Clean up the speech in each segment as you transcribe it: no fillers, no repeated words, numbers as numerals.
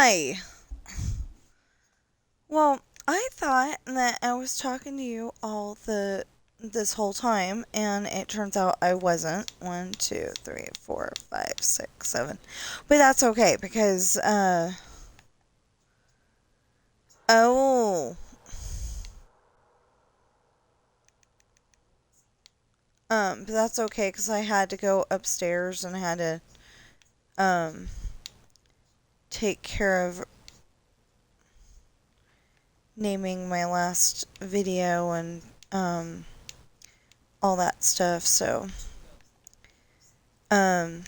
Hi. Well, I thought that I was talking to you this whole time, and it turns out I wasn't. One, two, three, four, five, six, seven. But that's okay because oh but that's okay because I had to go upstairs and I had to um take care of naming my last video and um all that stuff. So um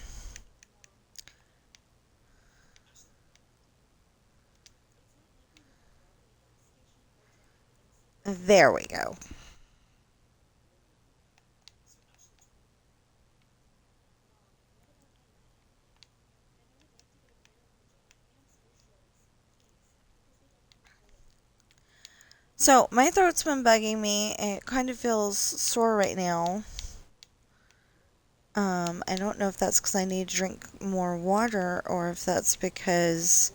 there we go. So, my throat's been bugging me. It kind of feels sore right now. I don't know if that's because I need to drink more water or if that's because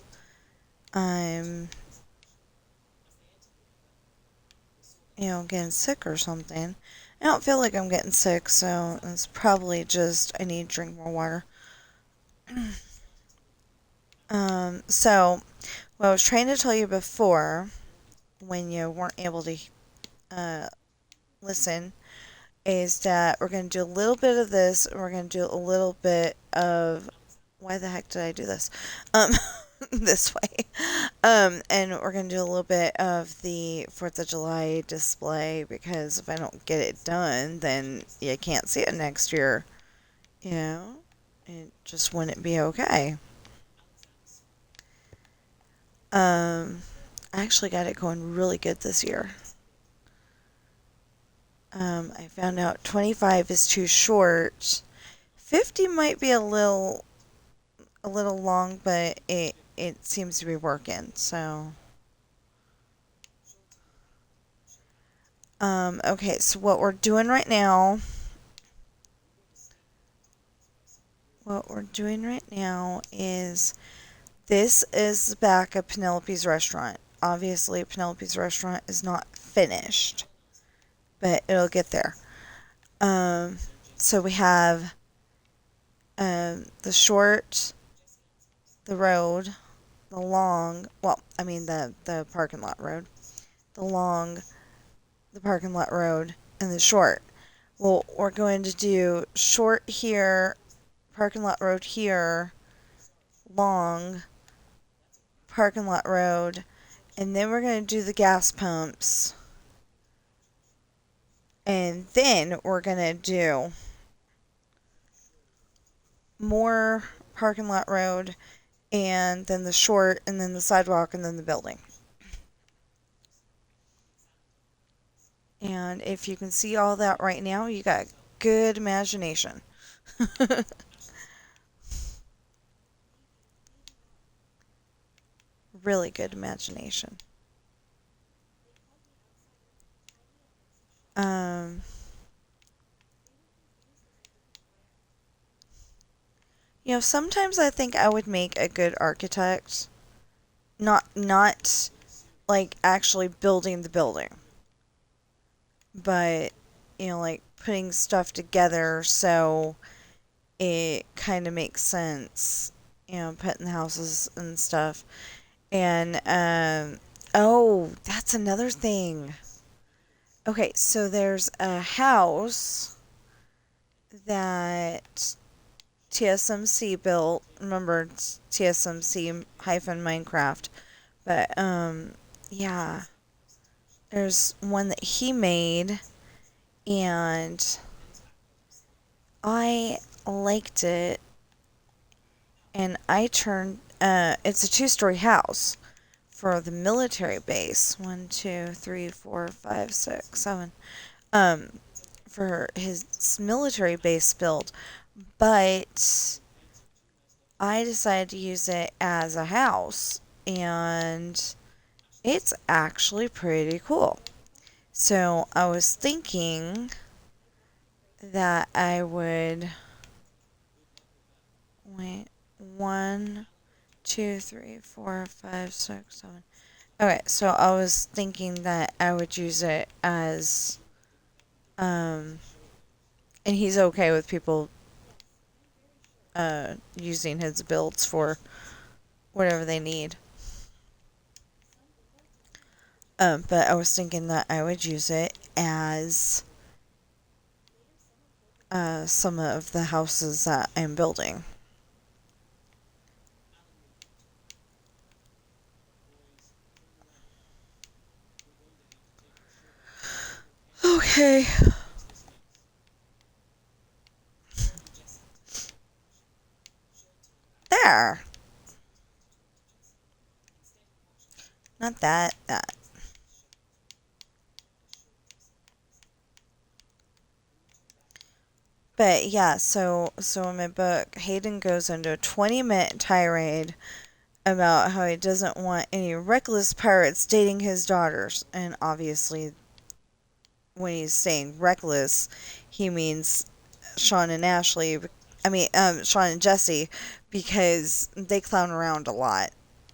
I'm, getting sick or something. I don't feel like I'm getting sick, so it's probably just I need to drink more water. So, what I was trying to tell you before, when you weren't able to uh, listen, is that we're going to do a little bit of this, and we're going to do a little bit of why the heck did I do this? Um, this way. And we're going to do a little bit of the 4th of July display because if I don't get it done, then you can't see it next year. You know? It just wouldn't be okay. Um, I actually got it going really good this year. I found out 25 is too short. 50 might be a little long, but it seems to be working. So, okay. So what we're doing right now is this is the back of Penelope's restaurant. Obviously, Penelope's restaurant is not finished, but it'll get there. Um, so we have the short, the road, the long. Well, I mean the parking lot road, the long, the parking lot road, and the short. Well, we're going to do short here, parking lot road here, long, parking lot road, and then we're going to do the gas pumps. And then we're going to do more parking lot road, and then the short, and then the sidewalk, and then the building. And if you can see all that right now, you got good imagination. Really good imagination. Um, sometimes I think I would make a good architect. Not like actually building the building, but like putting stuff together so it kind of makes sense. Putting the houses and stuff. And oh, that's another thing. Okay, so there's a house that TSMC built. Remember, it's TSMC hyphen Minecraft. But yeah, there's one that he made, and I liked it, and I turned. It's a two-story house for the military base. One, two, three, four, five, six, seven. Um, for his military base build, but I decided to use it as a house, and it's actually pretty cool. So I was thinking that I would wait 1, 2, 3, 4, 5, 6, 7. Okay, so I was thinking that I would use it as, and he's okay with people using his builds for whatever they need. But I was thinking that I would use it as some of the houses that I'm building. Okay. There. Not that. That. But yeah, so in my book, Hayden goes into a 20-minute tirade about how he doesn't want any reckless pirates dating his daughters. And obviously, when he's saying reckless, he means Sean and Ashley. Sean and Jesse, because they clown around a lot.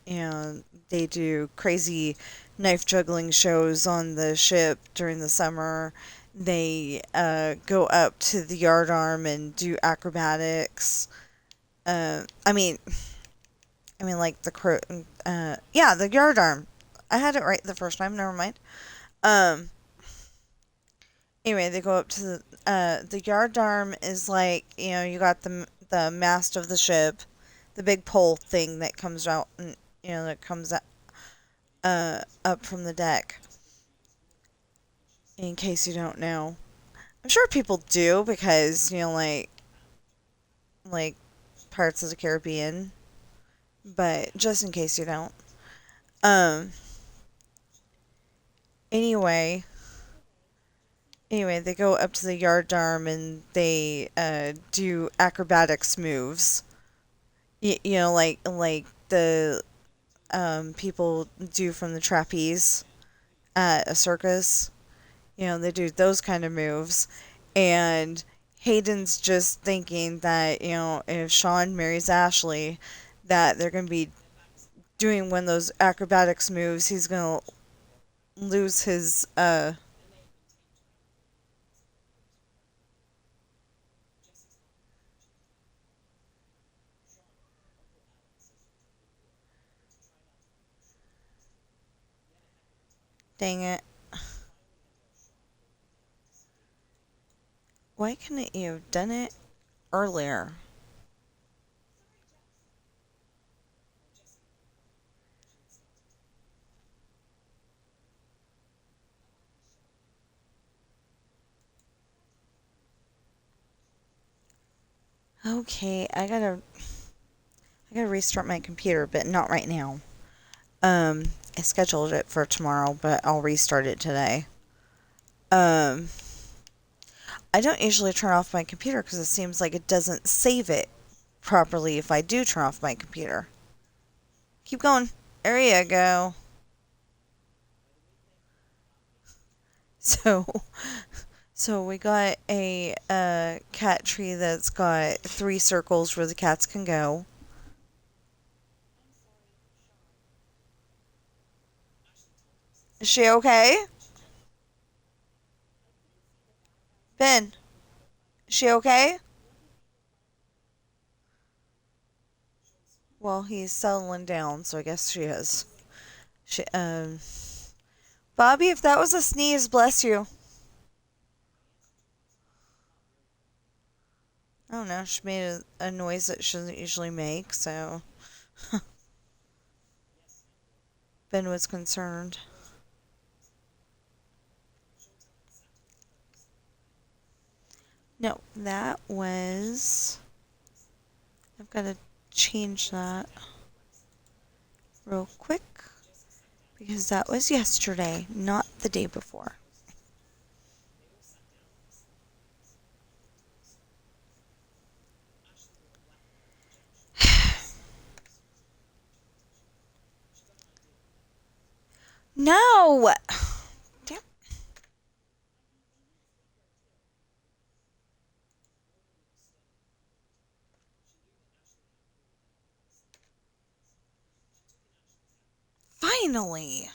They do crazy knife juggling shows on the ship during the summer. They go up to the yardarm and do acrobatics. Uh, I mean, like the crow. Yeah, the yardarm. I had it right the first time. Never mind. Um. Anyway, they go up to the yardarm is like, you got the mast of the ship, the big pole thing that comes out and that comes up from the deck. In case you don't know, I'm sure people do because like Pirates of the Caribbean, but just in case you don't. Um. Anyway, they go up to the yardarm and they do acrobatics moves. Like the people do from the trapeze at a circus. They do those kind of moves. And Hayden's just thinking that, if Sean marries Ashley, that they're going to be doing one of those acrobatics moves. He's going to lose his, dang it. Why couldn't you have done it earlier? Okay, I gotta restart my computer, but not right now. I scheduled it for tomorrow, but I'll restart it today. Um, I don't usually turn off my computer because it seems like it doesn't save it properly if I do turn off my computer. Keep going. There you go. So, so we got a cat tree that's got 3 circles where the cats can go. Is she okay? Ben, is she okay? Well, he's settling down, so I guess she is. She, Bobby, if that was a sneeze, bless you. I don't know. She made a noise that she doesn't usually make, so Ben was concerned. No, that was. I've got to change that real quick because that was yesterday, not the day before. No! Damn. Finally!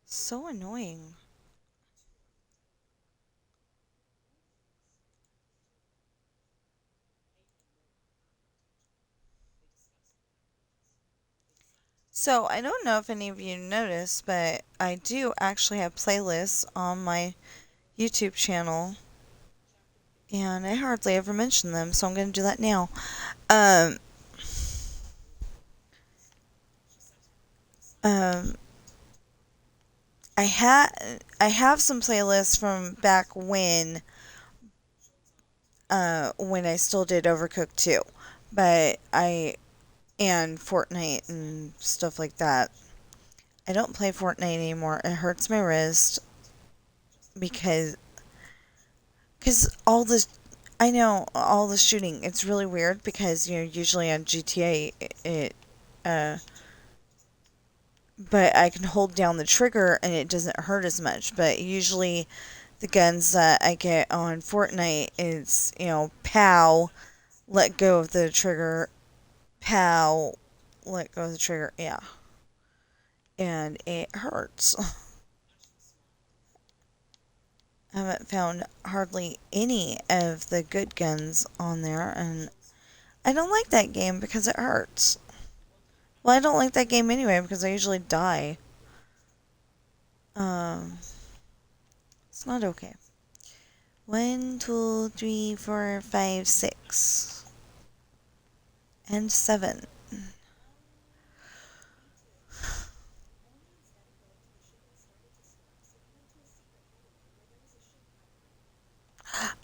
So annoying. So, I don't know if any of you noticed, but I do actually have playlists on my YouTube channel, and I hardly ever mention them, so I'm going to do that now. Um, um, I have some playlists from back when I still did Overcooked 2, but and Fortnite and stuff like that. I don't play Fortnite anymore. It hurts my wrist because all this, I know all the shooting. It's really weird because usually on GTA uh but I can hold down the trigger and it doesn't hurt as much. But usually the guns that I get on Fortnite is pow, let go of the trigger, pow, let go of the trigger. Yeah, and it hurts. I haven't found hardly any of the good guns on there, and I don't like that game because it hurts. Well, I don't like that game anyway because I usually die. Um, it's not okay. 1, 2, 3, 4, 5, 6, and 7.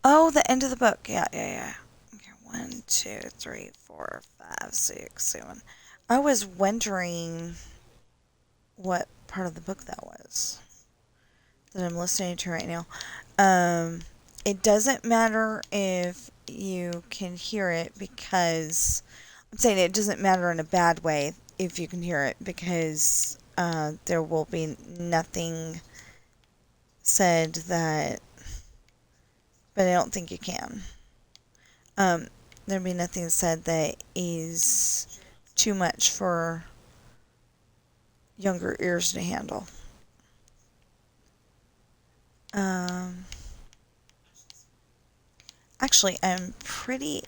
Oh, the end of the book. Yeah, yeah, yeah. Okay, 1, 2, 3, 4, 5, 6, 7. I was wondering what part of the book that was that I'm listening to right now. It doesn't matter if you can hear it because I'm saying it doesn't matter in a bad way if you can hear it because there will be nothing said that, but I don't think you can. There'll be nothing said that is too much for younger ears to handle. Um, Actually, I'm pretty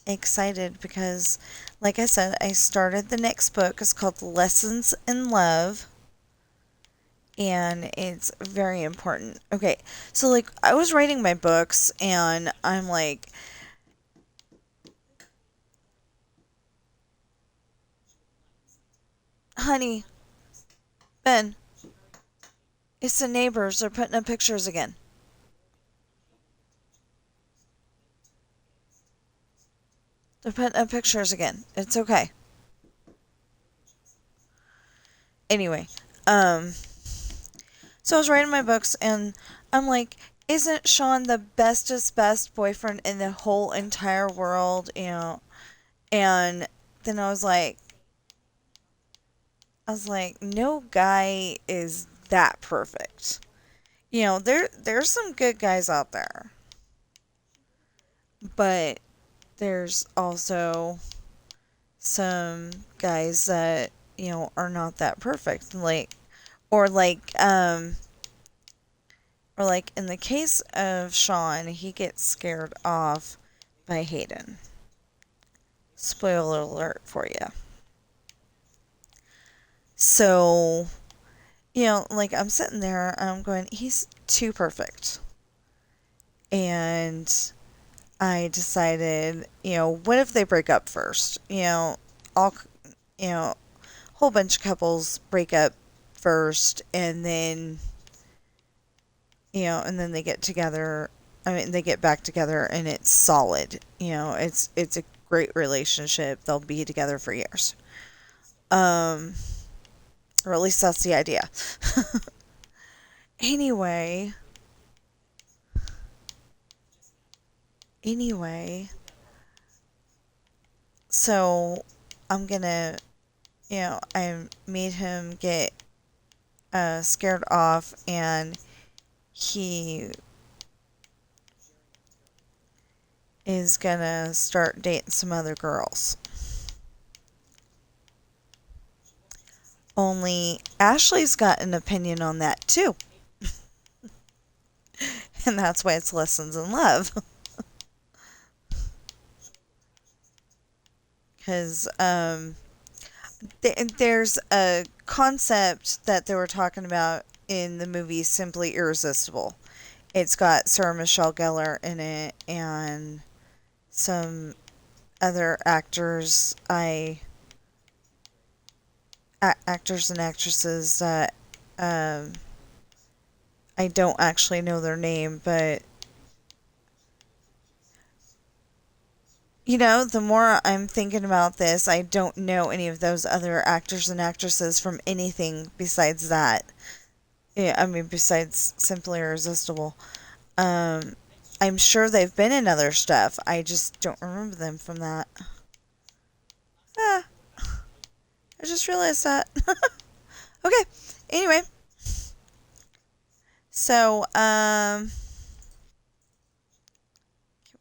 excited because, like I said, I started the next book. It's called Lessons in Love, and it's very important. Okay, so like I was writing my books, and I'm like, honey, Ben, it's the neighbors. They're putting up pictures again. They're putting up pictures again. It's okay. Anyway, um, so I was writing my books, and I'm like, isn't Sean the bestest best boyfriend in the whole entire world? And then I was like, no guy is that perfect. There's some good guys out there, but there's also some guys that are not that perfect. Or like um or like in the case of Sean, he gets scared off by Hayden. Spoiler alert for you. So, like I'm sitting there and I'm going, he's too perfect. And I decided, what if they break up first? All, whole bunch of couples break up first and then they get together. I mean, they get back together and it's solid. It's a great relationship. They'll be together for years. Um, or at least that's the idea. Anyway, anyway, so I'm gonna, I made him get scared off, and he is gonna start dating some other girls. Only Ashley's got an opinion on that too. And that's why it's Lessons in Love. Because there's a concept that they were talking about in the movie Simply Irresistible. It's got Sarah Michelle Gellar in it and some other actors actors and actresses that um, I don't actually know their name, but the more I'm thinking about this, I don't know any of those other actors and actresses from anything besides that. Yeah, I mean, besides Simply Irresistible. Um, I'm sure they've been in other stuff. I just don't remember them from that. Ah, I just realized that. Okay. Anyway, so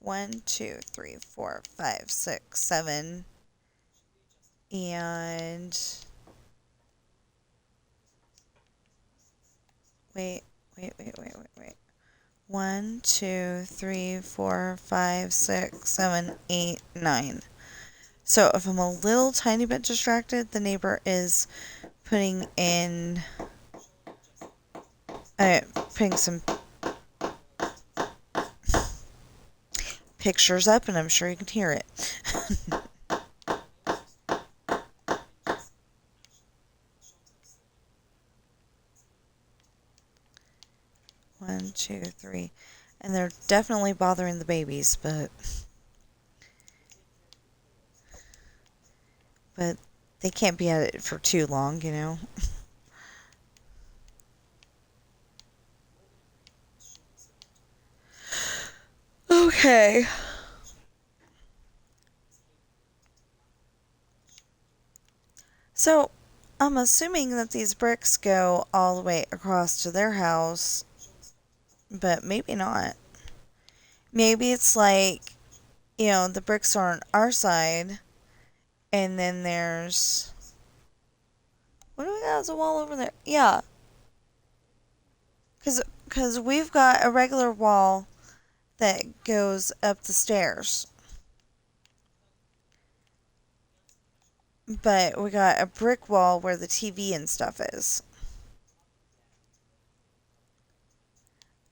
1, 2, 3, 4, 5, 6, 7, and wait. 1, 2, 3, 4, 5, 6, 7, 8, 9. So if I'm a little tiny bit distracted, the neighbor is putting some pictures up, and I'm sure you can hear it. 1, 2, 3. And they're definitely bothering the babies, but they can't be at it for too long, Okay. So, I'm assuming that these bricks go all the way across to their house, but maybe not. Maybe it's like, the bricks are on our side, and then there's... What do we got as a wall over there? Yeah. Because we've got a regular wall that goes up the stairs. But we got a brick wall where the TV and stuff is.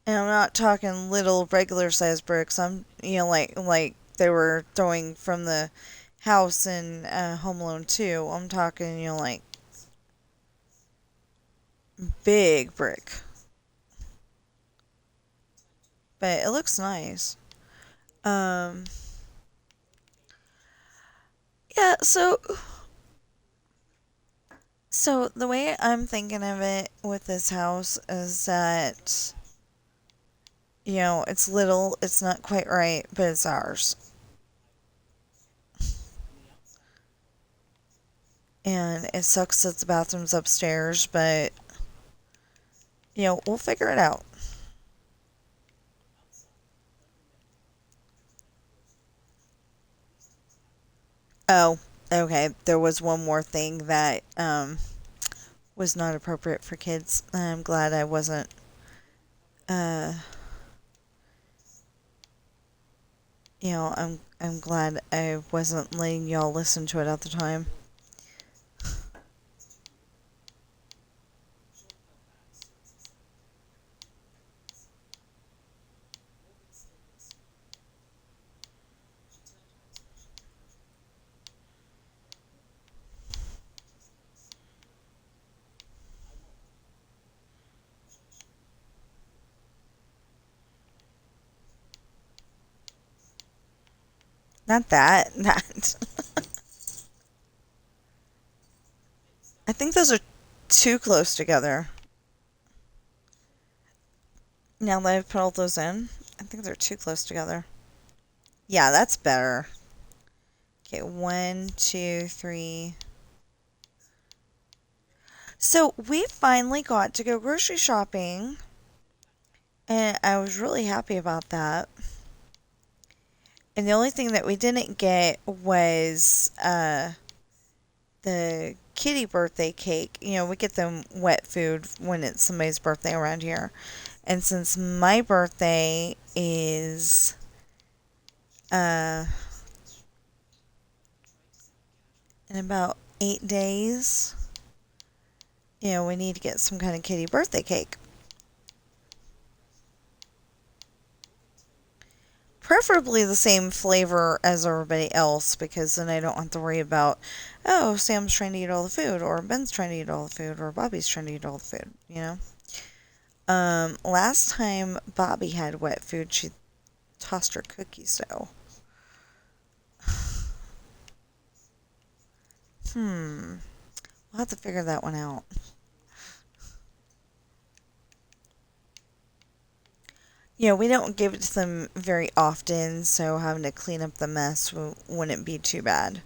And I'm not talking little regular sized bricks. I'm, like they were throwing from the house in Home Alone 2. I'm talking, like big brick. But it looks nice. Yeah, so the way I'm thinking of it with this house is that, it's little, it's not quite right, but it's ours. And it sucks that the bathroom's upstairs, but, we'll figure it out. Oh, okay. There was one more thing that was not appropriate for kids. I'm glad I wasn't uh I'm glad I wasn't letting y'all listen to it at the time. Not that. That. I think those are too close together. Now that I've put all those in, I think they're too close together. Yeah, that's better. Okay, 1, 2, 3. So we finally got to go grocery shopping, and I was really happy about that. And the only thing that we didn't get was the kitty birthday cake. You know, we get them wet food when it's somebody's birthday around here. And since my birthday is in about 8 days, you know, we need to get some kind of kitty birthday cake. Preferably the same flavor as everybody else, because then I don't have to worry about, oh, Sam's trying to eat all the food, or Ben's trying to eat all the food, or Bobby's trying to eat all the food, you know? Last time Bobby had wet food, she tossed her cookies dough. We'll have to figure that one out. You know, we don't give it to them very often, so having to clean up the mess wouldn't be too bad.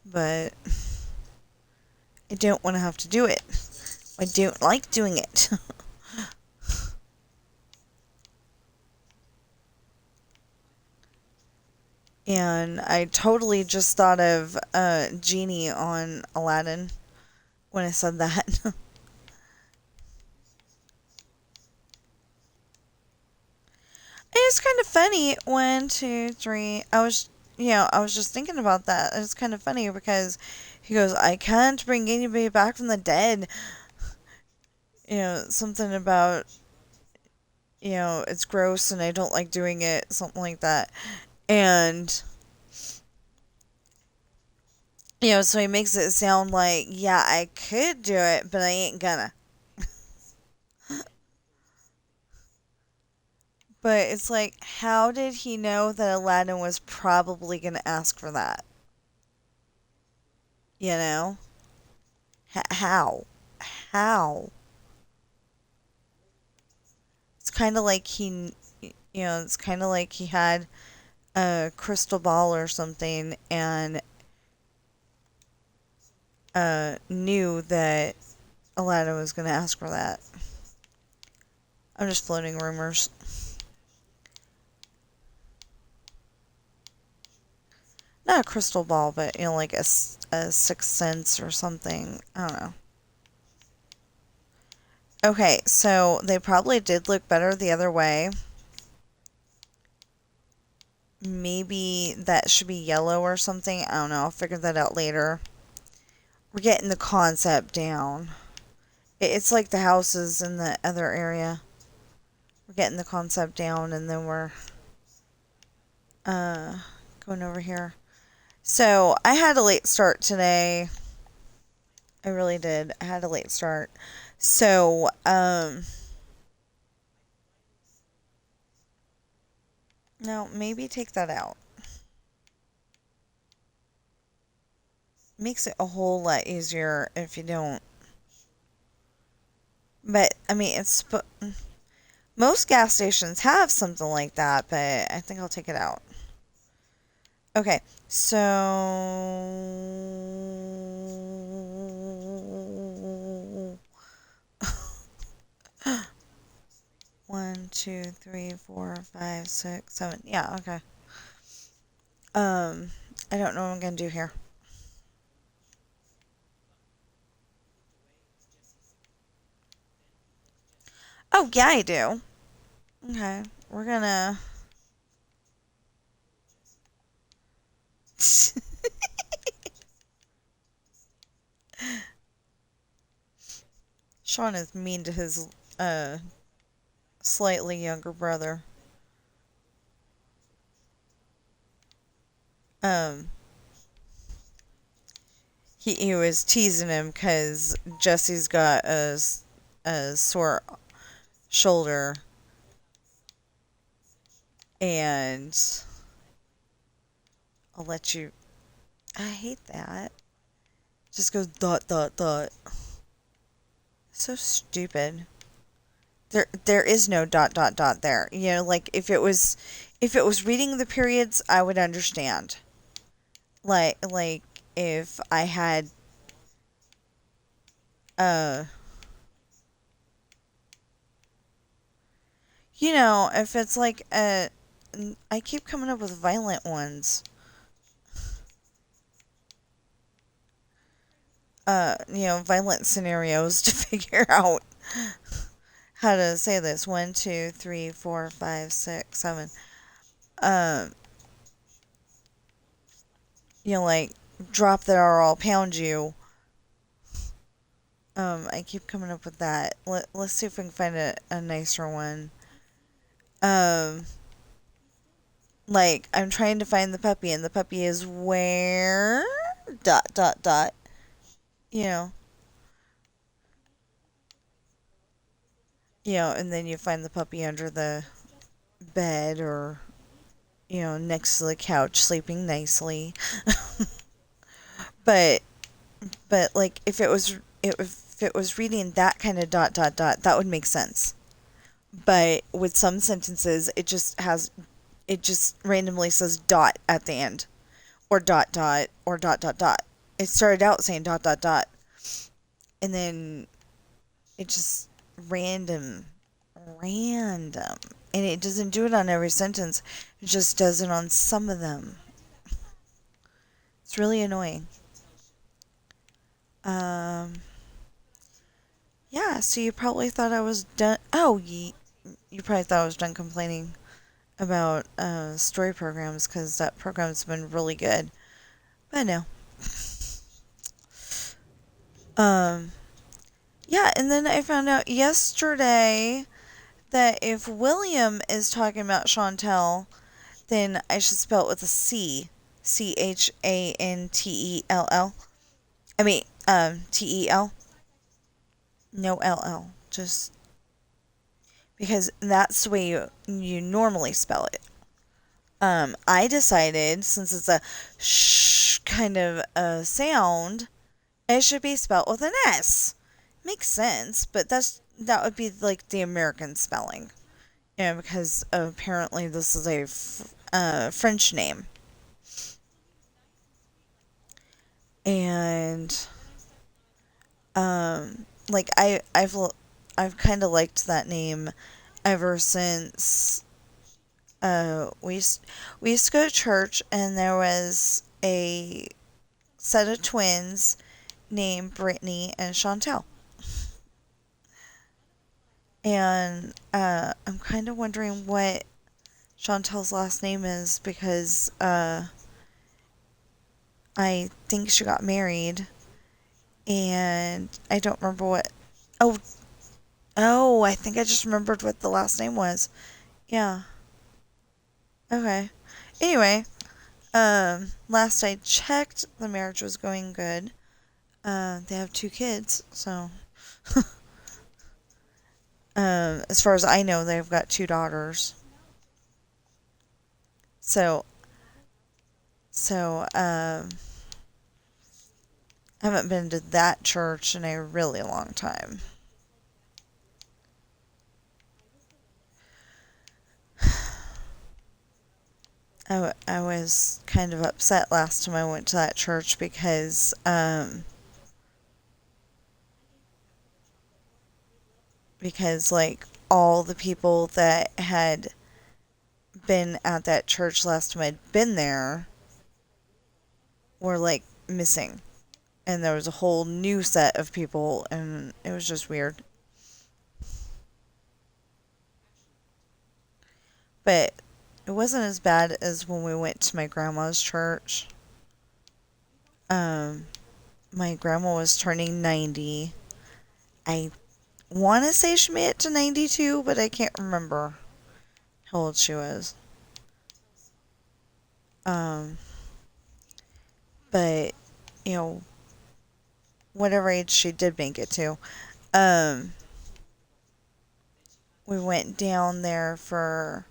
But I don't want to have to do it. I don't like doing it. And I totally just thought of Genie on Aladdin when I said that. It's kind of funny. 1, 2, 3. I was just thinking about that. It's kind of funny because he goes, I can't bring anybody back from the dead. You know, something about, you know, it's gross and I don't like doing it. Something like that. And, you know, so he makes it sound like, yeah, I could do it, but I ain't gonna. But it's like, how did he know that Aladdin was probably going to ask for that? You know? How? How? It's kind of like it's kind of like he had a crystal ball or something and knew that Aladdin was going to ask for that. I'm just floating rumors. Not a crystal ball, but, you know, like a sixth sense or something. I don't know. Okay, so they probably did look better the other way. Maybe that should be yellow or something. I don't know. I'll figure that out later. We're getting the concept down. It's like the houses in the other area. We're getting the concept down, and then we're going over here. So I had a late start today. I really did. I had a late start. So no, maybe take that out. Makes it a whole lot easier if you don't. But I mean, most gas stations have something like that, but I think I'll take it out. Okay, so 1, 2, 3, 4, 5, 6, 7. Yeah, okay. I don't know what I'm gonna do here. Oh, yeah, I do. Okay, we're gonna. Sean is mean to his slightly younger brother. Um, he was teasing him because Jesse's got a sore shoulder, and I'll let you. I hate that. Just goes dot dot dot. So stupid. There is no dot dot dot there. You know, like if it was reading the periods, I would understand. Like if I had uh you know, if it's like I keep coming up with violent ones. Violent scenarios to figure out how to say this. 1, 2, 3, 4, 5, 6, 7. Um, like drop that or I'll pound you. I keep coming up with that. Let's see if we can find a nicer one. Like I'm trying to find the puppy, and the puppy is where dot dot dot. You know, and then you find the puppy under the bed or next to the couch sleeping nicely. but like if it was reading that kind of dot dot dot, that would make sense. But with some sentences, it just randomly says dot at the end, or dot dot, or dot dot dot. It started out saying dot dot dot, and then it just random, and it doesn't do it on every sentence. It just does it on some of them. It's really annoying. Yeah, so you probably thought I was done. Oh, you probably thought I was done complaining about story programs because that program's been really good. But no. Yeah, and then I found out yesterday that if William is talking about Chantel, then I should spell it with a C. Chantell. I mean, Tel. No LL. Just because that's the way you normally spell it. I decided, since it's a sh kind of a sound, it should be spelled with an S. Makes sense, but that would be like the American spelling. Because apparently this is a French name. And like I've kind of liked that name ever since we used to go to church, and there was a set of twins named Brittany and Chantel. And I'm kind of wondering what Chantel's last name is, because I think she got married, and I don't remember what. Oh, I think I just remembered what the last name was. Yeah. Okay. Anyway, last I checked, the marriage was going good. They have 2 kids, so. As far as I know, they've got 2 daughters. So, I haven't been to that church in a really long time. I was kind of upset last time I went to that church because, like, all the people that had been at that church last time I'd been there were, like, missing. And there was a whole new set of people, and it was just weird. But it wasn't as bad as when we went to my grandma's church. My grandma was turning 90. I want to say she made it to 92, but I can't remember how old she was. But, whatever age she did make it to, we went down there for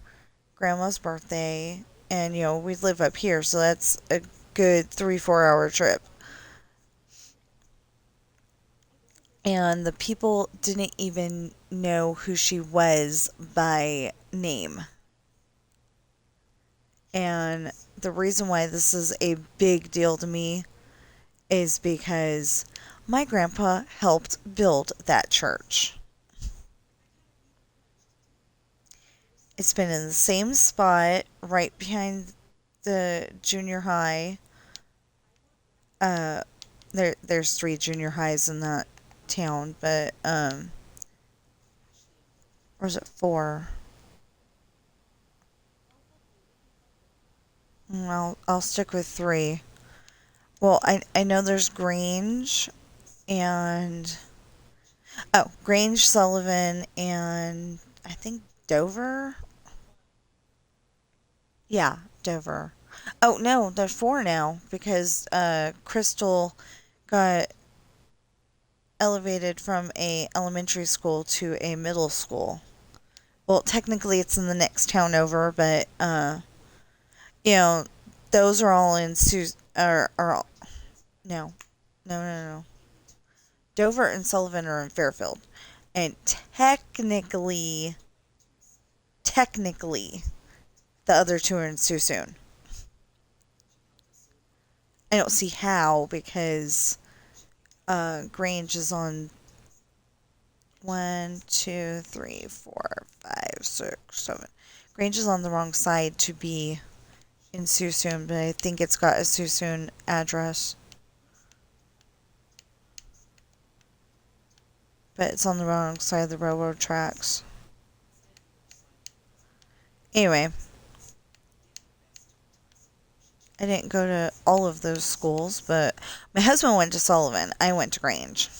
Grandma's birthday, and, we live up here, so that's a good 3-4 hour trip. And the people didn't even know who she was by name. And the reason why this is a big deal to me is because my grandpa helped build that church. It's been in the same spot right behind the junior high. Uh, there's three junior highs in that town, but or is it four? Well, I'll stick with three. Well, I know there's Grange and Grange, Sullivan, and I think Dover. Yeah, Dover. Oh no, there's four now because Crystal got elevated from a elementary school to a middle school. Well, technically it's in the next town over, but you know, those are all in are all, no, no. Dover and Sullivan are in Fairfield, and technically, the other two are in Susoon. I don't see how because Grange is on 1, 2, 3, 4, 5, 6, 7. Grange is on the wrong side to be in Susoon, but I think it's got a Susoon address. But it's on the wrong side of the railroad tracks. Anyway, I didn't go to all of those schools, but my husband went to Sullivan. I went to Grange.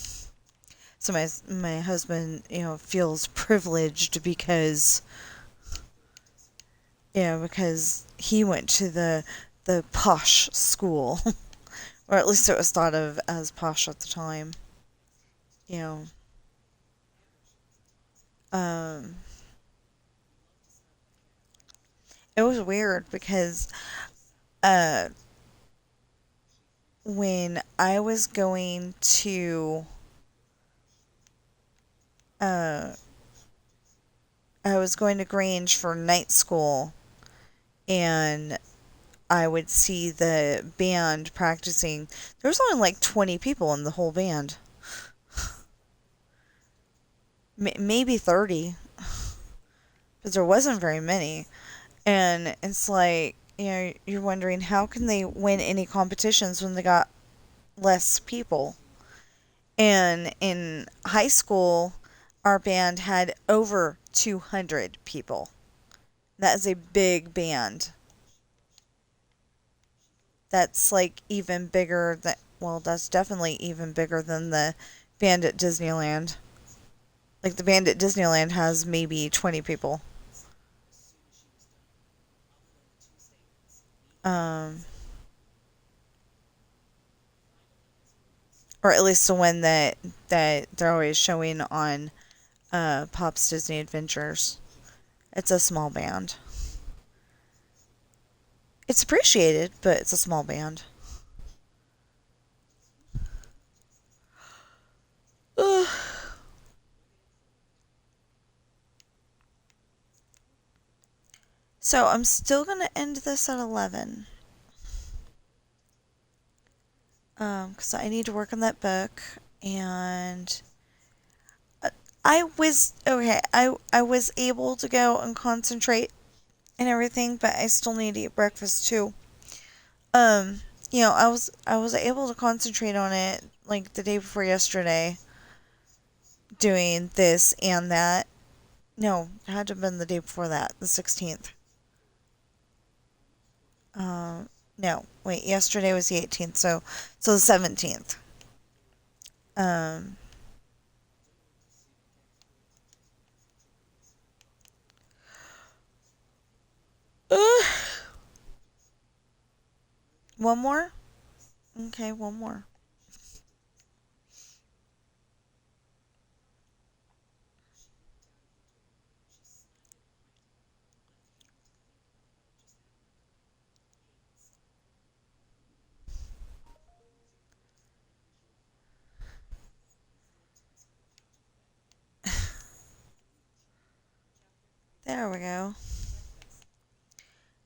So my husband, feels privileged because because he went to the posh school, or at least it was thought of as posh at the time. You know, um, it was weird because uh, when uh, I was going to Grange for night school, and I would see the band practicing. There was only like 20 people in the whole band. Maybe 30, but there wasn't very many. And it's like, you're wondering how can they win any competitions when they got less people? And in high school, our band had over 200 people. That is a big band. That's like even bigger than, well, that's definitely even bigger than the band at Disneyland. Like the band at Disneyland has maybe 20 people. Um, or at least the one that they're always showing on Pop's Disney Adventures. It's a small band. It's appreciated, but it's a small band. Ugh. So I'm still gonna end this at 11. Because I need to work on that book, and I was okay. I was able to go and concentrate and everything, but I still need to eat breakfast too. Um, I was able to concentrate on it like the day before yesterday, doing this and that. No, it had to have been the day before that, the 16th. No, wait, yesterday was the 18th, so the 17th. Um, one more? Okay, one more. There we go.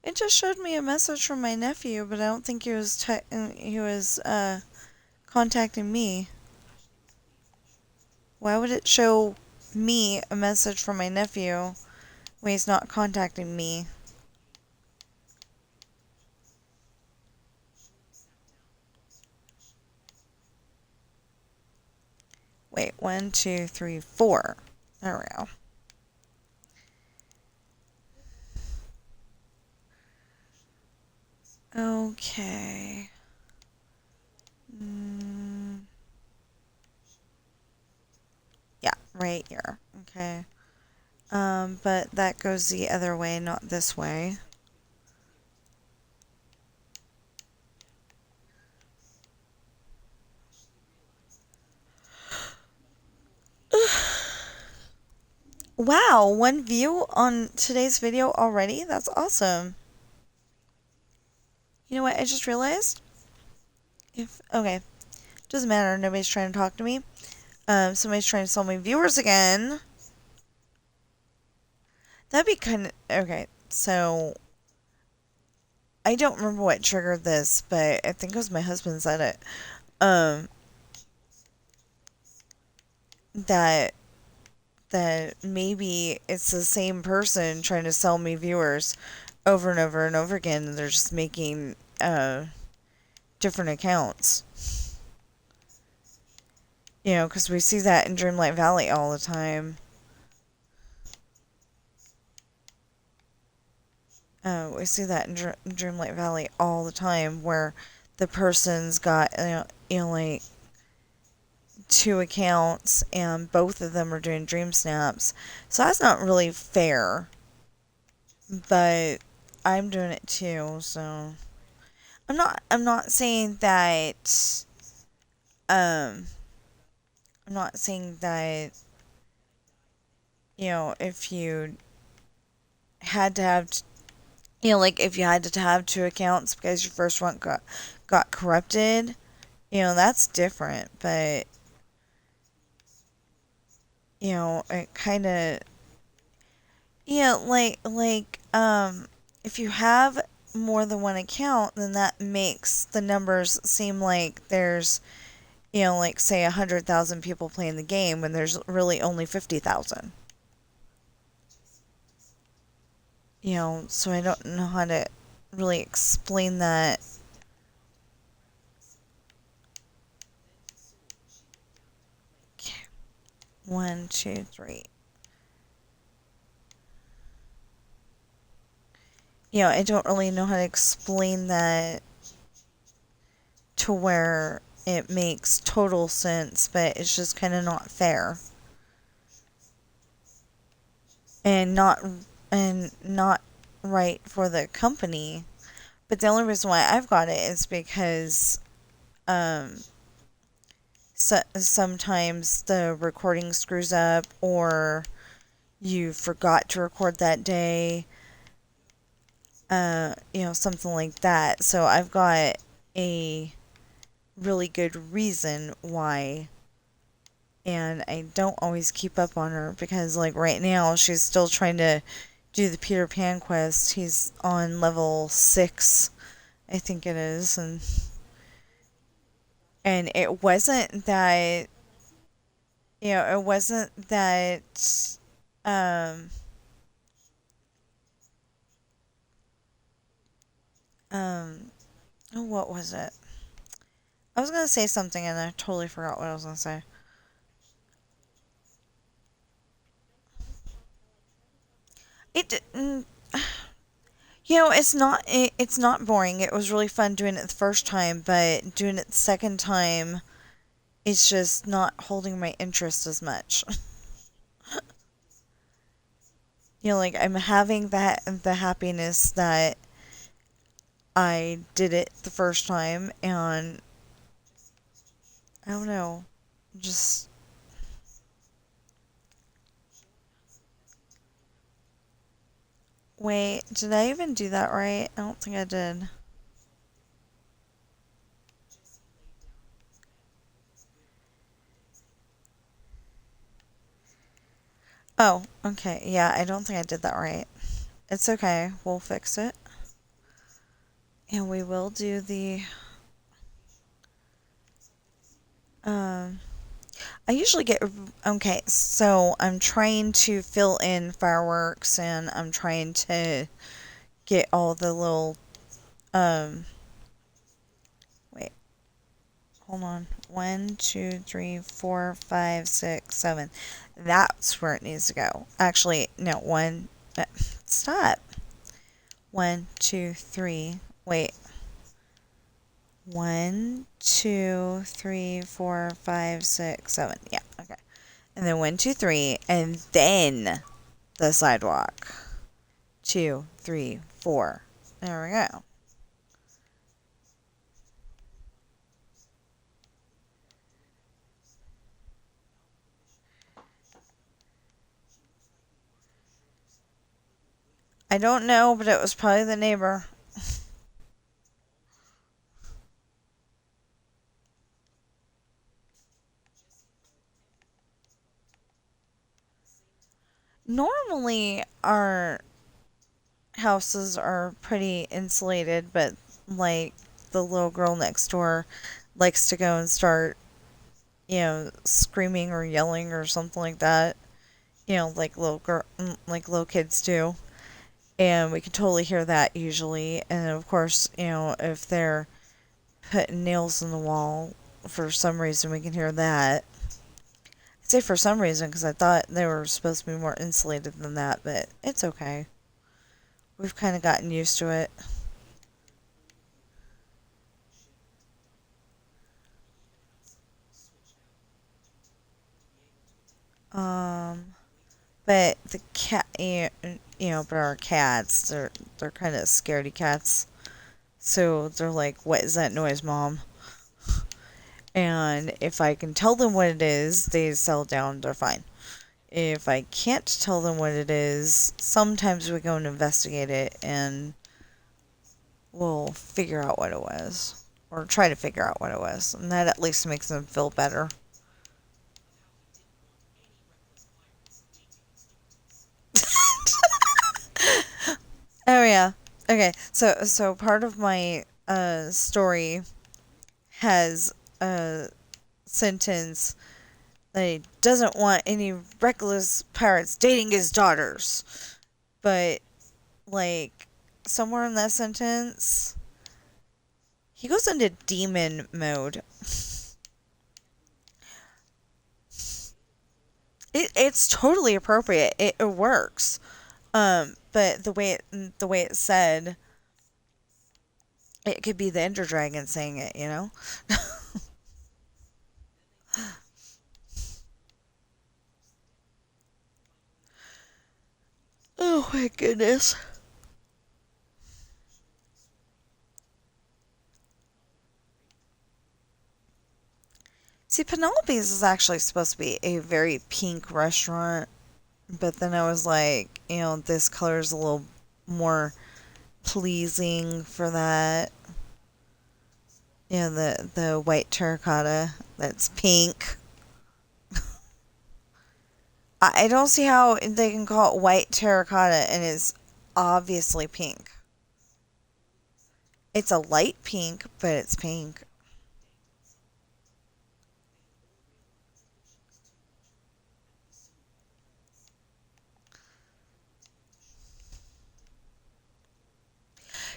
It just showed me a message from my nephew, but I don't think he was contacting me. Why would it show me a message from my nephew Wait, he's not contacting me. Wait, 1, 2, 3, 4. There we go. Okay. Yeah, right here. Okay. But that goes the other way, not this way. Wow, 1 view on today's video already? That's awesome. You know what I just realized? Okay, doesn't matter, nobody's trying to talk to me. Somebody's trying to sell me viewers again. That'd be kind of... Okay, so... I don't remember what triggered this, but I think it was my husband said it. That maybe it's the same person trying to sell me viewers over and over and over again, and they're just making different accounts. You know, because we see that in Dreamlight Valley all the time. We see that in Dreamlight Valley all the time, where the person's got, like 2 accounts, and both of them are doing dream snaps. So that's not really fair. But I'm doing it too, so I'm not saying that I'm not saying that, if you had to have like if you had to have 2 accounts because your first one got corrupted, that's different. But it kind of, if you have more than 1 account, then that makes the numbers seem like there's, like say 100,000 people playing the game when there's really only 50,000. So I don't know how to really explain that. Okay. 1, 2, 3. I don't really know how to explain that to where it makes total sense, but it's just kind of not fair. And not right for the company. But the only reason why I've got it is because sometimes the recording screws up, or you forgot to record that day, something like that. So I've got a really good reason why, and I don't always keep up on her because, like, right now she's still trying to do the Peter Pan quest. He's on level 6, I think it is, and it wasn't that, it wasn't that, oh, what was it? I was gonna say something and I totally forgot what I was gonna say. It, it's not boring. It was really fun doing it the first time, but doing it the second time, it's just not holding my interest as much. Like I'm having the happiness that I did it the first time, and I don't know, just wait, did I even do that right? I don't think I did. Oh, okay. Yeah, I don't think I did that right. It's okay. We'll fix it. And we will do the... Um, I usually get, okay, so I'm trying to fill in fireworks and I'm trying to get all the little, um, wait, hold on. 1, 2, 3, 4, 5, 6, 7. That's where it needs to go. Actually, no, stop. 1, 2, 3, wait. 1, 2, 3, 4, 5, 6, 7. Yeah, okay. And then 1, 2, 3, and then the sidewalk. 2, 3, 4. There we go. I don't know, but it was probably the neighbor. Normally, our houses are pretty insulated, but like the little girl next door likes to go and start, screaming or yelling or something like that. Like like little kids do. And we can totally hear that usually. And of course, if they're putting nails in the wall for some reason, we can hear that. I'd say for some reason because I thought they were supposed to be more insulated than that, but it's okay. We've kind of gotten used to it. Um, but the cat, but our cats, they're kind of scaredy cats. So they're like, "What is that noise, Mom?" And if I can tell them what it is, they settle down. They're fine. If I can't tell them what it is, sometimes we go and investigate it, and we'll figure out what it was, or try to figure out what it was, and that at least makes them feel better. Oh yeah. Okay. So part of my story has a sentence that he doesn't want any reckless pirates dating his daughters. But like somewhere in that sentence he goes into demon mode. It's totally appropriate. It works. But the way it's said, it could be the Ender Dragon saying it. Oh my goodness. See, Penelope's is actually supposed to be a very pink restaurant, but then I was like, this color is a little more pleasing for that. The white terracotta that's pink. I don't see how they can call it white terracotta and it's obviously pink. It's a light pink, but it's pink.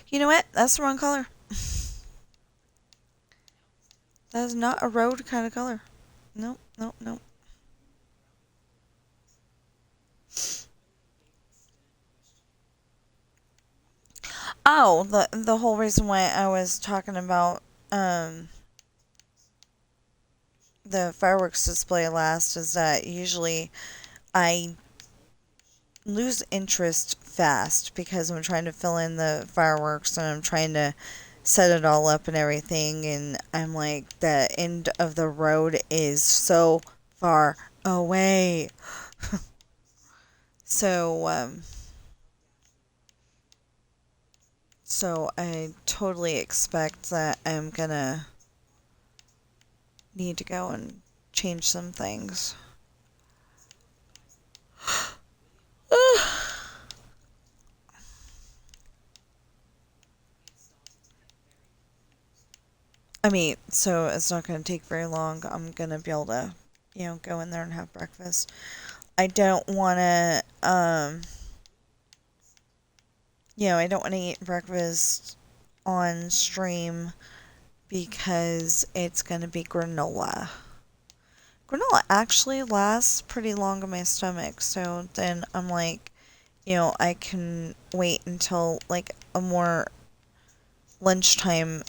You know what? That's the wrong color. That is not a road kind of color. Nope, nope, nope. Oh, the whole reason why I was talking about the fireworks display last is that usually I lose interest fast because I'm trying to fill in the fireworks and I'm trying to set it all up and everything, and I'm like, the end of the road is so far away. So so I totally expect that I'm gonna need to go and change some things. I mean, so it's not going to take very long. I'm going to be able to go in there and have breakfast. I don't want to, I don't want to eat breakfast on stream because it's going to be granola. Granola actually lasts pretty long in my stomach, so then I'm like, I can wait until like a more lunchtime,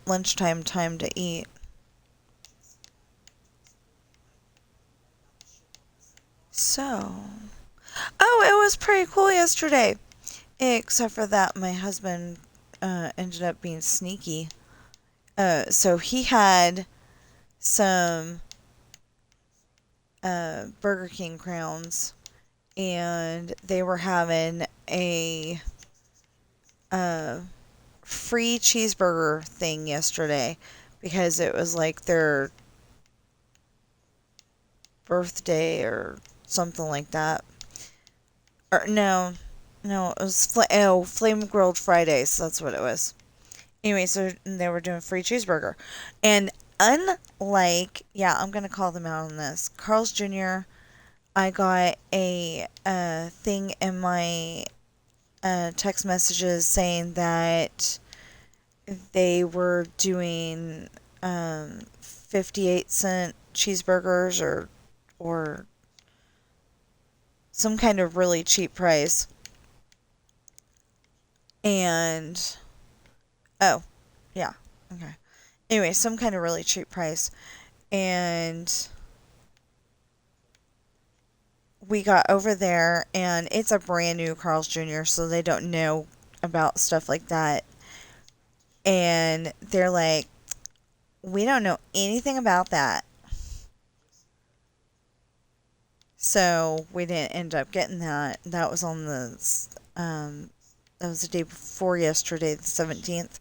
lunchtime time to eat. So, oh, it was pretty cool yesterday. Except for that, my husband ended up being sneaky. So he had some Burger King crowns, and they were having a uh, free cheeseburger thing yesterday because it was like their birthday or something like that. Or no, it was Flame Grilled Fridays. That's what it was. Anyway, so they were doing free cheeseburger, and unlike, yeah, I'm gonna call them out on this. Carl's Jr. I got a thing in my text messages saying that they were doing 58-cent cheeseburgers or some kind of really cheap price. And oh, yeah, okay. Anyway, some kind of really cheap price. And we got over there, and it's a brand new Carl's Jr., so they don't know about stuff like that. And they're like, we don't know anything about that. So we didn't end up getting that. That was on that was the day before yesterday, the 17th.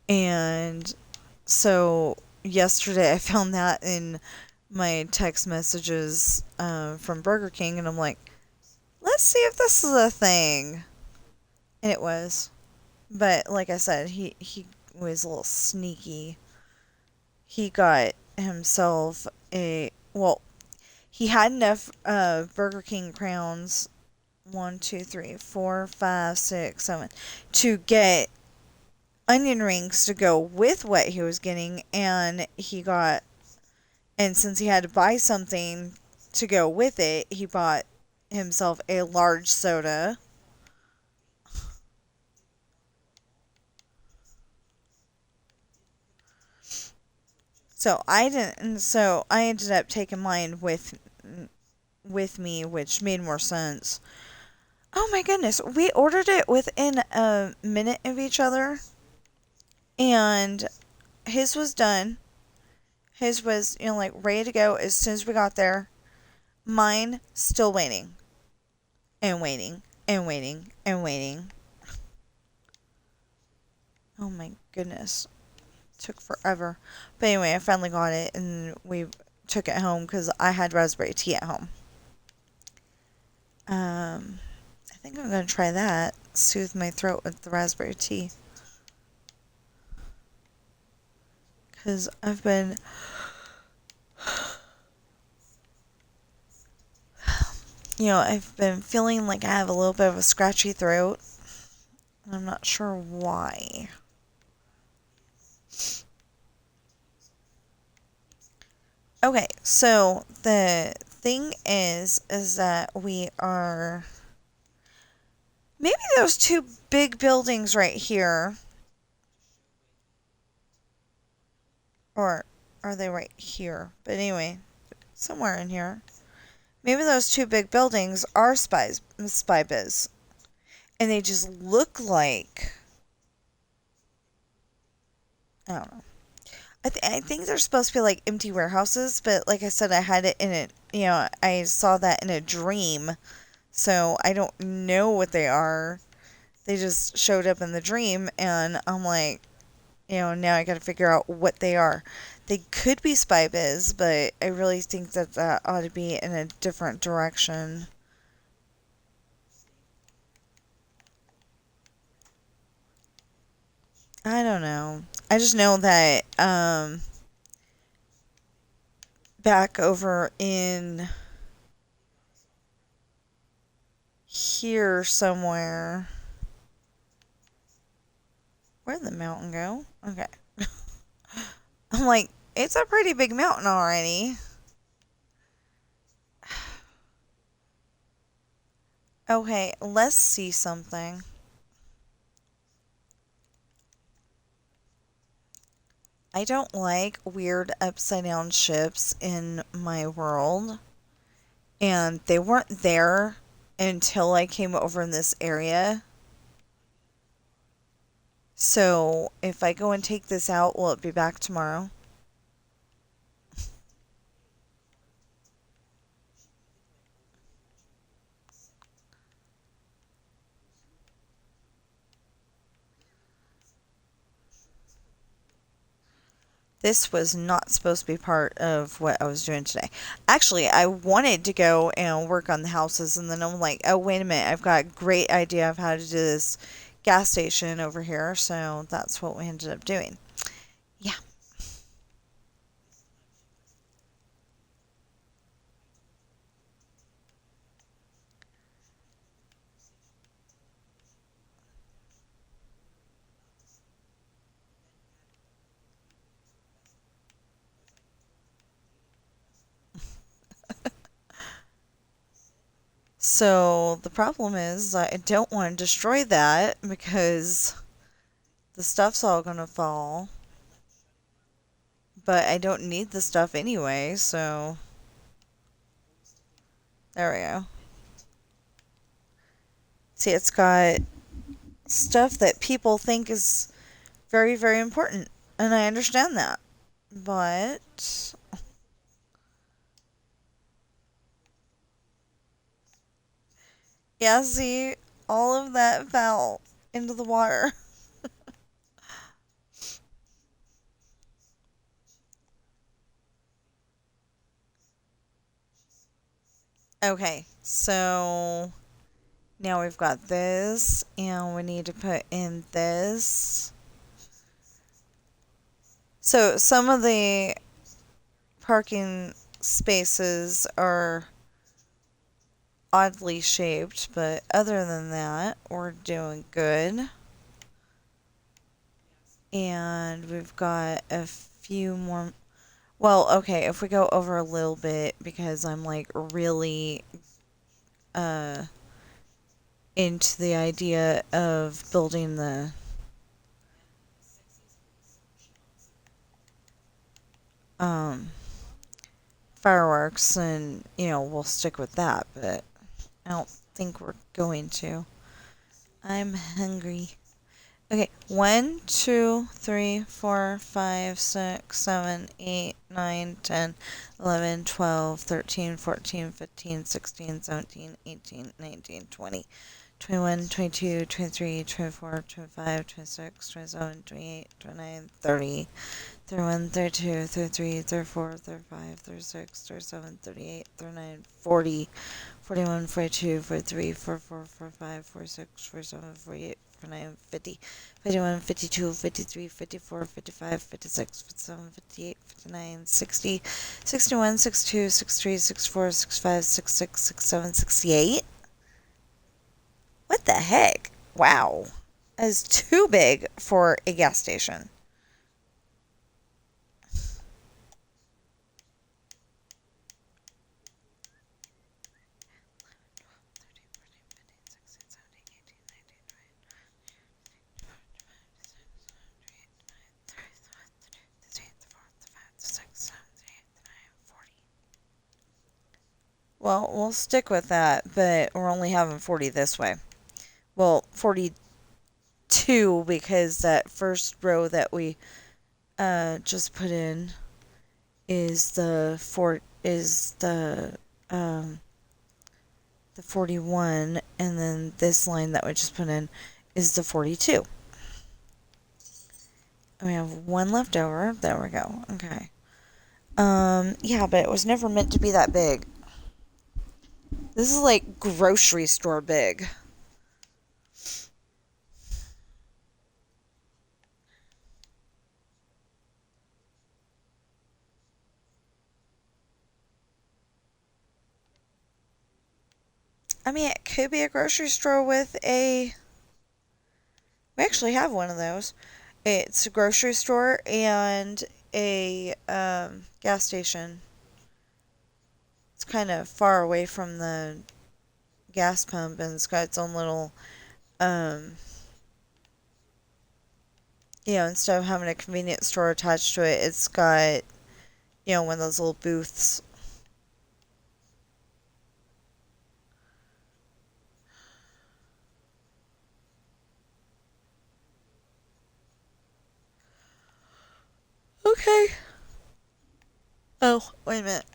And so yesterday I found that in my text messages from Burger King, and I'm like, let's see if this is a thing. And it was. But like I said, he was a little sneaky. He got himself he had enough Burger King crowns, 1, 2, 3, 4, 5, 6, 7, to get onion rings to go with what he was getting, and since he had to buy something to go with it, he bought himself a large soda. So I ended up taking mine with me, which made more sense. Oh my goodness, we ordered it within a minute of each other, and his was done. His was, like ready to go as soon as we got there. Mine still waiting and waiting and waiting and waiting. Oh my goodness. Took forever. But anyway, I finally got it, and we took it home because I had raspberry tea at home. I think I'm going to try that. Soothe my throat with the raspberry tea. Because I've been feeling like I have a little bit of a scratchy throat. I'm not sure why. Okay, so the thing is that we are... Maybe those two big buildings right here. Or are they right here? But anyway, somewhere in here. Maybe those two big buildings are Spy Biz. And they just look like... I don't know. I think they're supposed to be like empty warehouses, but like I said, I had it in it. I saw that in a dream, so I don't know what they are. They just showed up in the dream, and I'm like, now I got to figure out what they are. They could be Spy Biz, but I really think that ought to be in a different direction. I don't know. I just know that back over in here somewhere. Where'd the mountain go? Okay. I'm like, it's a pretty big mountain already. Okay, let's see something. I don't like weird upside down ships in my world. And they weren't there until I came over in this area. So if I go and take this out, will it be back tomorrow? This was not supposed to be part of what I was doing today. Actually, I wanted to go and work on the houses, and then I'm like, oh, wait a minute. I've got a great idea of how to do this gas station over here. So that's what we ended up doing. Yeah. So the problem is I don't want to destroy that because the stuff's all going to fall. But I don't need the stuff anyway, so there we go. See, it's got stuff that people think is very, very important, and I understand that. But yeah, see, all of that fell into the water. Okay, so now we've got this, and we need to put in this. So some of the parking spaces are oddly shaped, but other than that, we're doing good. And we've got a few more. Well, okay, if we go over a little bit, because I'm like really uh, into the idea of building the um, fireworks, and we'll stick with that, but I don't think we're going to. I'm hungry. Okay, 1, 2, 3, 4, 5, 6, 7, 8, 9, 10, 11, 12, 13, 14, 15, 16, 17, 18, 19, 20, 21, 22, 23, 24, 25, 26, 27, 28, 29, 30, 31, 32, 33, 34, 35, 36, 37, 38, 39, 40, 41, 42, 43, 44, 45, 46, 47, 48, 49, 50, 51, 52, 53, 54, 55, 56, 57, 58, 59, 60, 61, 62, 63, 64, 65, 66, 67, 68. What the heck? Wow. That is too big for a gas station. Well, we'll stick with that, but we're only having 40 this way. Well, 42 because that first row that we just put in is the 41, and then this line that we just put in is the 42. And we have one left over. There we go. Okay. Yeah, but it was never meant to be that big. This is like grocery store big. I mean, it could be a grocery store with a. We actually have one of those. It's a grocery store and a gas station. It's kind of far away from the gas pump, and it's got its own little, um, instead of having a convenience store attached to it, it's got, one of those little booths. Okay. Oh, wait a minute.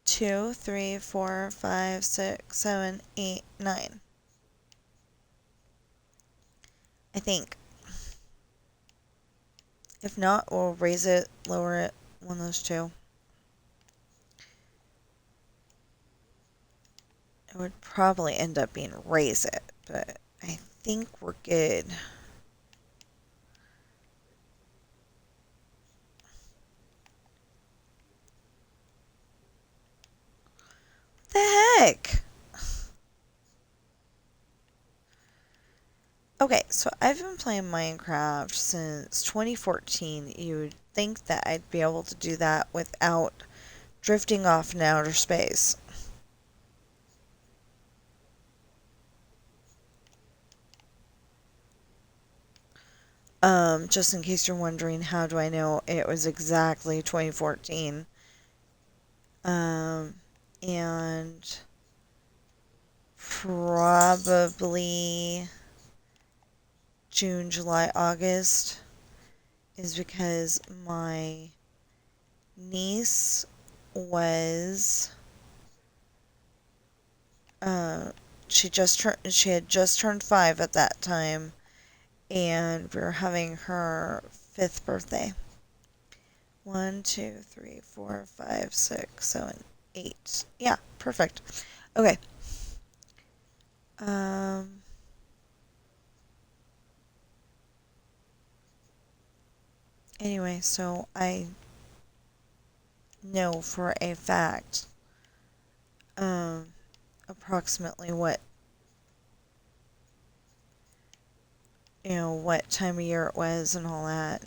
2, 3, 4, 5, 6, 7, 8, 9. I think. If not, we'll raise it, lower it, one of those two. It would probably end up being raise it, but I think we're good. What the heck? Okay, so I've been playing Minecraft since 2014. You would think that I'd be able to do that without drifting off in outer space. Just in case you're wondering, how do I know it was exactly 2014? And probably June, July, August is because my niece was she had just turned 5 at that time, and we were having her 5th birthday. 1, 2, 3, 4, 5, 6, 7, 8. Yeah, perfect. Okay. Um anyway, so I know for a fact um approximately what time of year it was and all that.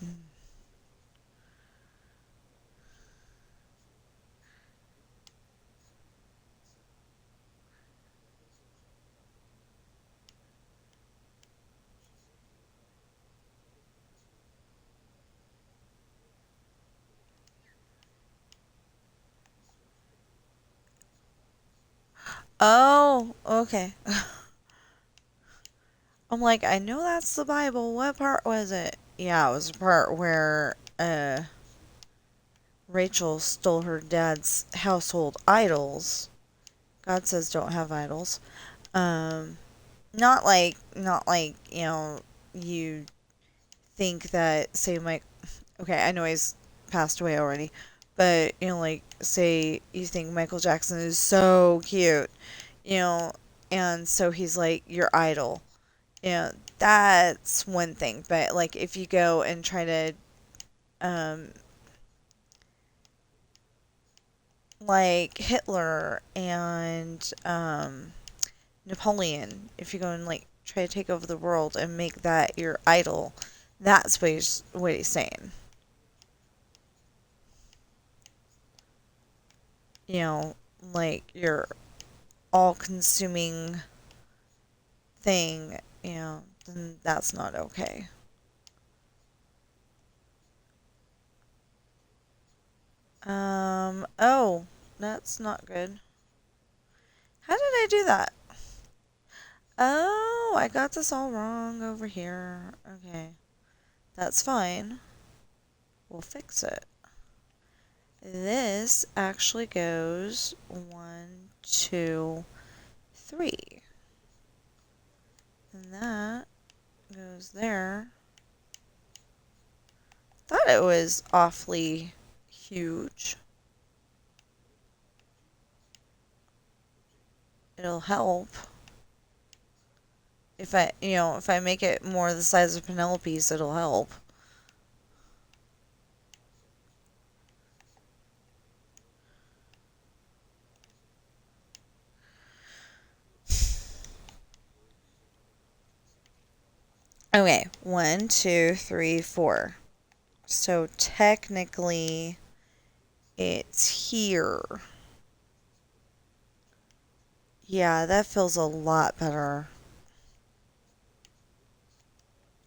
Oh, okay. I'm like, I know that's the Bible. What part was it? Yeah, it was the part where Rachel stole her dad's household idols. God says don't have idols. Um, not like you think that, say, Mike. Okay, I know he's passed away already, but like, say you think Michael Jackson is so cute, you know, and so he's like your idol. That's one thing. But like, if you go and try to, um, like Hitler and Napoleon, if you go and like try to take over the world and make that your idol, that's what he's saying. You know, like your all-consuming thing. Then that's not okay. Oh, that's not good. How did I do that? Oh, I got this all wrong over here. Okay, that's fine. We'll fix it. This actually goes 1, 2, 3. And that goes there. Thought it was awfully huge. It'll help. If I make it more the size of Penelope's, it'll help. Okay, 1, 2, 3, 4. So technically, it's here. Yeah, that feels a lot better.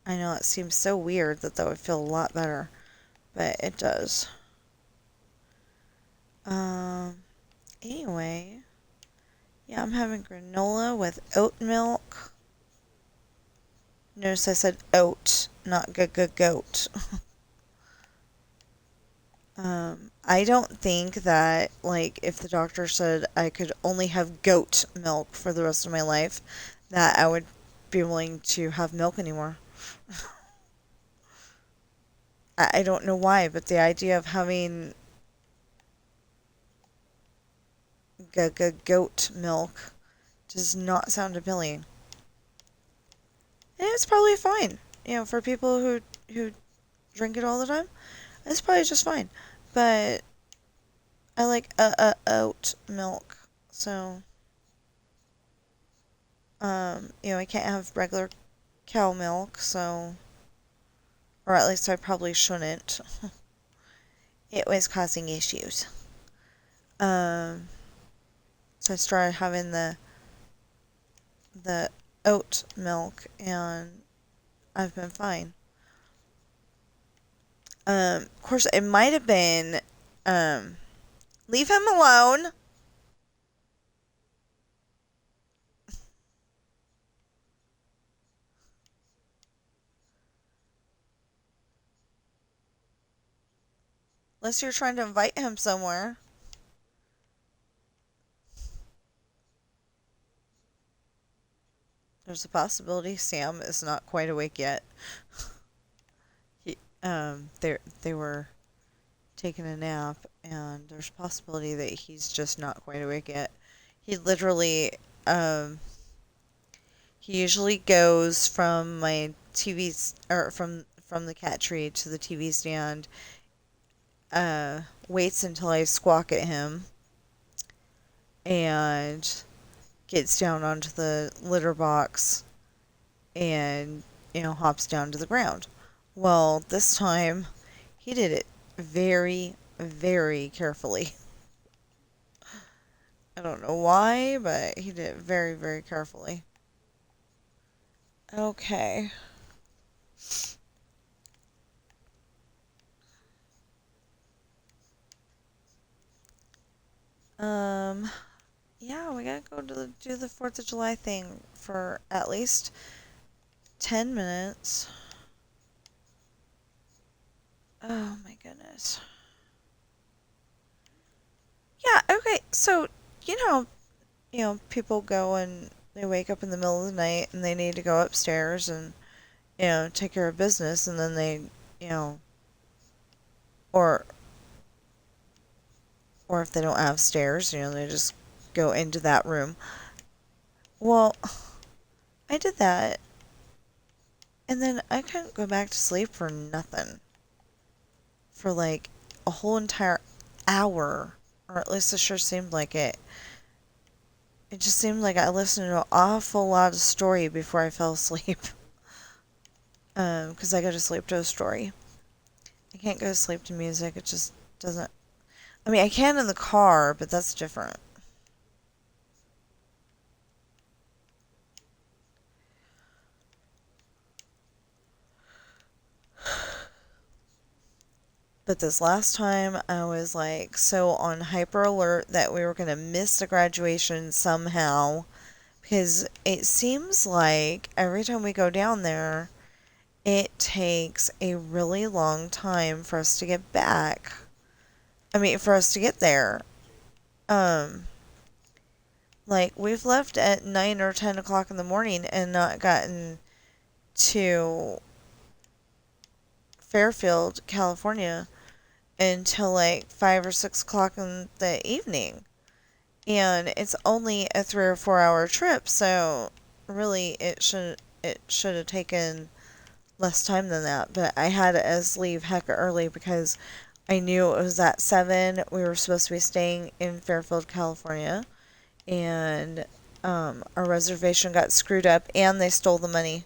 I know it seems so weird that that would feel a lot better, but it does. Um, anyway, yeah, I'm having granola with oat milk. Notice I said oat, not goat. I don't think that, like, if the doctor said I could only have goat milk for the rest of my life, that I would be willing to have milk anymore. I don't know why, but the idea of having goat milk does not sound appealing. And it's probably fine. For people who drink it all the time, it's probably just fine. But I like oat milk, so I can't have regular cow milk, so or at least I probably shouldn't. It was causing issues. Um, so I started having the oat milk, and I've been fine. Of course, it might have been, um, leave him alone. Unless you're trying to invite him somewhere. There's a possibility Sam is not quite awake yet. He, they were taking a nap, and there's a possibility that he's just not quite awake yet. He literally, um, he usually goes from my TV, or from the cat tree to the TV stand, waits until I squawk at him, and gets down onto the litter box and, hops down to the ground. Well, this time he did it very, very carefully. I don't know why, but he did it very, very carefully. Okay. Um, yeah, we gotta go to do the 4th of July thing for at least 10 minutes. Oh my goodness. Yeah, okay, so, you know, people go and they wake up in the middle of the night and they need to go upstairs and, take care of business, and then they, you know, or or if they don't have stairs, they just go into that room. Well, I did that, and then I couldn't go back to sleep for nothing. For like a whole entire hour, or at least it sure seemed like it. It just seemed like I listened to an awful lot of story before I fell asleep. 'Cause I go to sleep to a story. I can't go to sleep to music. It just doesn't. I mean, I can in the car, but that's different. But this last time, I was like so on hyper alert that we were going to miss the graduation somehow. Because it seems like every time we go down there, it takes a really long time for us to get back. I mean, for us to get there. Um, like, we've left at 9 or 10 o'clock in the morning and not gotten to Fairfield, California until like 5 or 6 o'clock in the evening. And it's only a 3 or 4 hour trip, so really it should have taken less time than that. But I had us leave heck early because I knew it was at 7. We were supposed to be staying in Fairfield, California, and our reservation got screwed up, and they stole the money.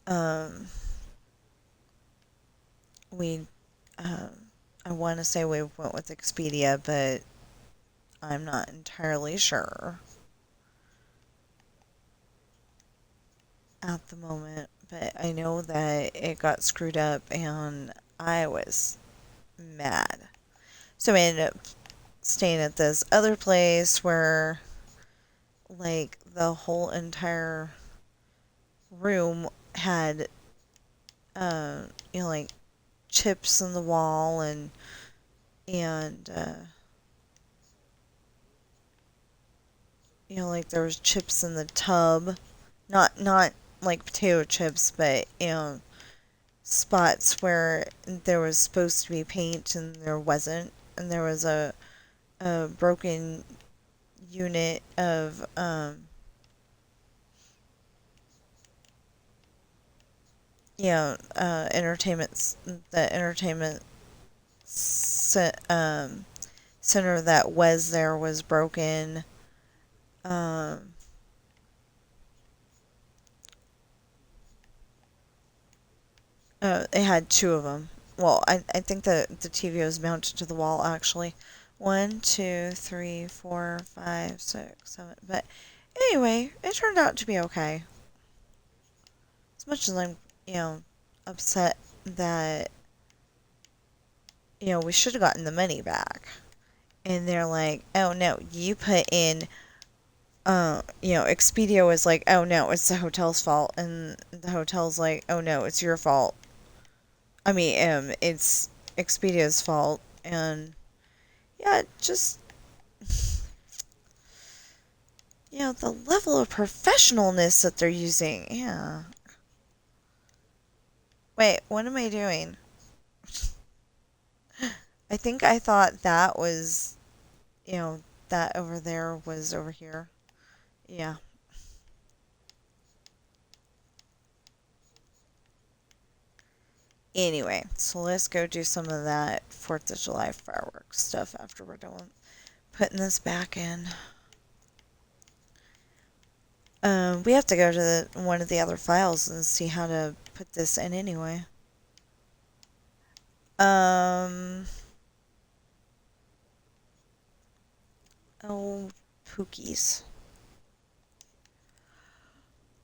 Um, we, um, I want to say we went with Expedia, but I'm not entirely sure at the moment. But I know that it got screwed up and I was mad. So we ended up staying at this other place where, like, the whole entire room had, like, chips in the wall and like there was chips in the tub, not like potato chips, but spots where there was supposed to be paint and there wasn't, and there was a broken unit of entertainment, the entertainment center that was there was broken. Um, it had two of them. Well, I think the TV was mounted to the wall actually. One, two, three, four, five, six, seven. But anyway, it turned out to be okay. As much as I'm, you know, upset that, we should have gotten the money back. And they're like, oh no, you put in, Expedia was like, oh no, it's the hotel's fault. And the hotel's like, oh no, it's your fault. I mean, it's Expedia's fault. And yeah, just, the level of professionalness that they're using. Yeah. Wait, what am I doing? I think I thought that was, that over there was over here. Yeah. Anyway, so let's go do some of that 4th of July fireworks stuff after we're done putting this back in. We have to go to one of the other files and see how to put this in anyway. Oh, Pookies.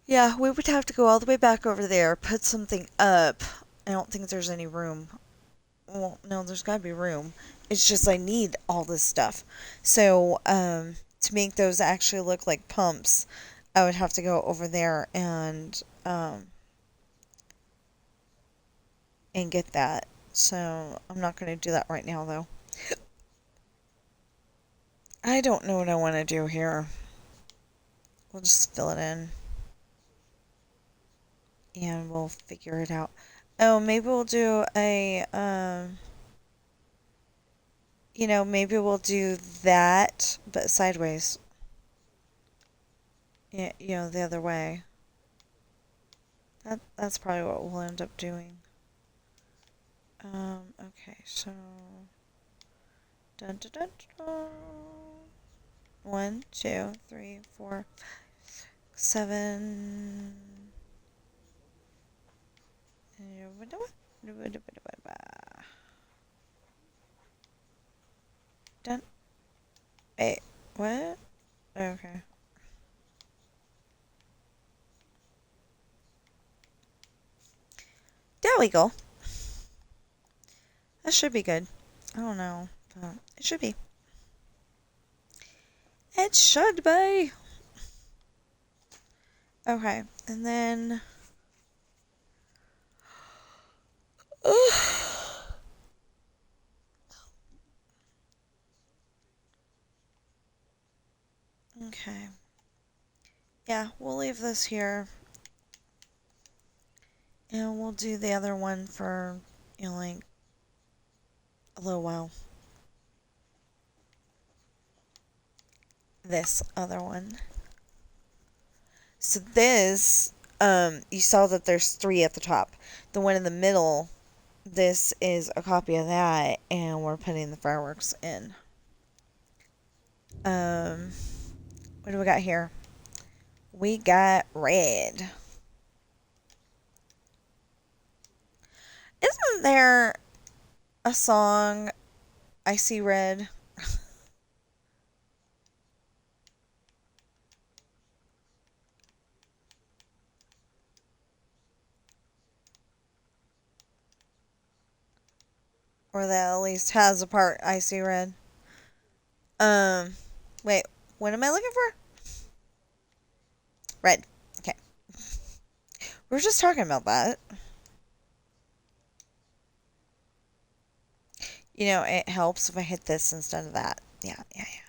Yeah, we would have to go all the way back over there, put something up. I don't think there's any room. Well, no, there's gotta be room. It's just I need all this stuff. So, to make those actually look like pumps, I would have to go over there and get that. So, I'm not gonna do that right now, though. I don't know what I want to do here. We'll just fill it in. And we'll figure it out. Oh, maybe we'll do maybe we'll do that, but sideways. Yeah, the other way. That's probably what we'll end up doing. Okay, so dun dun dun dun. 1, 2, 3, 4, 7. Done. Wait, what? Okay. There we go. That should be good. I don't know, but it should be. It should be. Okay, and then... Okay. Yeah, we'll leave this here. And we'll do the other one for, like, a little while. This other one. So this, you saw that there's 3 at the top. The one in the middle, this is a copy of that, and we're putting the fireworks in. What do we got here? We got red. Isn't there a song, I See Red? Or that at least has a part, I See Red? Um, wait, what am I looking for? Red. Okay. We were just talking about that. You know, it helps if I hit this instead of that. Yeah, yeah, yeah.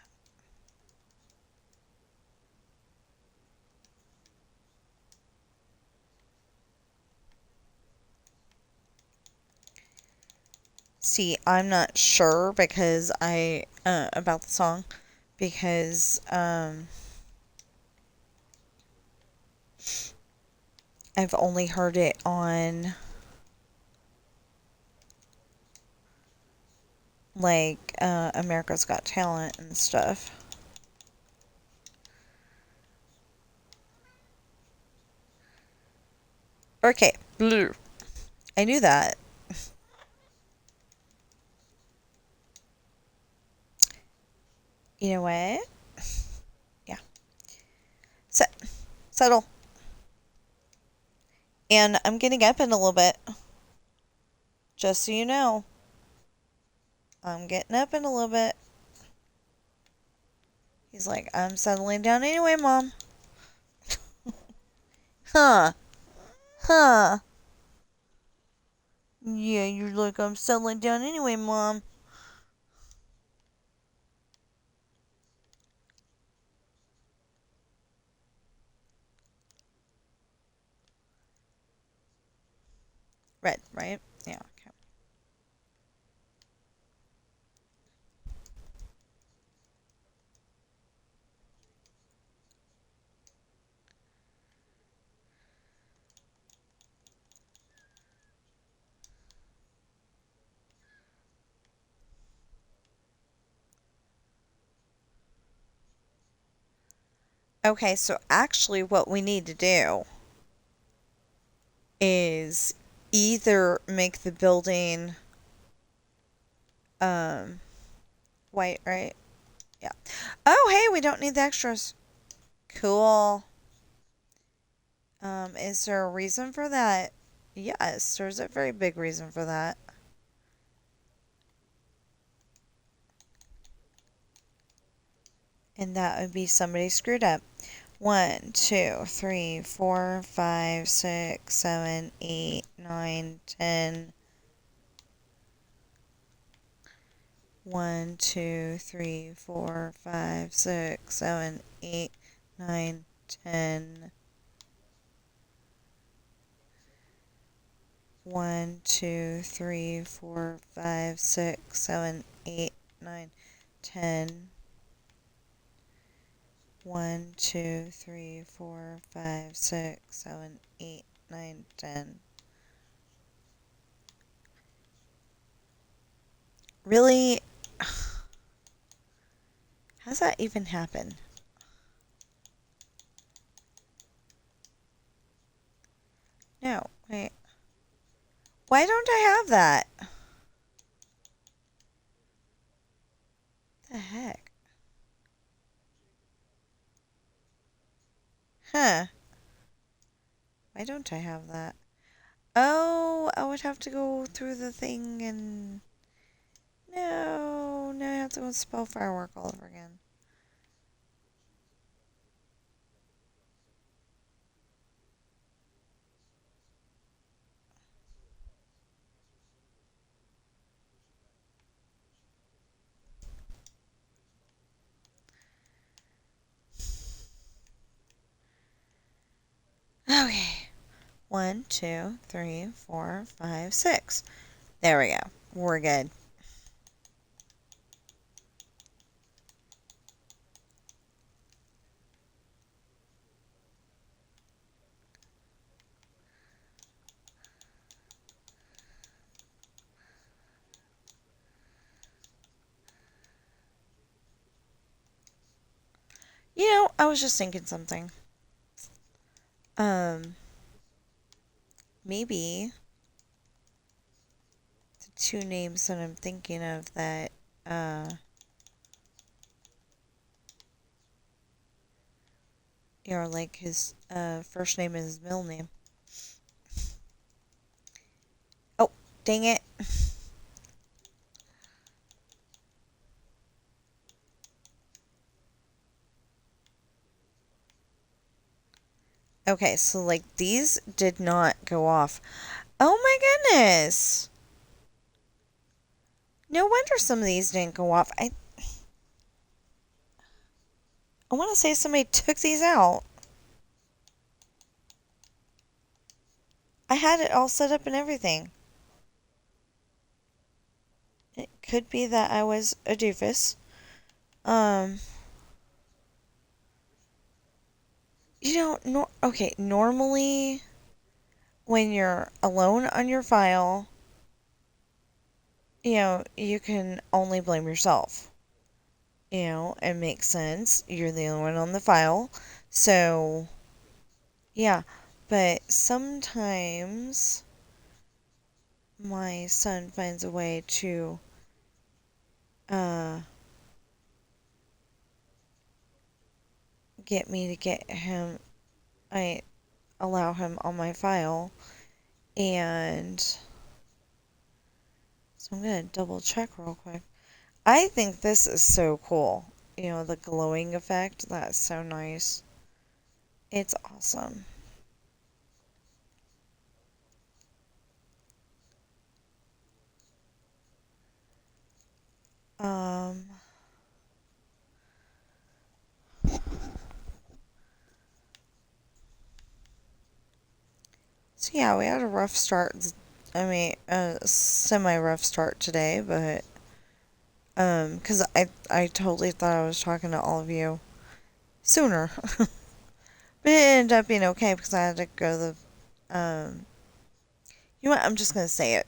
See, I'm not sure because about the song because I've only heard it on like America's Got Talent and stuff. Okay, blue. I knew that. You know what? Yeah. Set. Settle. And I'm getting up in a little bit. Just so you know. I'm getting up in a little bit. He's like, I'm settling down anyway, Mom. Huh. Huh. Yeah, you're like, I'm settling down anyway, Mom. Red, right? Yeah, okay. Okay, so actually what we need to do is either make the building um white, right? Yeah. Oh, hey, we don't need the extras. Cool. Is there a reason for that? Yes, there's a very big reason for that. And that would be somebody screwed up. 1, 2, 3, 4, 5, 6, 7, 8, 9, 10. 1, 2, 3, 4, 5, 6, 7, 8, 9, 10. 1, 2, 3, 4, 5, 6, 7, 8, 9, 10. 1, 2, 3, 4, 5, 6, 7, 8, 9, 10. Really? How's that even happen? No, wait. Why don't I have that? The heck? Huh. Why don't I have that? Oh, I would have to go through the thing and... No, now I have to go spell firework all over again. Okay. 1, 2, 3, 4, 5, 6. There we go. We're good. You know, I was just thinking something. Um, maybe two names that I'm thinking of that, like his first name and his middle name. Oh, dang it. Okay, so like these did not go off. Oh my goodness. No wonder some of these didn't go off. I want to say somebody took these out. I had it all set up and everything. It could be that I was a doofus. Um, okay, normally when you're alone on your file, you can only blame yourself. It makes sense. You're the only one on the file. So, yeah. But sometimes my son finds a way to uh, get me to get him. I allow him on my file. And so I'm going to double check real quick. I think this is so cool. The glowing effect. That's so nice. It's awesome. Um, so yeah, we had a rough start. I mean, a semi-rough start today, but, 'cause I totally thought I was talking to all of you sooner. But it ended up being okay because I had to go to you know what, I'm just gonna say it.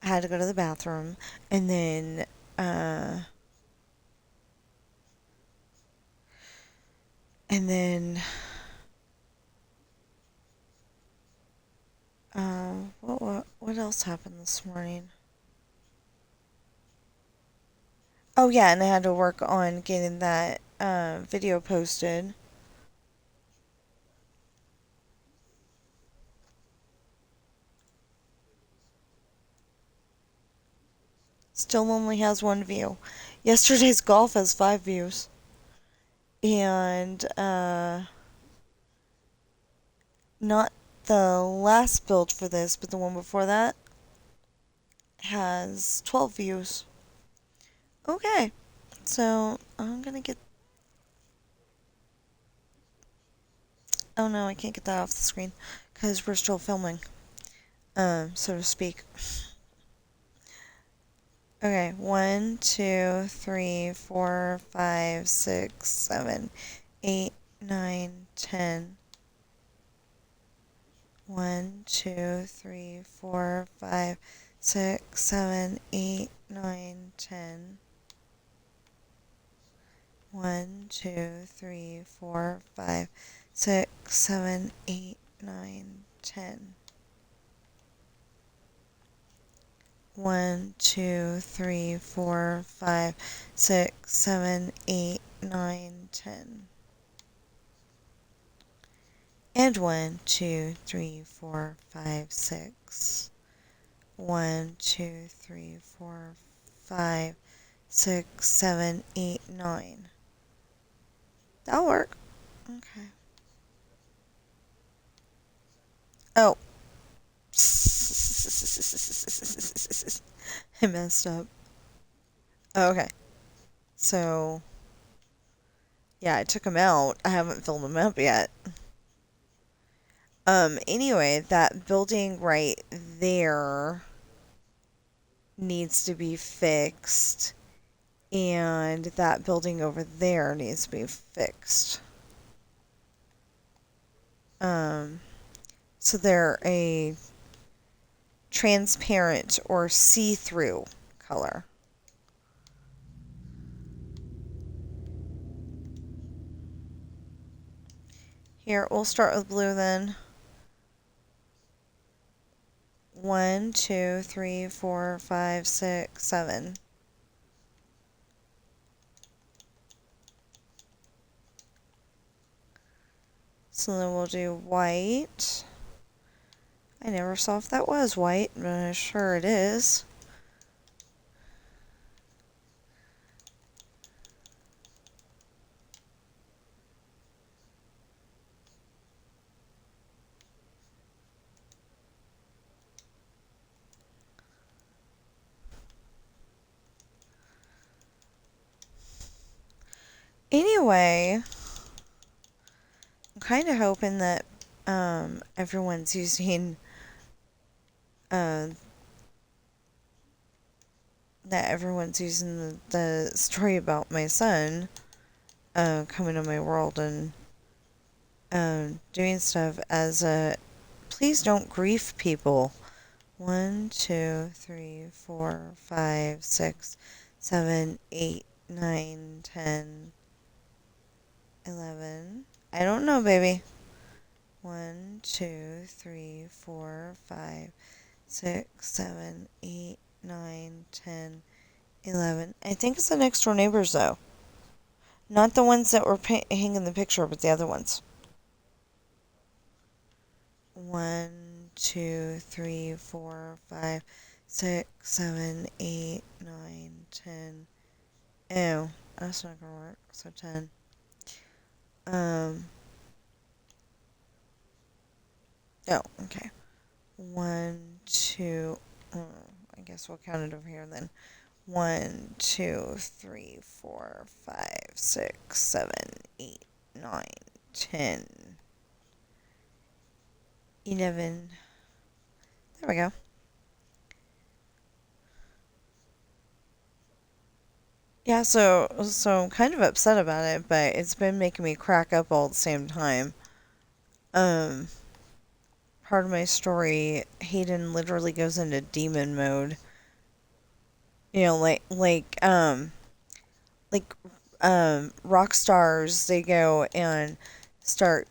I had to go to the bathroom, and then, uh, and then, what else happened this morning? Oh yeah, and I had to work on getting that, video posted. Still only has one view. Yesterday's golf has 5 views. And, not the last build for this, but the one before that has 12 views. Okay. So, I'm gonna get... Oh no, I can't get that off the screen. Because we're still filming. So to speak. Okay, 1, 2, 3, 4, 5, 6, 7, 8, 9, 10. 1, 2, 3, 4, 5, 6, 7, 8, 9, 10. 1, 2, 3, 4, 5, 6, 7, 8, 9, 10. 1, 2, 3, 4, 5, 6, 7, 8, 9, 10. And 1, 2, 3, 4, 5, 6. 1, 2, 3, 4, 5, 6, 7, 8, 9. That'll work. Okay. Oh. I messed up. Okay. So, yeah, I took them out. I haven't filled them up yet. Anyway, that building right there needs to be fixed. And that building over there needs to be fixed. So they're a transparent or see-through color. Here, we'll start with blue then. 1, 2, 3, 4, 5, 6, 7. So then we'll do white. I never saw if that was white, but I'm sure it is. Anyway, I'm kind of hoping that everyone's using uh, the story about my son coming to my world and doing stuff as a please don't grief people. 1, 2, 3, 4, 5, 6, 7, 8, 9, 10, 11. I don't know, baby. 1, 2, 3, 4, 5, 6, 7, 8, 9, 10, 11. I think it's the next door neighbors, though. Not the ones that were hanging the picture, but the other ones. 1, 2, 3, 4, 5, 6, 7, 8, 9, 10. Ew, that's not gonna work. So 10. Oh, okay. 1, 2. I guess we'll count it over here then. 1, 2, 3, 4, 5, 6, 7, 8, 9, 10, 11. There we go. Yeah, so I'm kind of upset about it, but it's been making me crack up all at the same time. Um, Part of my story, Hayden literally goes into demon mode. You know, rock stars, they go and start,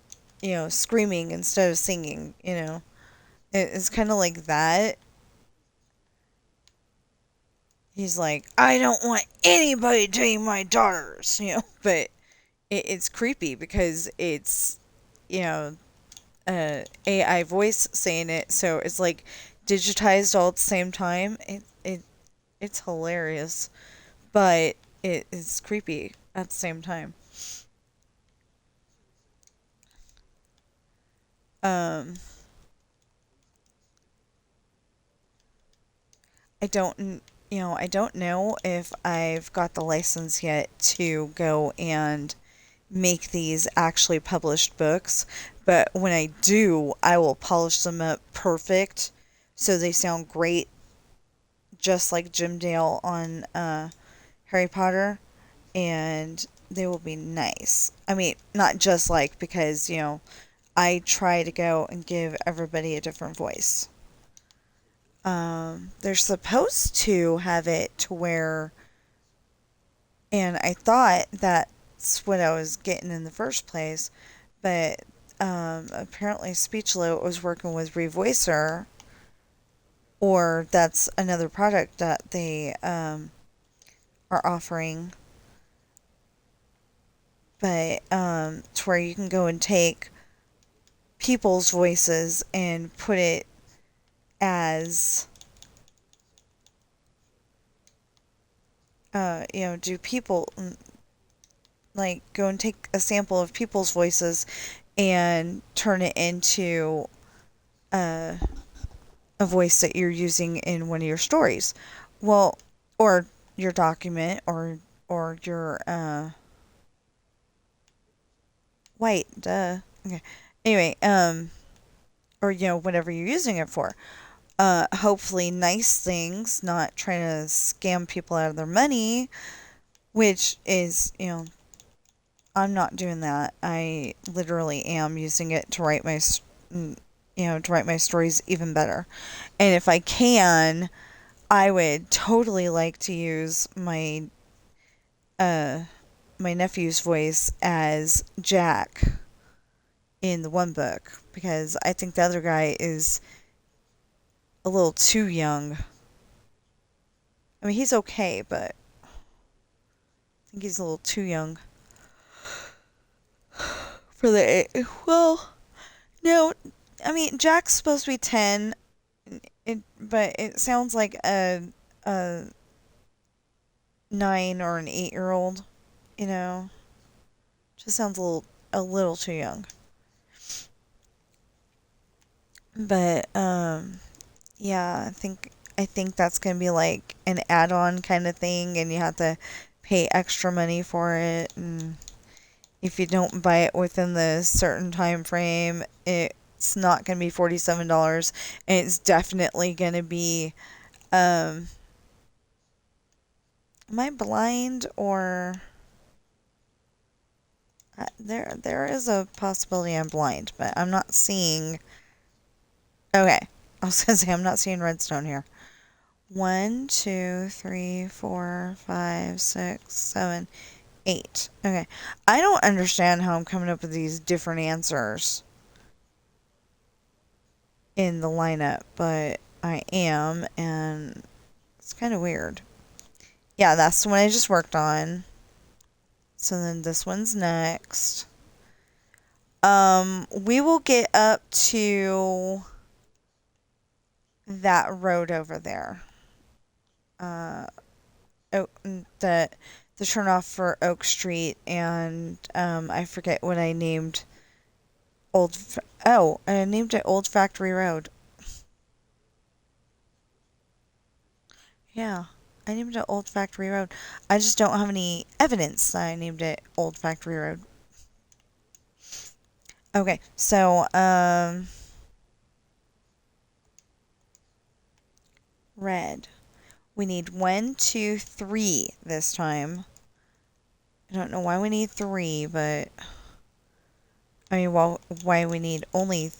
screaming instead of singing, It's kind of like that. He's like, I don't want anybody dating my daughters, but it's creepy because it's, you know, AI voice saying it, so it's like digitized all at the same time. It's hilarious, but it's creepy at the same time. Um, I don't, I don't know if I've got the license yet to go and make these actually published books, but when I do, I will polish them up perfect so they sound great, just like Jim Dale on Harry Potter, and they will be nice. I mean, not just like, because, I try to go and give everybody a different voice. They're supposed to have it to where, and I thought that's what I was getting in the first place, but apparently Speechlo was working with Revoicer, or that's another product that they are offering. But to where you can go and take people's voices and put it as do people, like, go and take a sample of people's voices and turn it into a voice that you're using in one of your stories. Well, or your document, or your white, duh. Okay. Anyway, or whatever you're using it for. Hopefully nice things, not trying to scam people out of their money, which is, I'm not doing that. I literally am using it to write my stories even better. And if I can, I would totally like to use my nephew's voice as Jack in the one book, because I think the other guy is a little too young. I mean, he's okay, but I think he's a little too young for the. Well, no, I mean Jack's supposed to be 10, but it sounds like a 9 or an 8-year-old. You know, just sounds a little too young. But yeah, I think that's gonna be like an add-on kind of thing, and you have to pay extra money for it, and if you don't buy it within the certain time frame, it's not gonna be $47, and it's definitely gonna be am I blind or there is a possibility I'm blind, but I'm not seeing. Okay, I was gonna say I'm not seeing redstone here. 1, 2, 3, 4, 5, 6, 7, 8. Okay. I don't understand how I'm coming up with these different answers in the lineup, but I am, and it's kind of weird. Yeah, that's the one I just worked on. So then this one's next. We will get up to that road over there. The turn off for Oak Street, and I forget what I named I named it Old Factory Road. Yeah, I named it Old Factory Road. I just don't have any evidence that I named it Old Factory Road. Okay, so red. We need 1, 2, 3 this time. I don't know why we need 3, but I mean, well, why we need only,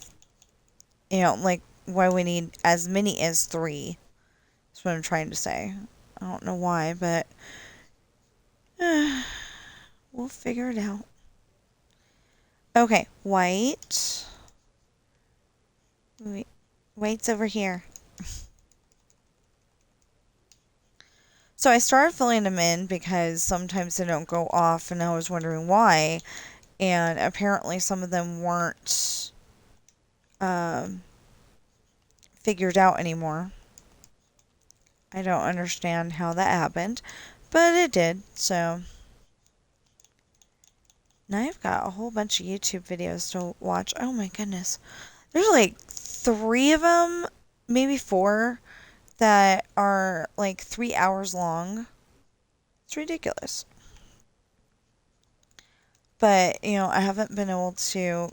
like why we need as many as 3. That's what I'm trying to say. I don't know why, but we'll figure it out. Okay, white. Wait, white's over here. So I started filling them in because sometimes they don't go off, and I was wondering why. And apparently some of them weren't figured out anymore. I don't understand how that happened, but it did, so. Now I've got a whole bunch of YouTube videos to watch. Oh my goodness. There's like 3 of them, maybe 4, that are like 3 hours long. It's ridiculous. But, I haven't been able to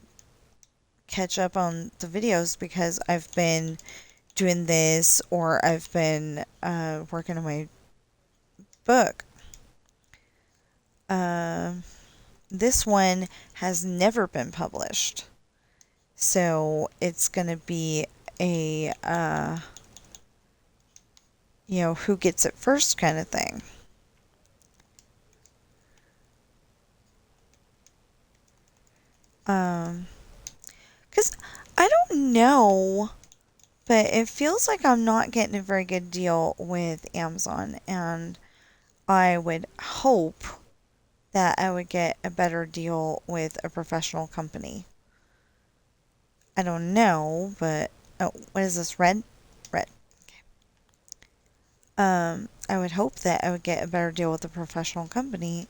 catch up on the videos because I've been doing this, or I've been working on my book. This one has never been published. So it's going to be a, who gets it first kind of thing. Because I don't know, but it feels like I'm not getting a very good deal with Amazon, and I would hope that I would get a better deal with a professional company. I don't know, but oh, what is this? Red? Red. Okay. I would hope that I would get a better deal with a professional company.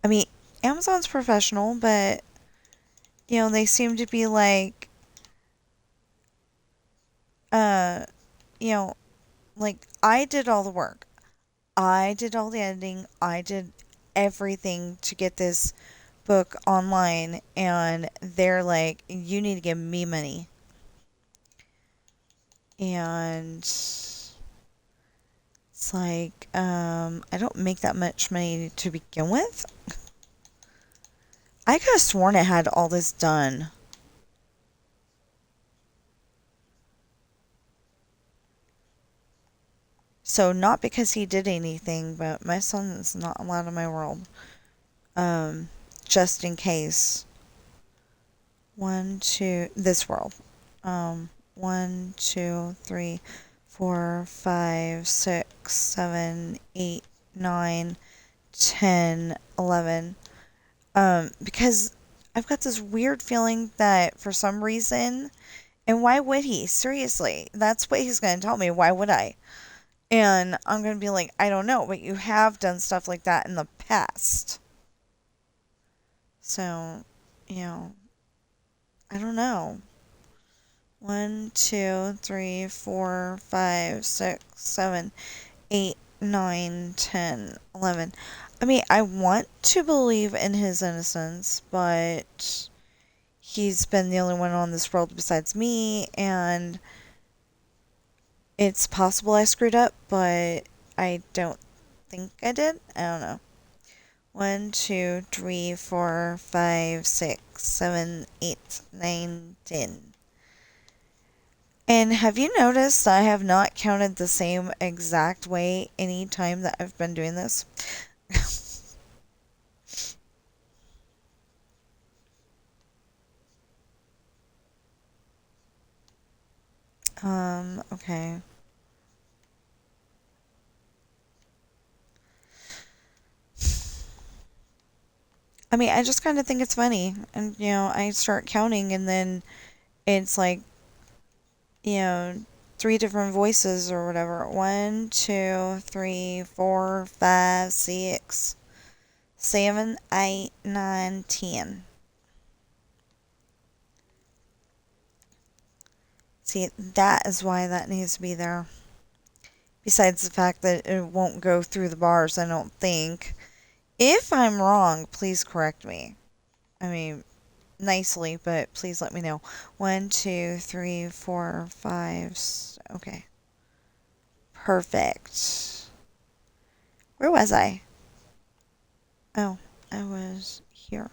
I mean, Amazon's professional, but they seem to be like like I did all the work. I did all the editing. I did everything to get this book online, and they're like, you need to give me money. And it's like, I don't make that much money to begin with. I could have sworn I had all this done. So not because he did anything, but my son is not allowed in my world. Just in case. 1, 2, this world. 1, 2, 3, 4, 5, 6, 7, 8, 9, 10, 11. Because I've got this weird feeling that for some reason, and why would he? Seriously, that's what he's going to tell me. Why would I? And I'm going to be like, I don't know, but you have done stuff like that in the past. So, I don't know. 1, 2, 3, 4, 5, 6, 7, 8, 9, 10, 11. I mean, I want to believe in his innocence, but he's been the only one on this world besides me, and it's possible I screwed up, but I don't think I did. I don't know. 1, 2, 3, 4, 5, 6, 7, 8, 9, 10. And have you noticed I have not counted the same exact way any time that I've been doing this? Okay. I mean, I just kind of think it's funny. And, I start counting and then it's like, you know, 3 different voices or whatever. 1, 2, 3, 4, 5, 6, 7, 8, 9, 10. See, that is why that needs to be there. Besides the fact that it won't go through the bars, I don't think. If I'm wrong, please correct me. I mean, nicely, but please let me know. 1, 2, 3, 4, 5. Okay. Perfect. Where was I? Oh, I was here.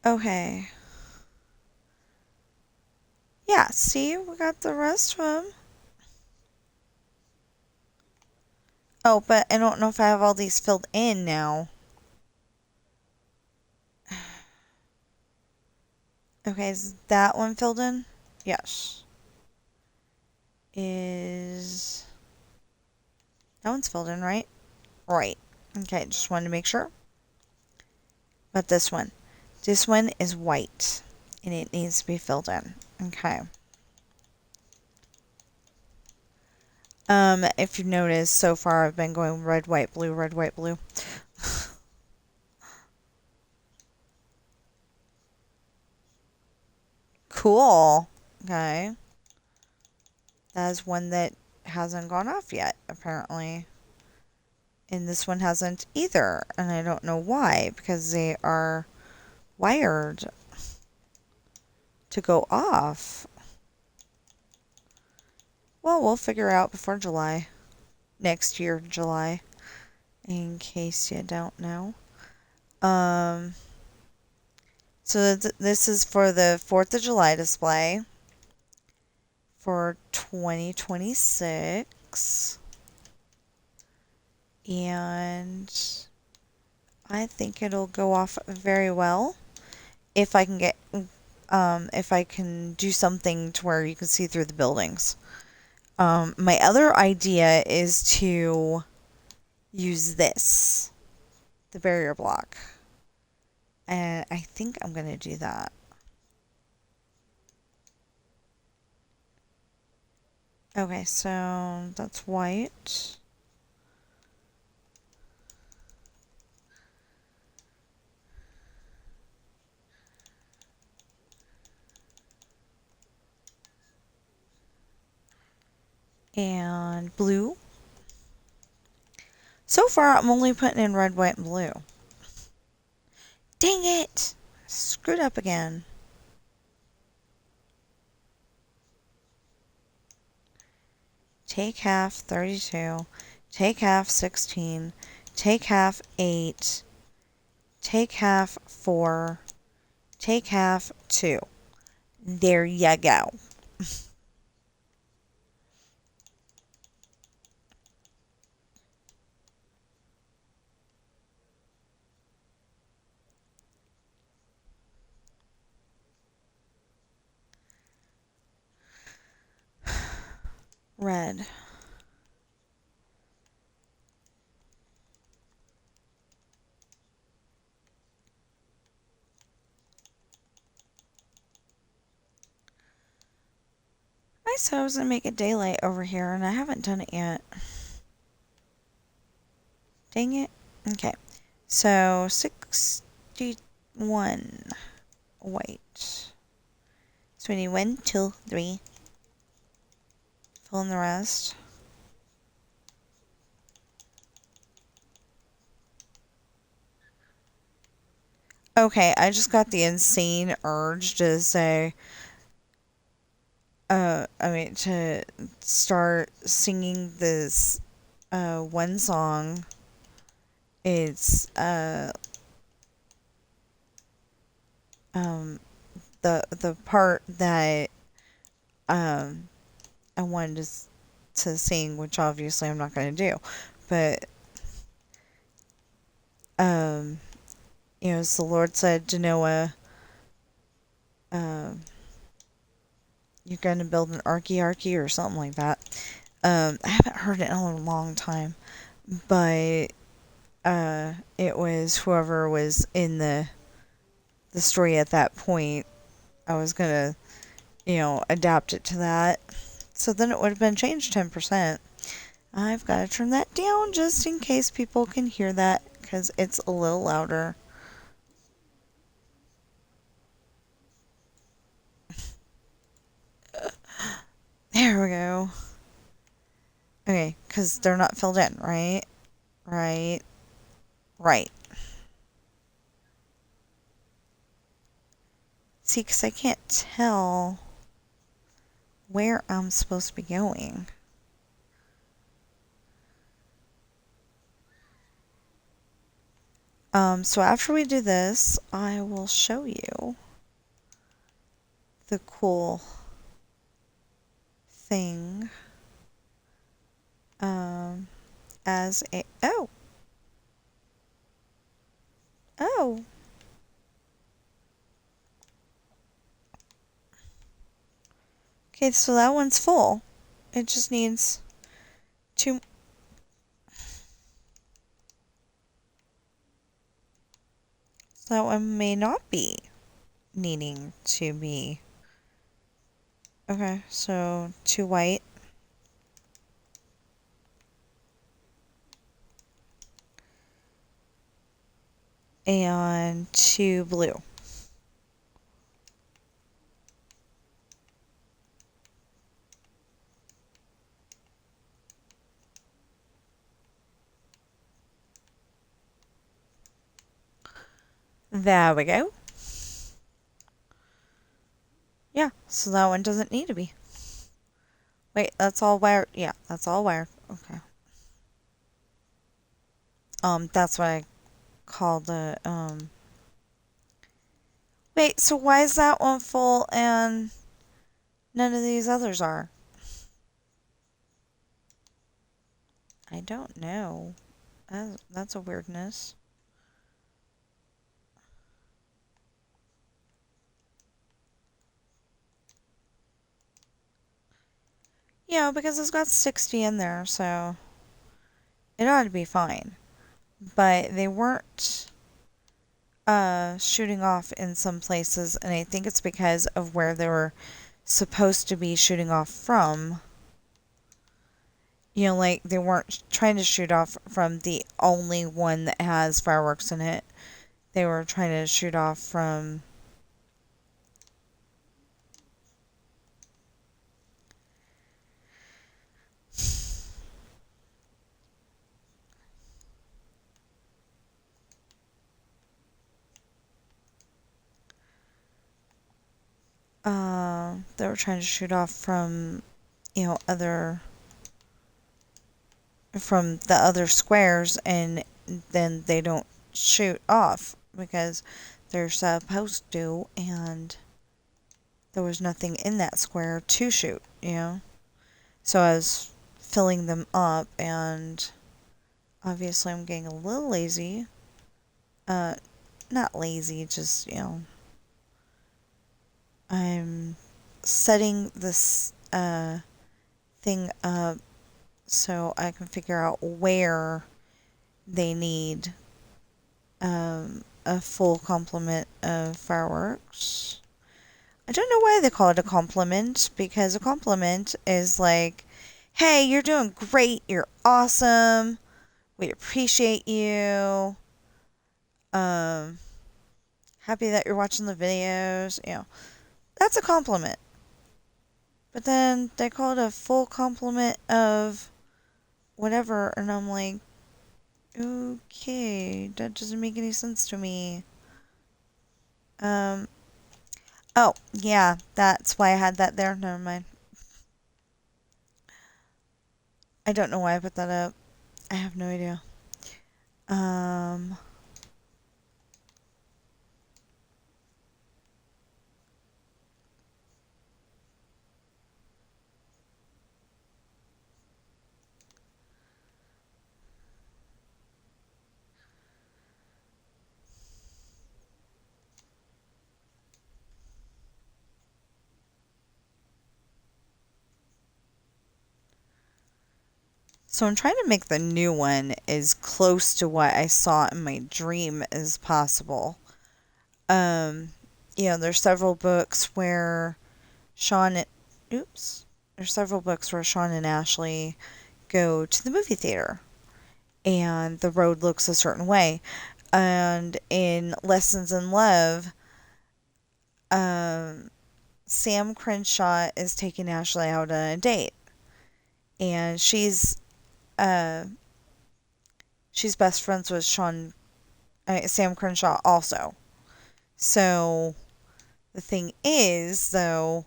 Okay. Yeah, see, we got the rest of them. Oh, but I don't know if I have all these filled in now. Okay, is that one filled in? Yes. Is... That one's filled in, right? Right. Okay, just wanted to make sure. But this one. This one is white. And it needs to be filled in. Okay. If you've noticed, so far I've been going red, white, blue, red, white, blue. Cool. Okay. That is one that hasn't gone off yet, apparently. And this one hasn't either. And I don't know why, because they are wired to go off. Well, we'll figure out before July. Next year, July. In case you don't know. So this is for the 4th of July display for 2026. And I think it'll go off very well if I can if I can do something to where you can see through the buildings. My other idea is to use this, the barrier block. And I think I'm going to do that. Okay, so that's white. And blue. So far, I'm only putting in red, white, and blue. Dang it! Screwed up again. Take half 32. Take half 16. Take half 8. Take half 4. Take half 2. There you go. red. I said I was going to make it daylight over here, and I haven't done it yet. Dang it. Okay. So, 61 white. So we need 1, 2, 3. Fill in the rest. Okay, I just got the insane urge to say, to start singing this, one song. It's, the part that, I wanted to sing, which obviously I'm not going to do, but, as the Lord said to Noah, you're going to build an arky or something like that. I haven't heard it in a long time, but it was whoever was in the story at that point. I was gonna, adapt it to that. So then it would have been changed 10%. I've got to turn that down just in case people can hear that because it's a little louder. There we go. Okay, because they're not filled in, right? Right. See, because I can't tell where I'm supposed to be going. So after we do this, I will show you the cool thing. As a... Oh! Okay, so that one's full. It just needs 2... So that one may not be needing to be... Okay, so 2 white. And 2 blue. There we go. Yeah, so that one doesn't need to be. Wait, that's all wired. Yeah, that's all wired. Okay. That's what I call the, Wait, so why is that one full and none of these others are? I don't know. That's a weirdness. Yeah, because it's got 60 in there, so it ought to be fine. But they weren't shooting off in some places, and I think it's because of where they were supposed to be shooting off from. Like they weren't trying to shoot off from the only one that has fireworks in it. They were trying to shoot off from... they were trying to shoot off from, from the other squares, and then they don't shoot off because they're supposed to, and there was nothing in that square to shoot, So I was filling them up, and obviously I'm getting a little lazy. Not lazy, just, I'm setting this, thing up so I can figure out where they need a full complement of fireworks. I don't know why they call it a compliment, because a compliment is like, hey, you're doing great, you're awesome, we appreciate you, um, happy that you're watching the videos, that's a compliment. But then they call it a full complement of whatever, and I'm like, okay, that doesn't make any sense to me. Um, oh, yeah, that's why I had that there. Never mind. I don't know why I put that up. I have no idea. Um, so I'm trying to make the new one as close to what I saw in my dream as possible. Um, there's several books where Sean, oops, there's several books where Sean and Ashley go to the movie theater, and the road looks a certain way. And in Lessons in Love, um, Sam Crenshaw is taking Ashley out on a date, and uh, she's best friends with Sam Crenshaw also. So the thing is, though,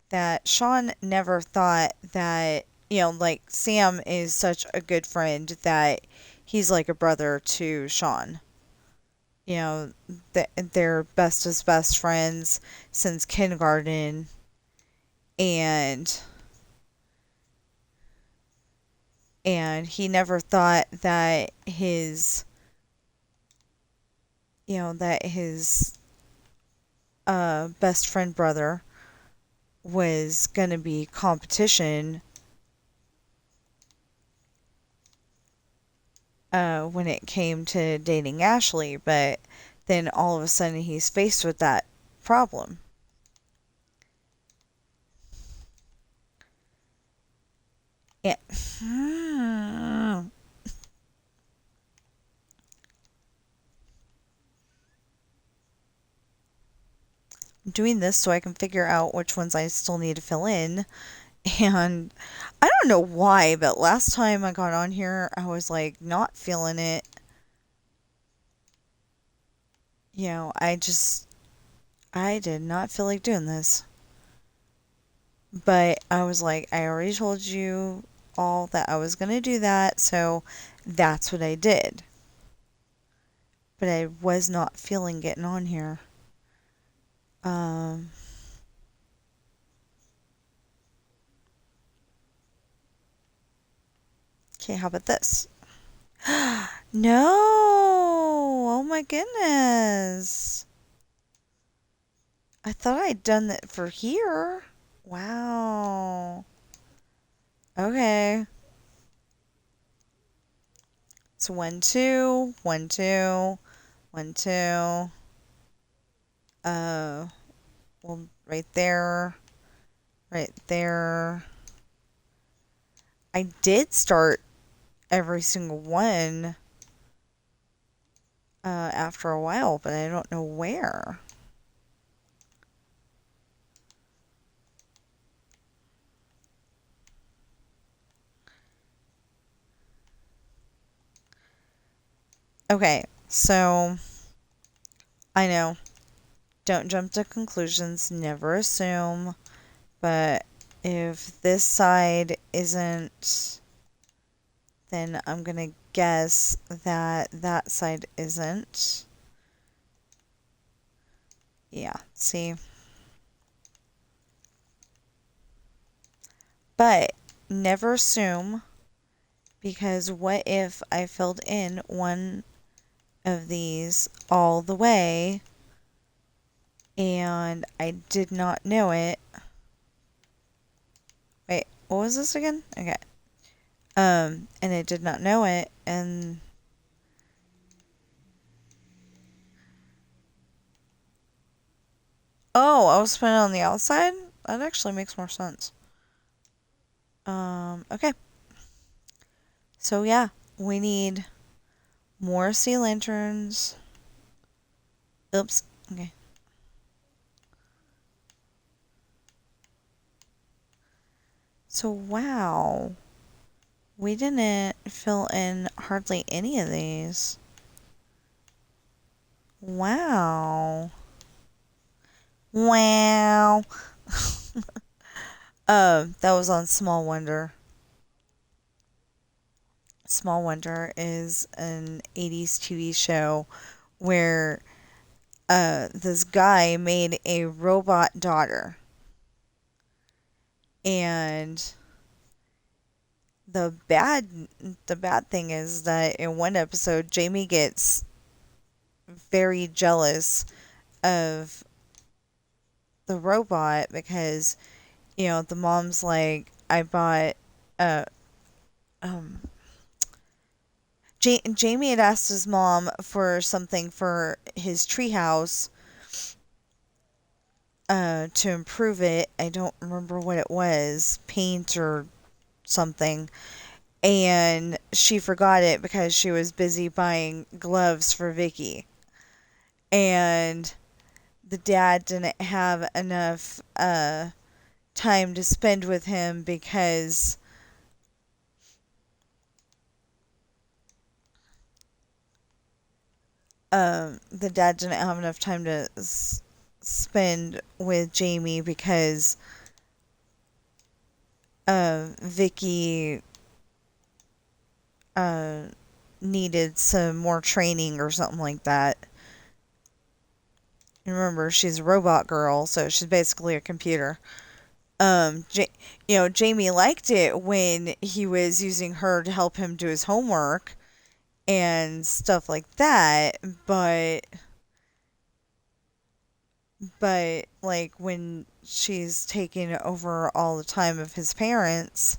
that Sean never thought that, like, Sam is such a good friend that he's like a brother to Sean. They're bestest best friends since kindergarten, and he never thought that his best friend brother was gonna be competition when it came to dating Ashley, but then all of a sudden he's faced with that problem. Yeah. I'm doing this so I can figure out which ones I still need to fill in. And I don't know why, but last time I got on here, I was like not feeling it. I did not feel like doing this. But I was like, I already told you all that I was going to do that, so that's what I did. But I was not feeling getting on here. Um, okay, how about this? No! Oh my goodness. I thought I'd done that for here. Wow. Okay. It's 1, 2, 1, 2, 1, 2. Well, right there. Right there. I did start every single one after a while, but I don't know where. Okay, so I know. Don't jump to conclusions, never assume. But if this side isn't, then I'm going to guess that that side isn't. Yeah, see? But never assume, because what if I filled in one of these all the way and I did not know it? Wait, what was this again? Okay. And it did not know it, and oh, I was putting it on the outside? That actually makes more sense. Okay. So yeah, we need more sea lanterns. Oops. Okay. So wow. We didn't fill in hardly any of these. Wow. Wow. That was on Small Wonder. Small Wonder is an 80s TV show where this guy made a robot daughter. And the bad the bad thing is that in one episode Jamie gets very jealous of the robot because the mom's like, I bought uh um Jamie had asked his mom for something for his treehouse to improve it. I don't remember what it was, paint or something. And she forgot it because she was busy buying gloves for Vicky. And the dad didn't have enough time to spend with him because the dad didn't have enough time to spend with Jamie because Vicky uh, needed some more training or something like that. Remember, she's a robot girl, so she's basically a computer. Jamie liked it when he was using her to help him do his homework and stuff like that, but like when she's taking over all the time of his parents,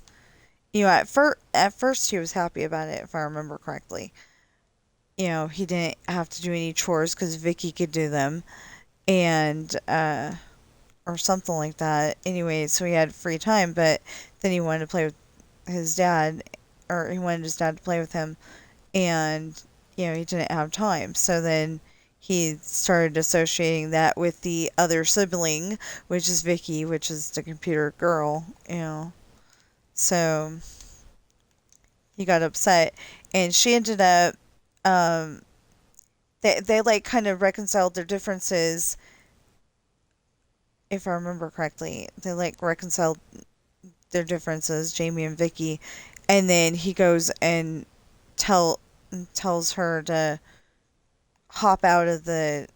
at first he was happy about it, if I remember correctly. He didn't have to do any chores because Vicky could do them, and or something like that. Anyway, so he had free time, but then he wanted to play with his dad, or he wanted his dad to play with him, and he didn't have time. So then he started associating that with the other sibling, which is Vicky, which is the computer girl. So he got upset, and she ended up um they like kind of reconciled their differences, if I remember correctly. They like reconciled their differences, Jamie and Vicky, and then he goes and tells her to hop out of the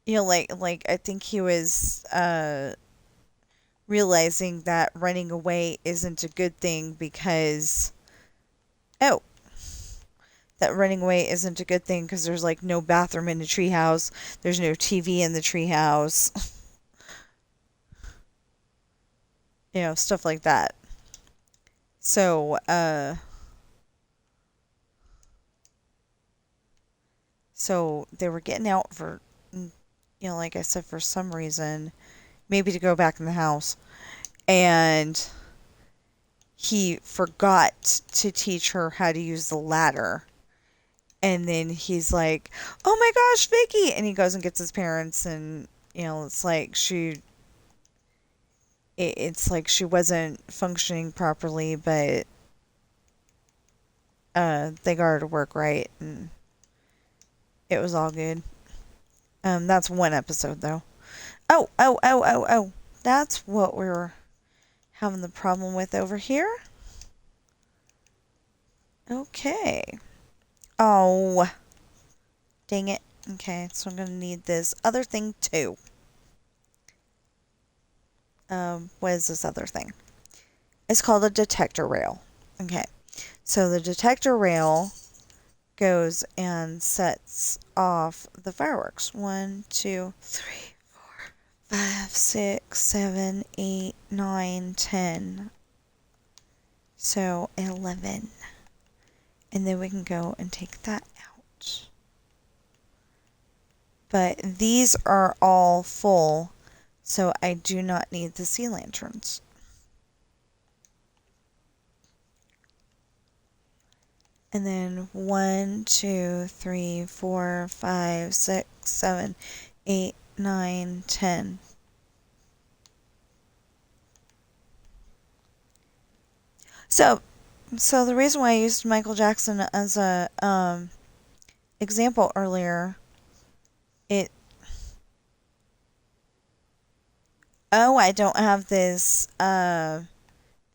like I think he was realizing that running away isn't a good thing because oh that running away isn't a good thing because there's like no bathroom in the treehouse, there's no TV in the treehouse, stuff like that. So so they were getting out for like I said, for some reason, maybe to go back in the house, and he forgot to teach her how to use the ladder. And then he's like, "Oh my gosh, Vicky!" And he goes and gets his parents, and it's like it's like she wasn't functioning properly, but they got her to work right, and it was all good. That's one episode though. Oh! That's what we're having the problem with over here. Okay. Oh, dang it. Okay, so I'm gonna need this other thing too. What is this other thing? It's called a detector rail. Okay, so the detector rail goes and sets off the fireworks. 1, 2, 3, 4, 5, 6, 7, 8, 9, 10. So 11. And then we can go and take that out. But these are all full, so I do not need the sea lanterns. And then 1, 2, 3, 4, 5, 6, 7, 8, 9, 10. So the reason why I used Michael Jackson as a example earlier, I don't have this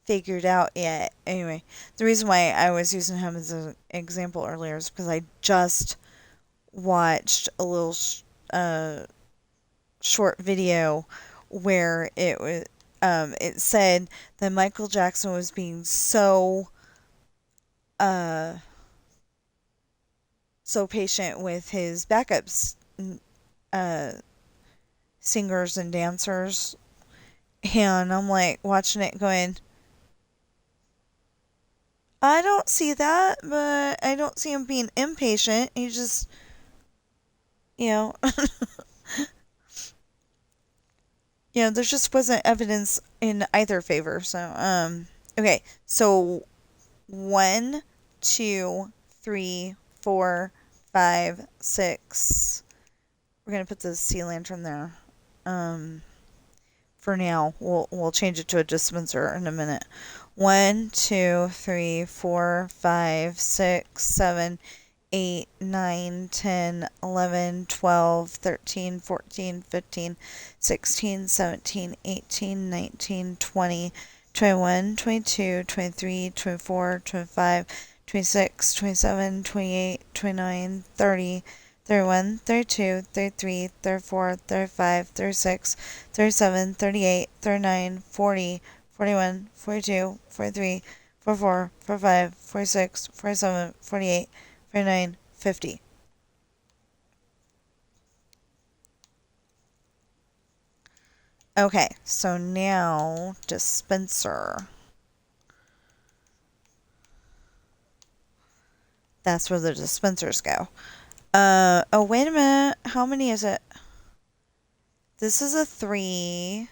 figured out yet. Anyway, the reason why I was using him as an example earlier is because I just watched a little short video where it said that Michael Jackson was being so patient with his backups singers and dancers, and I'm like watching it going, I don't see that, but I don't see him being impatient. He just, you know, there just wasn't evidence in either favor. So, okay. So 1, 2, 3, 4, 5, 6. We're gonna put the sea lantern there. For now, we'll change it to a dispenser in a minute. 1, 2, 3, 4, 5, 6, 7, 8, 9, 10, 11, 12, 13, 14, 15, 16, 17, 18, 19, 20, 21, 22, 23, 24, 25, 26, 27, 28, 29, 30, 31, 32, 33, 34, 35, 36, 37, 38, 39, 40, 41, 42, 43, 44, 45, 46, 47, 48, 49, 50. Okay, so now dispenser. That's where the dispensers go. Oh, wait a minute. How many is it? This is a 3.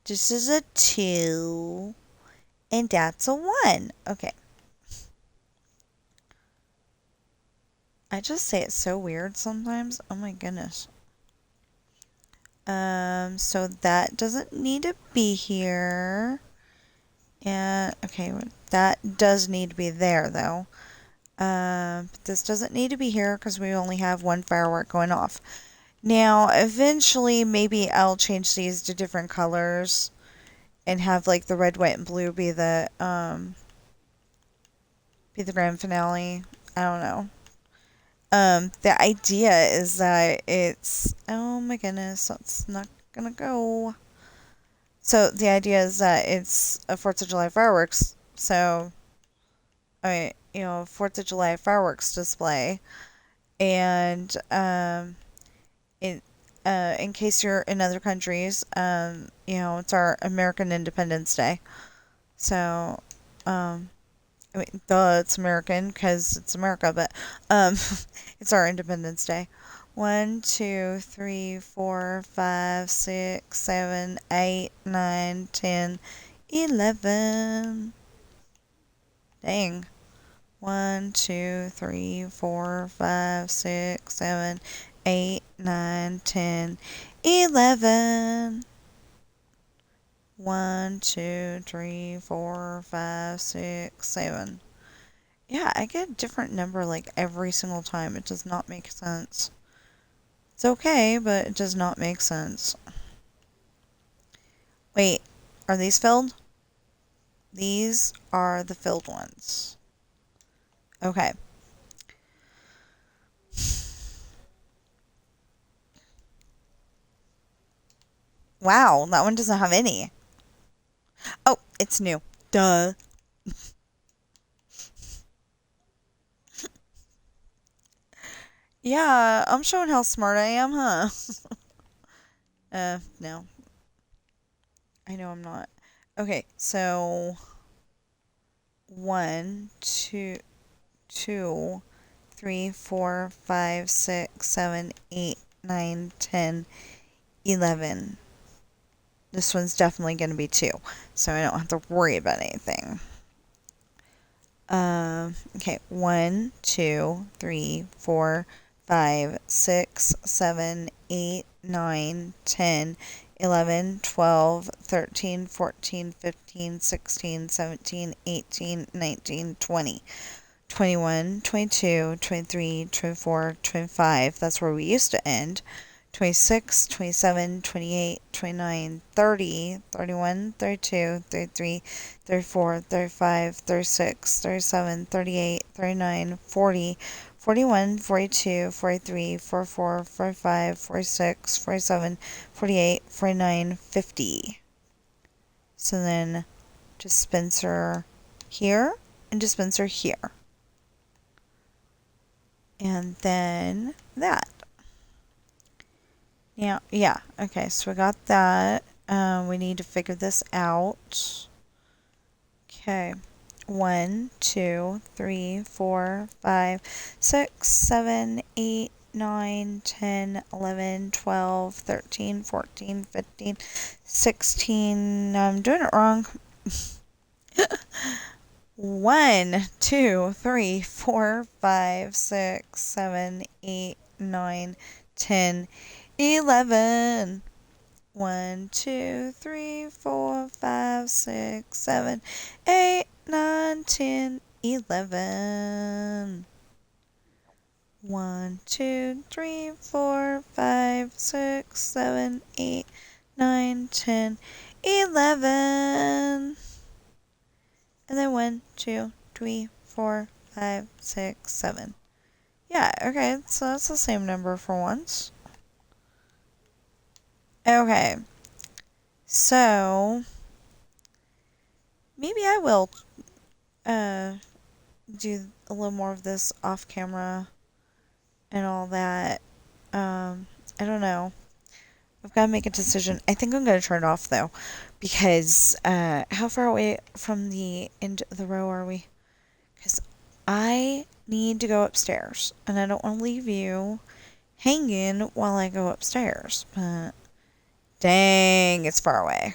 This is a 2. And that's a 1. Okay. I just say it so weird sometimes. Oh my goodness. So that doesn't need to be here. And, okay, that does need to be there, though. This doesn't need to be here because we only have one firework going off. Now, eventually, maybe I'll change these to different colors and have, like, the red, white, and blue be the grand finale. I don't know. The idea is that it's... Oh my goodness, that's not gonna go. So, the idea is that it's a 4th of July fireworks. So, 4th of July fireworks display. And, in case you're in other countries, it's our American Independence Day. So, it's American because it's America, but, it's our Independence Day. 1, 2, 3, 4, 5, 6, 7, 8, 9, 10, 11. Dang. 1, 2, 3, 4, 5, 6, 7, 8, 9, 10, 11. 1, 2, 3, 4, 5, 6, 7. Yeah, I get a different number like every single time. It does not make sense. It's okay, but it does not make sense. Wait, are these filled? These are the filled ones. Okay. Wow, that one doesn't have any. Oh, it's new. Duh. Yeah, I'm showing how smart I am, huh? No. I know I'm not. Okay, so 1, 2, 2, 3, 4, 5, 6, 7, 8, 9, 10, 11. This one's definitely going to be 2, so I don't have to worry about anything. Okay, 1, 2, 3, 4, 5, 6, 7, 8, 9, 10, 11, 12, 13, 14, 15, 16, 17, 18, 19, 20. 21, 22, 23, 24, 25. That's where we used to end. 26, 27, 28, 29, 30, 31, 32, 33, 34, 35, 36, 37, 38, 39, 40, 41, 42, 43, 44, 45, 46, 47, 48, 49, 50. So then dispenser here and dispenser here. And then that. Now, yeah, okay, so we got that. We need to figure this out. Okay. 1, 2, 3, 4, 5, 6, 7, 8, 9, 10, 11, 12, 13, 14, 15, 16. I'm doing it wrong. 1, 2, 3, 4, 5, 6, 7, 8, 9, 10, 11. 1, 2, 3, 4, 5, 6, 7, 8, 9, 10, 11. 1, 2, 3, 4, 5, 6, 7, 8, 9, 10, 11. And then 1, 2, 3, 4, 5, 6, 7. Yeah, okay, so that's the same number for once. Okay, so maybe I will do a little more of this off camera and all that. I don't know. I've got to make a decision. I think I'm going to turn it off though, because how far away from the end of the row are we? Because I need to go upstairs, and I don't want to leave you hanging while I go upstairs. But dang, it's far away.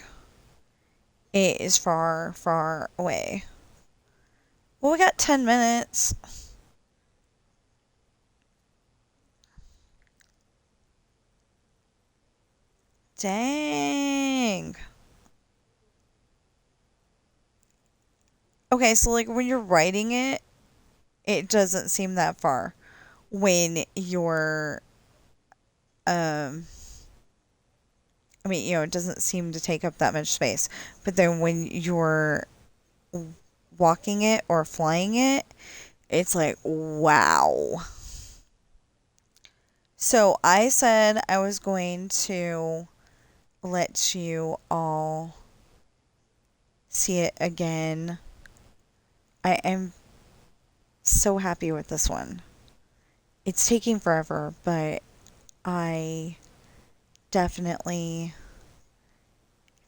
It is far, far away. Well, we got 10 minutes. Dang. Okay, so like when you're writing it, it doesn't seem that far. When you're, I mean, you know, it doesn't seem to take up that much space. But then when you're walking it or flying it, it's like, wow. So I said I was going to let you all see it again. I am so happy with this one. It's taking forever, but I definitely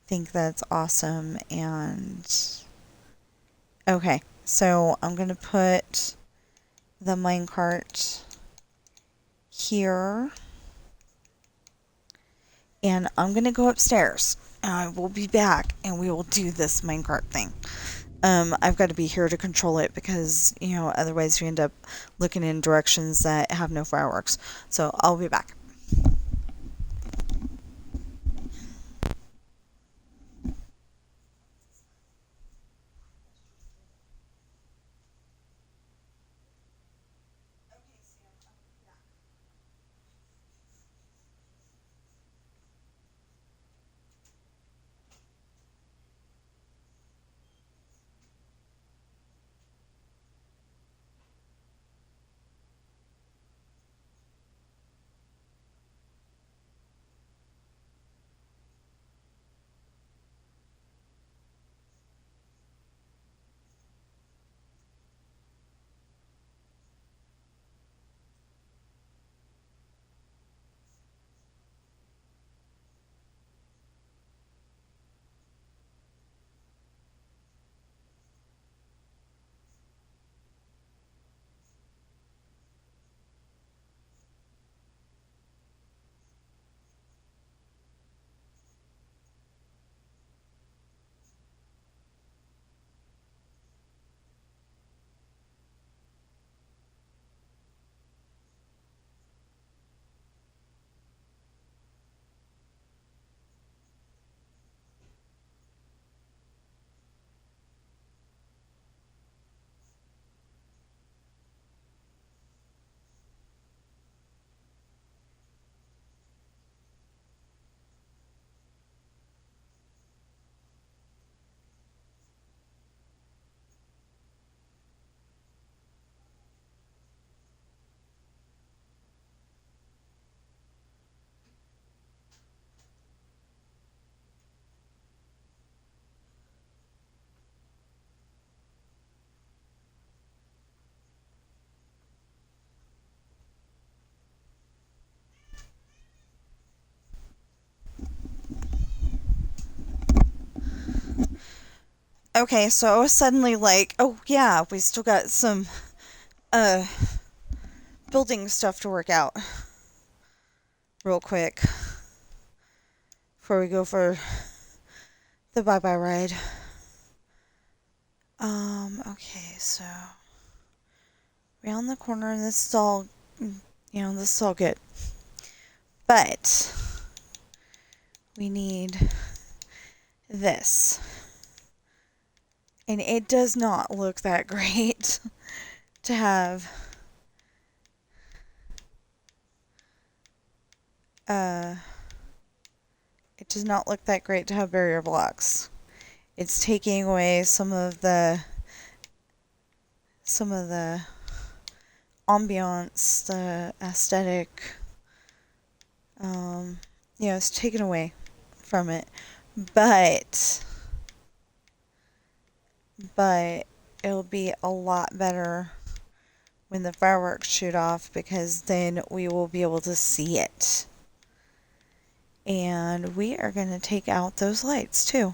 think that's awesome. And okay, so I'm gonna put the minecart here, and I'm gonna go upstairs, and I will be back, and we will do this minecart thing. I've got to be here to control it because, you know, otherwise you end up looking in directions that have no fireworks. So I'll be back. Okay, so I was suddenly like, oh yeah, we still got some uh building stuff to work out real quick before we go for the bye-bye ride. Okay, so around the corner, and this is all, this is all good. But we need this. And it does not look that great to have it does not look that great to have barrier blocks. It's taking away some of the ambiance, the aesthetic. It's taken away from it. But it'll be a lot better when the fireworks shoot off, because then we will be able to see it. And we are going to take out those lights too.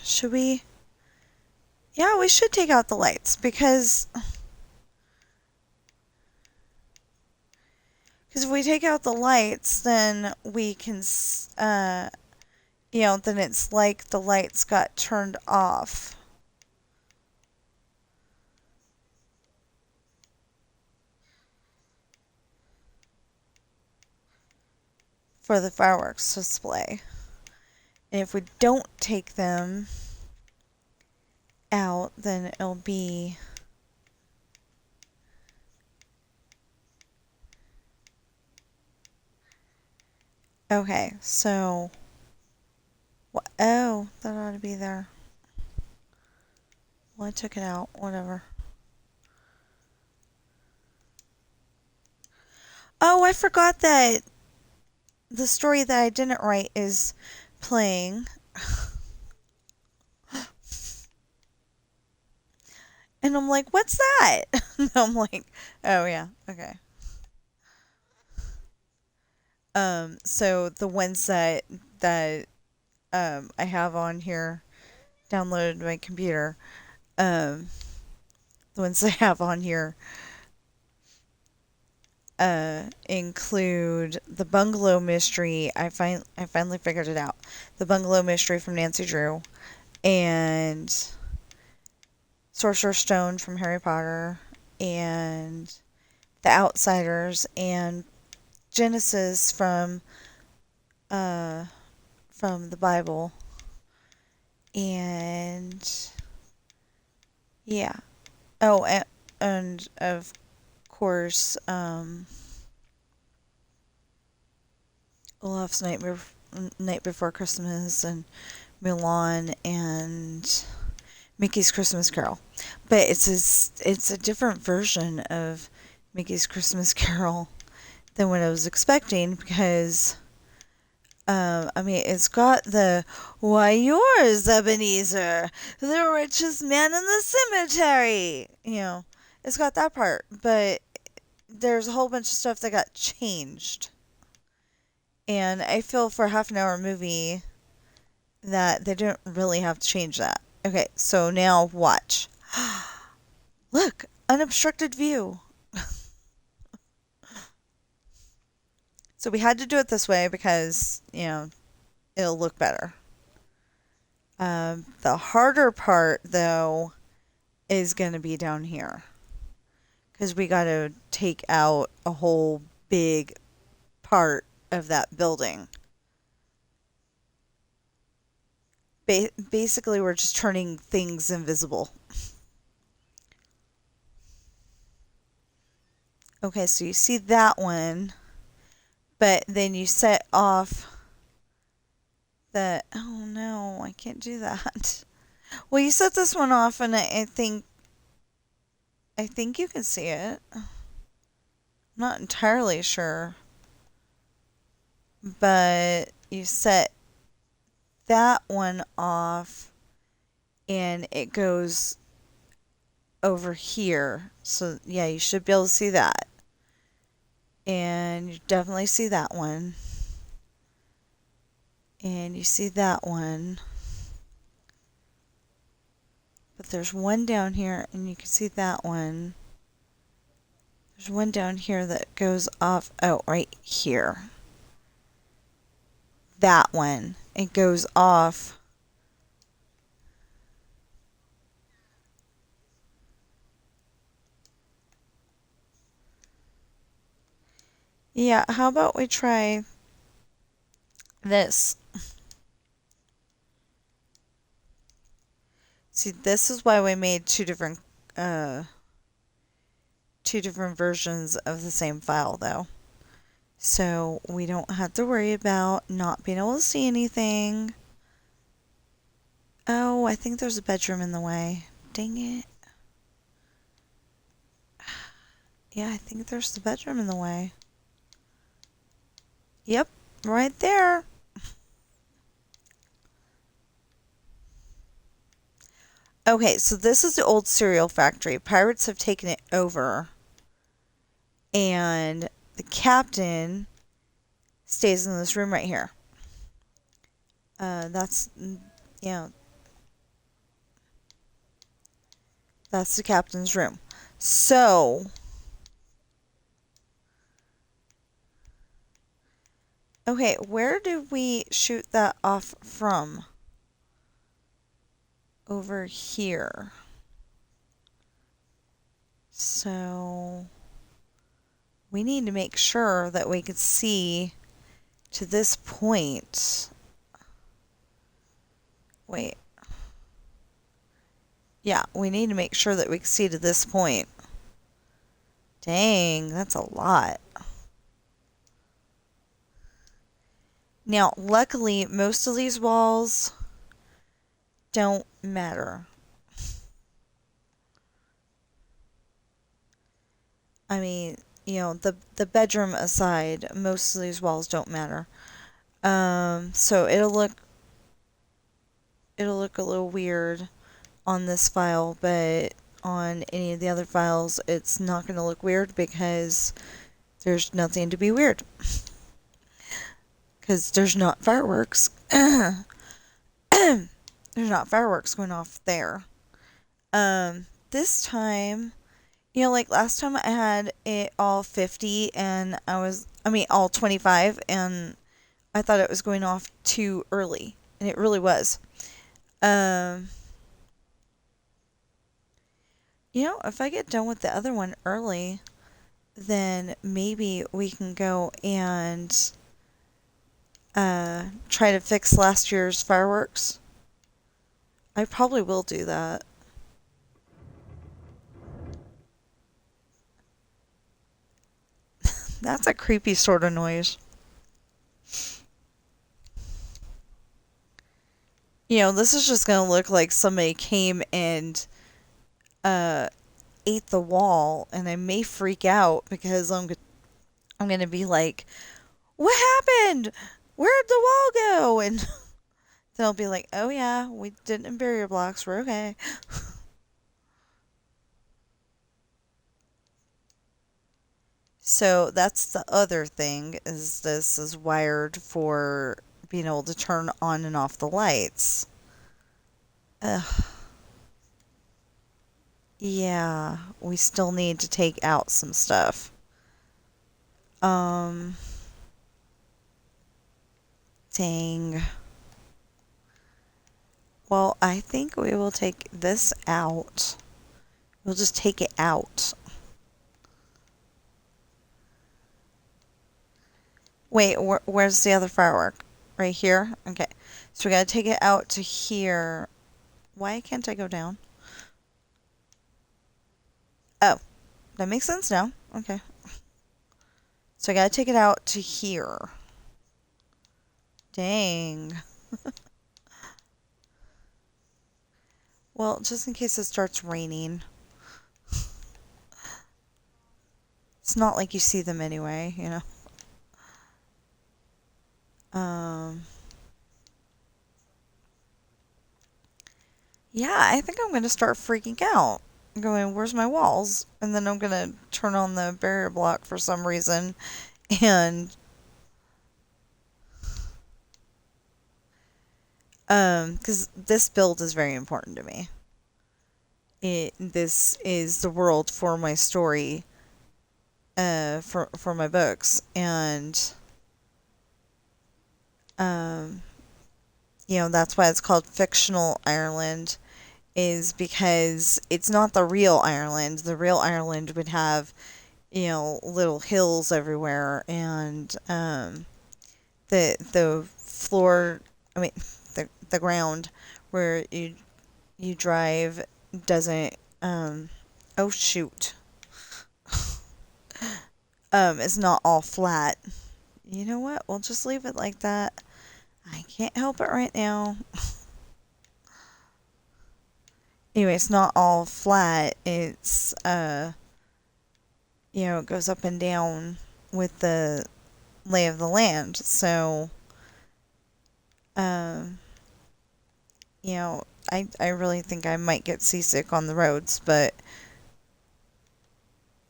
Should we? Yeah, we should take out the lights, because if we take out the lights, then we can, then it's like the lights got turned off. For the fireworks display. And if we don't take them out, then it'll be okay. So oh, that ought to be there. Well, I took it out. Whatever. Oh, I forgot that the story that I didn't write is playing. And I'm like, what's that? And I'm like, oh yeah, okay. So the ones that I have on here, downloaded to my computer, the ones I have on here include the Bungalow Mystery. I finally figured it out. The Bungalow Mystery from Nancy Drew, and Sorcerer's Stone from Harry Potter, and The Outsiders, and Genesis from the Bible, and yeah. Oh, and of course, Olaf's Night Before Christmas, and Mulan, and Mickey's Christmas Carol. But it's a different version of Mickey's Christmas Carol than what I was expecting, because it's got the "Why yours, Ebenezer, the richest man in the cemetery." It's got that part, but there's a whole bunch of stuff that got changed. And I feel for a half an hour movie that they didn't really have to change that. Okay, so now watch. Look, unobstructed view. So we had to do it this way because, it'll look better. The harder part, though, is going to be down here, because we got to take out a whole big part of that building. Basically, we're just turning things invisible. Okay, so you see that one, but then you set off oh no, I can't do that. Well, you set this one off, and I think you can see it. I'm not entirely sure, but you set that one off, and it goes over here. So yeah, you should be able to see that, and you definitely see that one. And you see that one. But there's one down here, and you can see that one. There's one down here that goes off. Oh, right here. That one. It goes off. Yeah, how about we try this? See, this is why we made two different versions of the same file, though. So we don't have to worry about not being able to see anything. Oh, I think there's a bedroom in the way. Dang it. Yeah, I think there's the bedroom in the way. Yep, right there. Okay, so this is the old cereal factory. Pirates have taken it over. And the captain stays in this room right here. That's the captain's room. So, okay, where did we shoot that off from? Over here. So, we need to make sure that we could see to this point. Wait. Yeah, we need to make sure that we can see to this point. Dang, that's a lot. Now, luckily, most of these walls don't matter. I mean, you know, the bedroom aside, most of these walls don't matter. So it'll look a little weird on this file, but on any of the other files, it's not going to look weird because there's nothing to be weird. Because there's not fireworks. There's not fireworks going off there. This time, you know, like last time I had it all 50 and all 25, and I thought it was going off too early, and it really was. You know, if I get done with the other one early, then maybe we can go and try to fix last year's fireworks. I probably will do that. That's a creepy sort of noise. You know, this is just going to look like somebody came and ate the wall, and I may freak out because I'm going to be like, what happened? Where'd the wall go? And they'll be like, oh yeah, we didn't bury your blocks. We're okay. So that's the other thing, is this is wired for being able to turn on and off the lights. Ugh. Yeah, we still need to take out some stuff. Dang. Well, I think we will take this out. We'll just take it out. Wait, where's the other firework? Right here? Okay. So we gotta take it out to here. Why can't I go down? Oh, that makes sense now. Okay. So I gotta take it out to here. Dang. Well, just in case it starts raining. It's not like you see them anyway, you know. Yeah, I think I'm gonna start freaking out. Going, where's my walls? And then I'm gonna turn on the barrier block for some reason. And Because this build is very important to me. This is the world for my story, for my books, and um, that's why it's called Fictional Ireland, is because it's not the real Ireland. The real Ireland would have, little hills everywhere, and the floor, I mean, the ground where you drive doesn't, oh shoot, it's not all flat. You know what? We'll just leave it like that. I can't help it right now. Anyway, it's not all flat. It's, it goes up and down with the lay of the land. So, um, I really think I might get seasick on the roads, but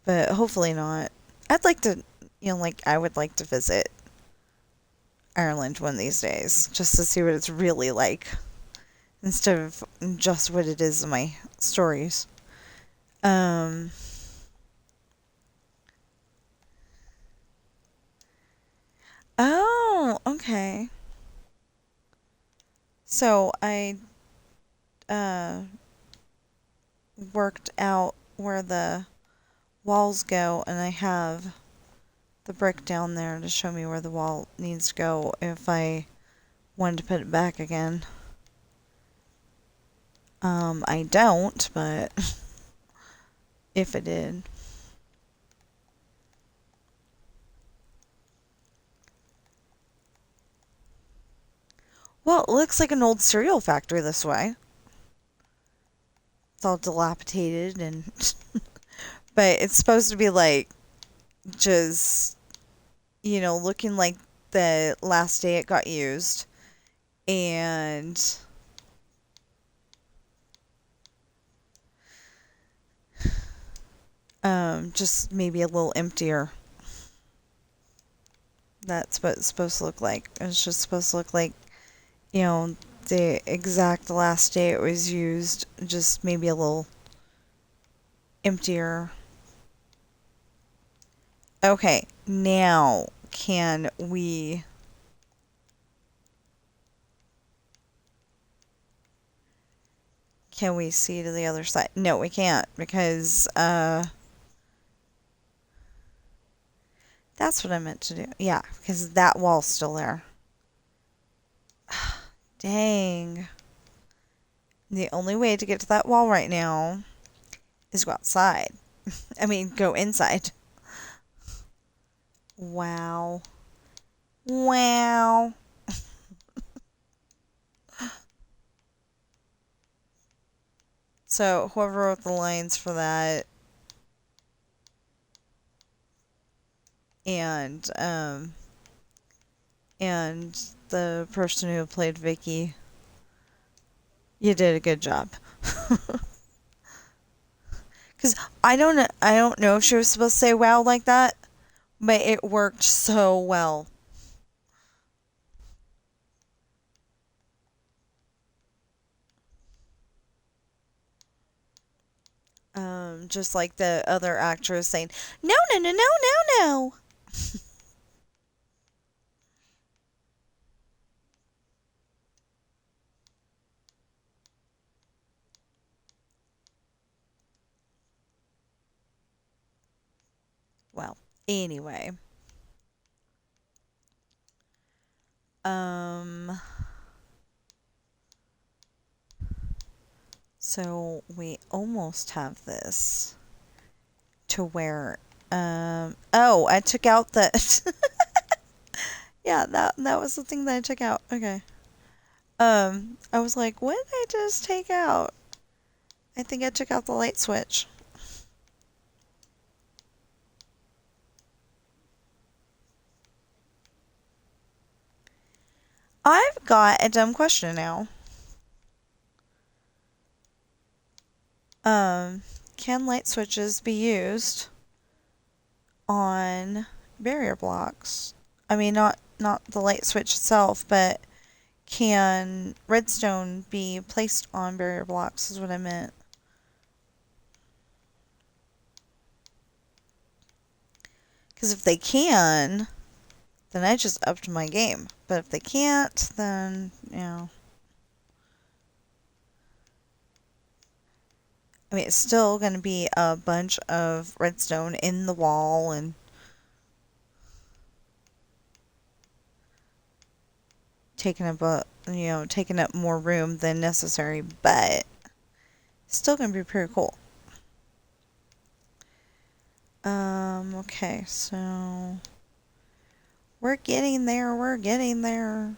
hopefully not. I'd like to, I would like to visit Ireland one of these days, just to see what it's really like, instead of just what it is in my stories. Um, oh, okay. So I uh, worked out where the walls go, and I have the brick down there to show me where the wall needs to go if I wanted to put it back again. I don't, but if I did. Well, it looks like an old cereal factory this way. It's all dilapidated and but it's supposed to be like just looking like the last day it got used, and just maybe a little emptier. That's what it's supposed to look like. It's just supposed to look like, the exact last day it was used, just maybe a little emptier. Okay, now can we see to the other side? No, we can't, because that's what I meant to do. Yeah, because that wall's still there. Dang. The only way to get to that wall right now is go outside. I mean, go inside. Wow. Wow. So, whoever wrote the lines for that, and and the person who played Vicky, you did a good job. Because I don't know if she was supposed to say wow like that, but it worked so well. Just like the other actress saying, no, no, no, no, no, no. Well, anyway. Um, so we almost have this to where, oh, I took out the, yeah, that was the thing that I took out. Okay. I was like, what did I just take out? I think I took out the light switch. I've got a dumb question now. Can light switches be used on barrier blocks? I mean, not the light switch itself, but can redstone be placed on barrier blocks is what I meant. Because if they can, then I just upped my game. But if they can't, then, you know. I mean, it's still going to be a bunch of redstone in the wall and taking up more room than necessary, but it's still going to be pretty cool. Okay, so we're getting there, we're getting there.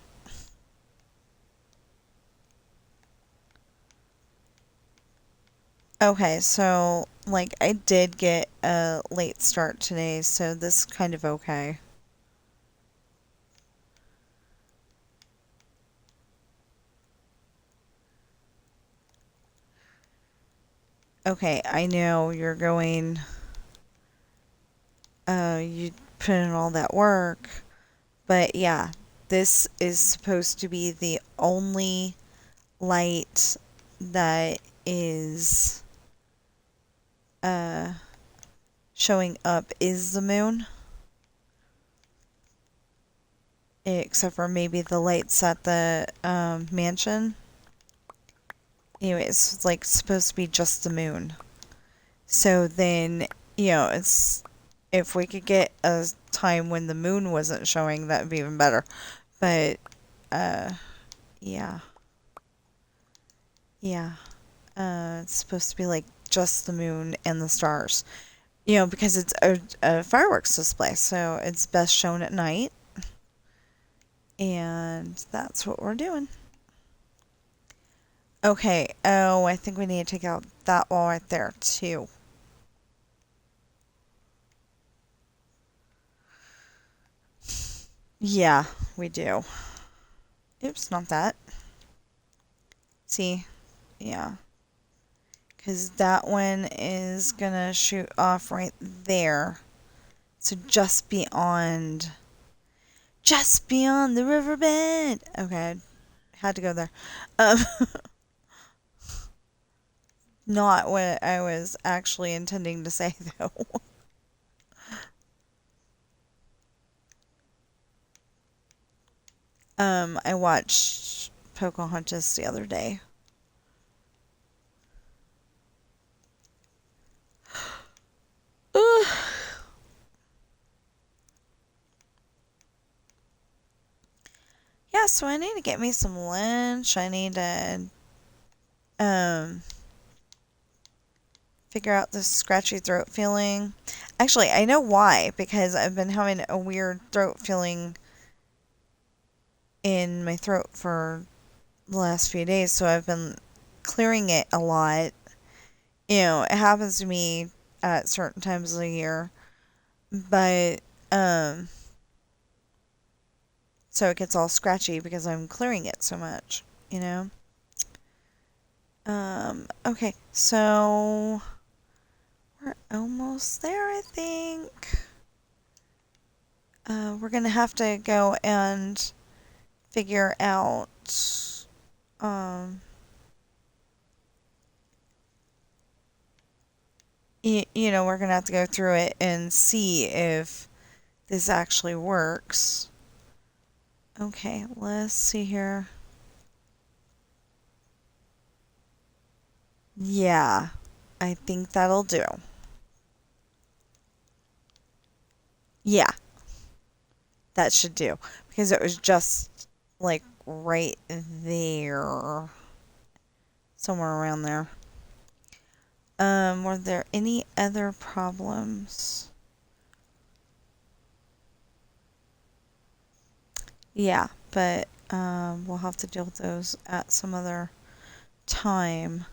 Okay, so, like, I did get a late start today, so this is kind of okay. Okay, I know you're going, you put in all that work, but yeah, this is supposed to be the only light that is, showing up is the moon. Except for maybe the lights at the, mansion. Anyway, it's like supposed to be just the moon. So then, it's if we could get a time when the moon wasn't showing, that would be even better. But yeah. Yeah. It's supposed to be like just the moon and the stars. Because it's a fireworks display, so it's best shown at night. And that's what we're doing. Okay. Oh, I think we need to take out that wall right there, too. Yeah, we do. Oops, not that. See? Yeah. Because that one is gonna shoot off right there. So just beyond the riverbed. Okay, had to go there. Um, not what I was actually intending to say, though. I watched Pocahontas the other day. Yeah, so I need to get me some lunch. I need to figure out this scratchy throat feeling. Actually, I know why, because I've been having a weird throat feeling in my throat for the last few days, so I've been clearing it a lot. It happens to me at certain times of the year, but so it gets all scratchy because I'm clearing it so much, you know. Okay, so we're almost there, I think. We're gonna have to go and figure out, we're gonna have to go through it and see if this actually works. Okay, let's see here. Yeah, I think that'll do. Yeah, that should do. Because it was just, like, right there. Somewhere around there. Were there any other problems? Yeah, but, we'll have to deal with those at some other time.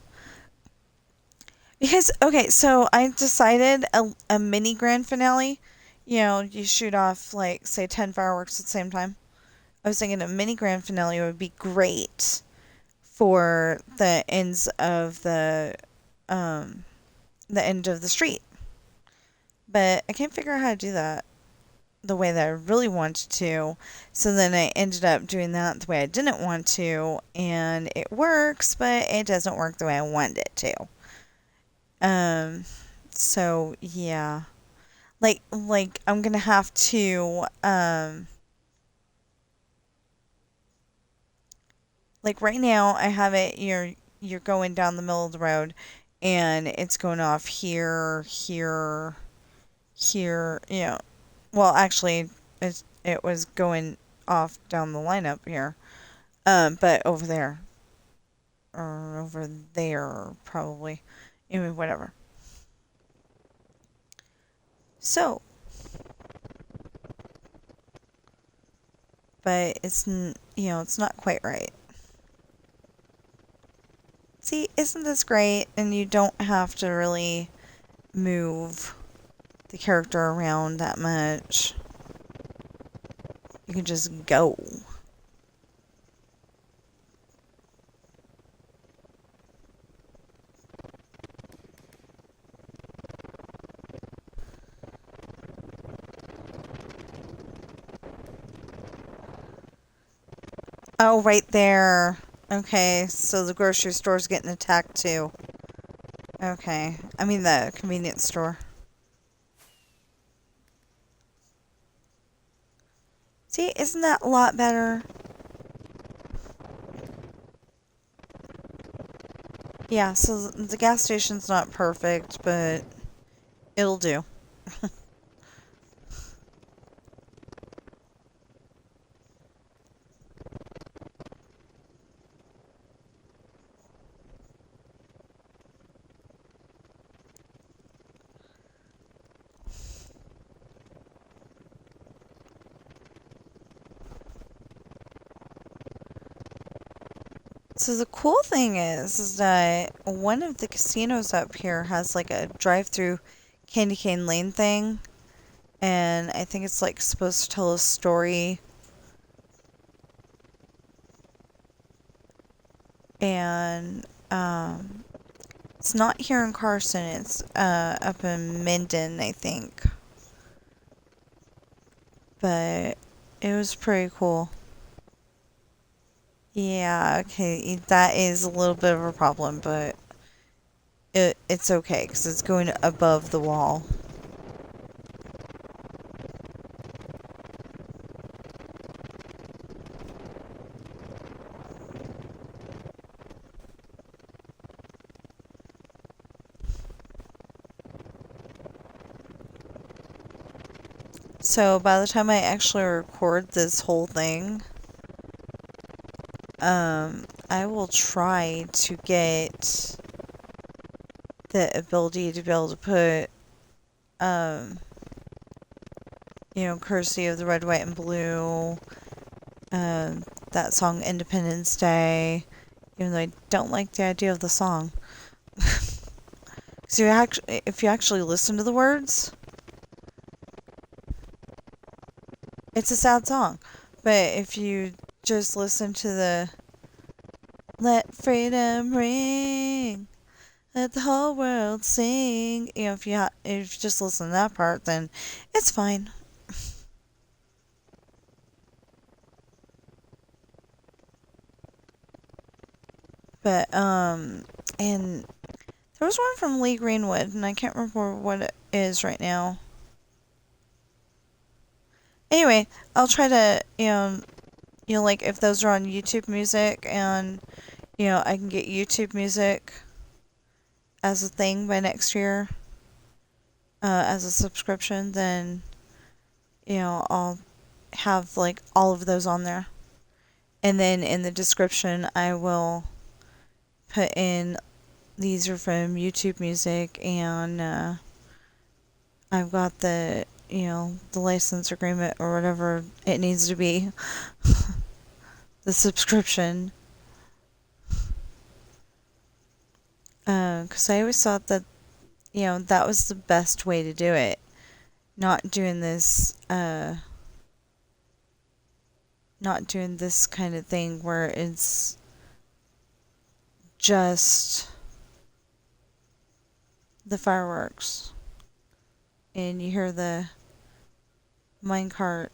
Because, okay, so I decided a mini grand finale. You shoot off, like, say, 10 fireworks at the same time. I was thinking a mini grand finale would be great for the ends of the end of the street. But I can't figure out how to do that. the way that I really wanted to. So then I ended up doing that the way I didn't want to, and it works, but it doesn't work the way I wanted it to. Um, so yeah. Like I'm gonna have to like right now I have it you're going down the middle of the road and it's going off here, here, here, well actually it was going off down the lineup here. But over there. Or over there probably. Anyway, whatever. So, but it's not quite right. See, isn't this great? And you don't have to really move the character around that much. You can just go. Oh, right there. Okay, so the grocery store's getting attacked too. Okay, I mean the convenience store. See, isn't that a lot better? Yeah, so the gas station's not perfect, but it'll do. So the cool thing is that one of the casinos up here has like a drive-through candy cane lane thing, and I think it's like supposed to tell a story. And it's not here in Carson. It's up in Minden, I think. But it was pretty cool. Yeah, okay, that is a little bit of a problem, but it's okay because it's going above the wall. So by the time I actually record this whole thing, I will try to get the ability to be able to put, um, courtesy of the Red, White, and Blue, that song Independence Day, even though I don't like the idea of the song. So if you actually listen to the words, it's a sad song. But if you just listen to the Let Freedom Ring, let the whole world sing, if you just listen to that part, then it's fine. But, and there was one from Lee Greenwood, and I can't remember what it is right now. Anyway, I'll try to, like, if those are on YouTube Music, and, I can get YouTube Music as a thing by next year, as a subscription, then, I'll have, like, all of those on there. And then in the description, I will put in these are from YouTube Music, and I've got the license agreement or whatever it needs to be, the subscription. Because I always thought that that was the best way to do it, not doing this kind of thing where it's just the fireworks and you hear the minecart.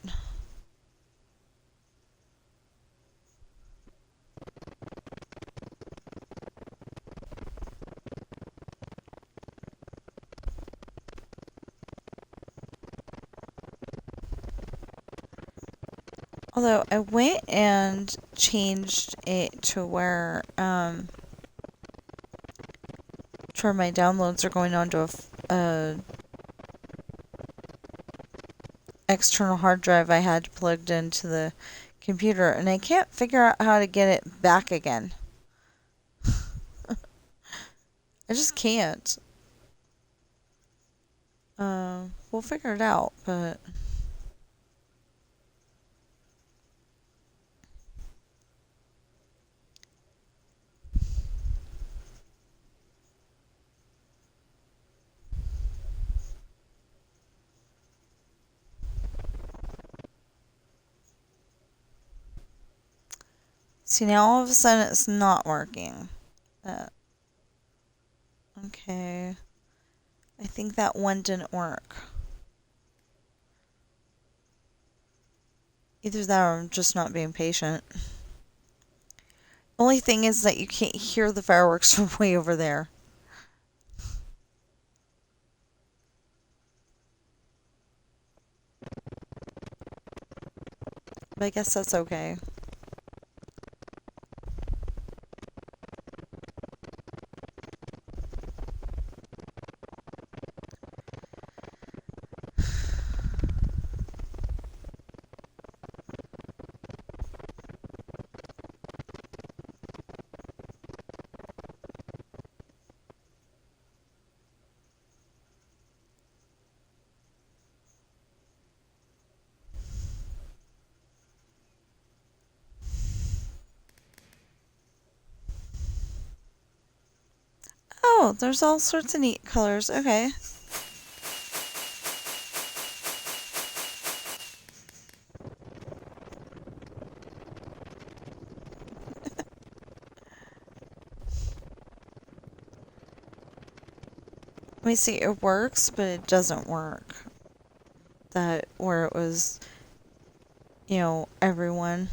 Although I went and changed it to where my downloads are going onto a external hard drive I had plugged into the computer, and I can't figure out how to get it back again. I just can't. We'll figure it out, but see, now all of a sudden it's not working. Okay. I think that one didn't work. Either that or I'm just not being patient. Only thing is that you can't hear the fireworks from way over there. But I guess that's okay. Oh, there's all sorts of neat colors. Okay. Let me see, it works, but it doesn't work. That, where it was, everyone.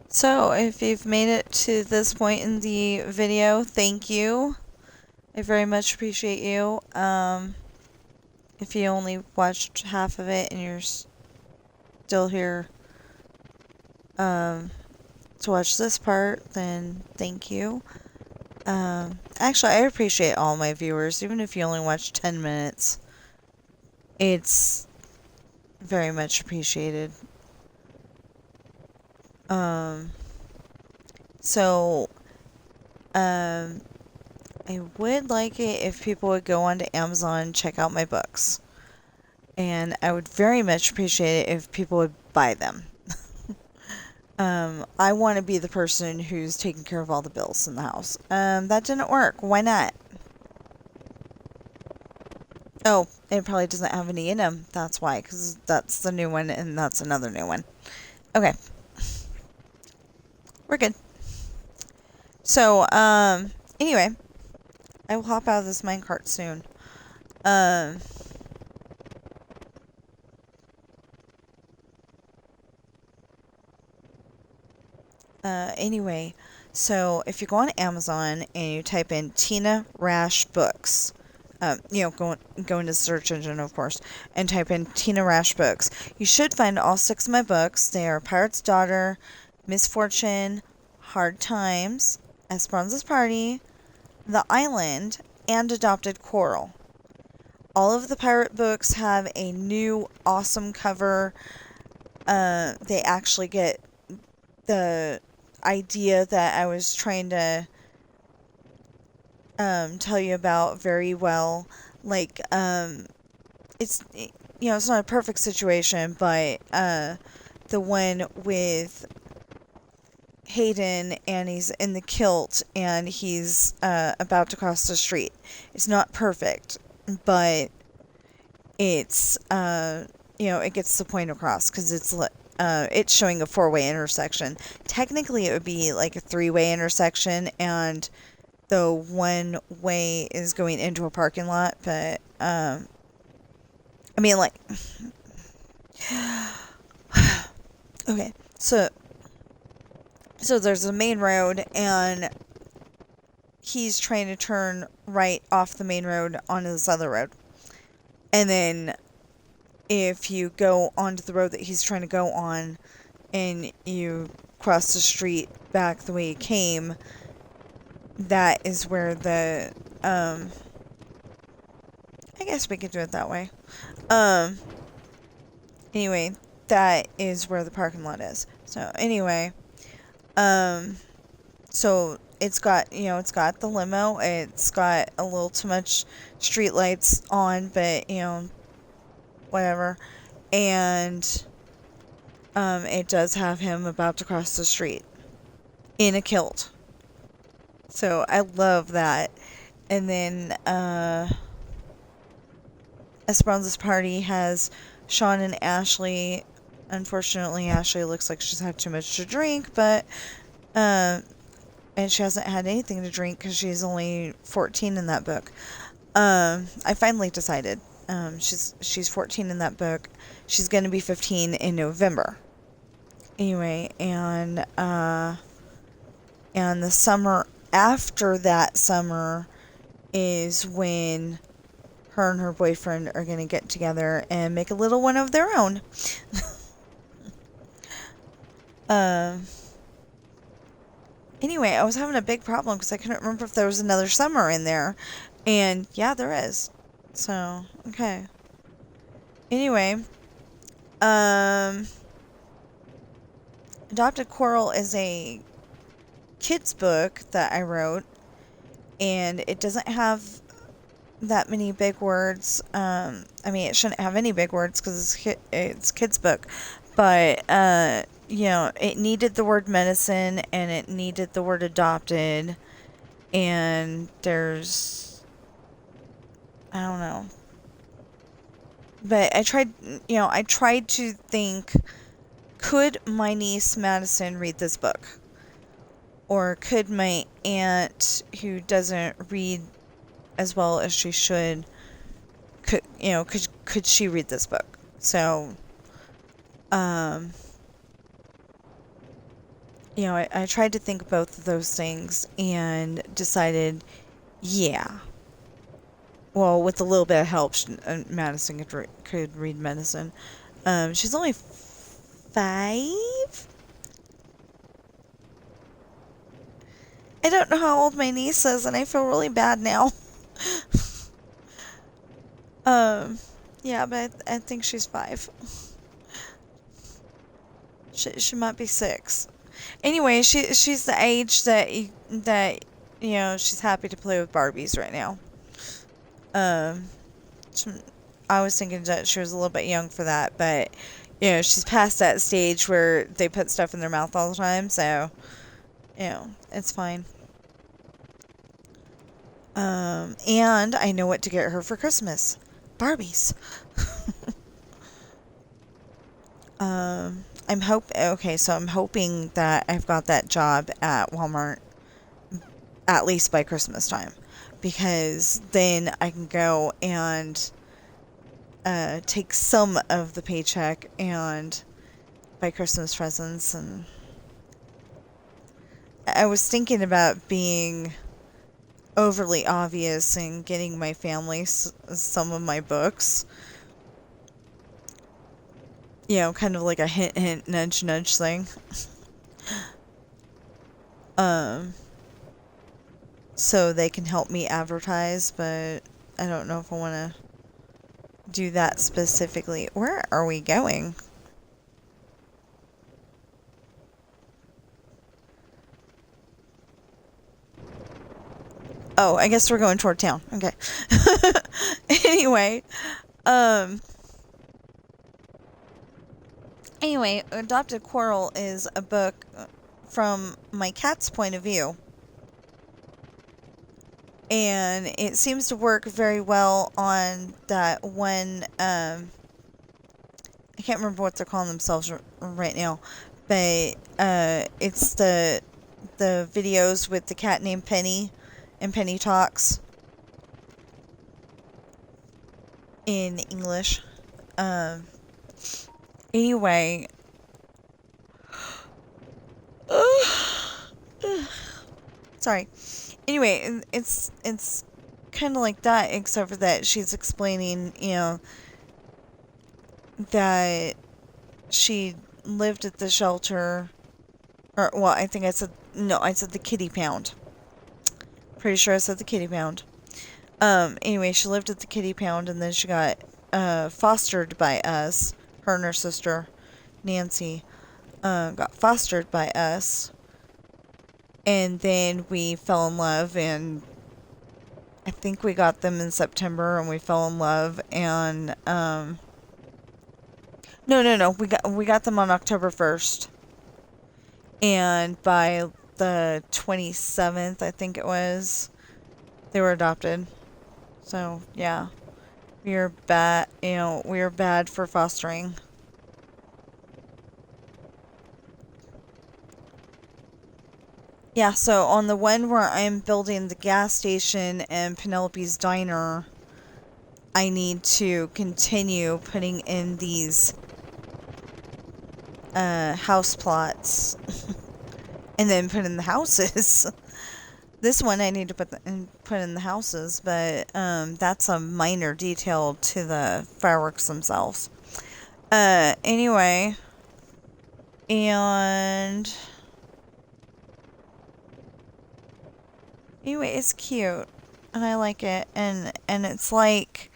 So, if you've made it to this point in the video, thank you. I very much appreciate you. If you only watched half of it and you're still here to watch this part, then thank you. Actually, I appreciate all my viewers, even if you only watch 10 minutes. It's very much appreciated. I would like it if people would go onto Amazon and check out my books. And I would very much appreciate it if people would buy them. I want to be the person who's taking care of all the bills in the house. That didn't work. Why not? Oh, it probably doesn't have any in them. That's why, because that's the new one and that's another new one. Okay. We're good. So, anyway, I will hop out of this minecart soon. Anyway, so if you go on Amazon and you type in Tina Rash Books, go into the search engine, of course, and type in Tina Rash Books, you should find all 6 of my books. They are Pirate's Daughter, Misfortune, Hard Times, Esperanza's Party, The Island, and Adopted Coral. All of the pirate books have a new awesome cover. They actually get the idea that I was trying to tell you about very well. Like, it's, it's not a perfect situation, but the one with Hayden, and he's in the kilt and he's about to cross the street. It's not perfect, but it's it gets the point across because it's showing a four-way intersection. Technically, it would be like a three-way intersection, and the one way is going into a parking lot. But I mean, like, okay, so there's a main road, and he's trying to turn right off the main road onto this other road. And then if you go onto the road that he's trying to go on and you cross the street back the way you came, that is where the, I guess we could do it that way. Anyway, that is where the parking lot is. So anyway, so it's got, it's got the limo, it's got a little too much street lights on, but, whatever. And, it does have him about to cross the street in a kilt. So I love that. And then, Esperanza's party has Sean and Ashley. Unfortunately, Ashley looks like she's had too much to drink, but, and she hasn't had anything to drink because she's only 14 in that book. I finally decided. She's 14 in that book. She's going to be 15 in November. Anyway, and the summer after that summer is when her and her boyfriend are going to get together and make a little one of their own. Anyway, I was having a big problem because I couldn't remember if there was another summer in there. And yeah, there is. So, okay. Anyway, Adopted Coral is a kid's book that I wrote, and it doesn't have that many big words. I mean, it shouldn't have any big words because it's kid's book, but it needed the word medicine and it needed the word adopted, and I don't know. But I tried to think, could my niece Madison read this book? Or could my aunt, who doesn't read as well as she should, could she read this book? So, I tried to think both of those things and decided, yeah. Well, with a little bit of help, Madison could read medicine. She's only 5. I don't know how old my niece is, and I feel really bad now. Yeah, but I think she's 5. She might be 6. Anyway, she's the age that she's happy to play with Barbies right now. I was thinking that she was a little bit young for that, but she's past that stage where they put stuff in their mouth all the time, so it's fine. And I know what to get her for Christmas. Barbies. I'm hoping that I've got that job at Walmart at least by Christmas time, because then I can go and take some of the paycheck and buy Christmas presents. And I was thinking about being overly obvious and getting my family some of my books. Kind of like a hint, hint, nudge, nudge thing. So they can help me advertise, but I don't know if I want to do that specifically. Where are we going? Oh, I guess we're going toward town. Okay. Anyway, um, Adopted Quarrel is a book from my cat's point of view. And it seems to work very well on that one, I can't remember what they're calling themselves right now, but it's the videos with the cat named Penny, and Penny talks in English. Anyway, sorry. Anyway, it's kind of like that, except for that she's explaining, that she lived at the shelter, or, well, I think I said the kitty pound. Pretty sure I said the kitty pound. Anyway, she lived at the kitty pound, and then she got, fostered by us. Her and her sister, Nancy, got fostered by us. And then we fell in love, and I think we got them in September, and we fell in love, and, no. We got them on October 1st. And by the 27th, I think it was, they were adopted. So, yeah. We are bad, we are bad for fostering. Yeah, so on the one where I'm building the gas station and Penelope's diner, I need to continue putting in these house plots and then put in the houses. This one I need to put in the houses, but that's a minor detail to the fireworks themselves. Anyway, it's cute, and I like it, and it's like,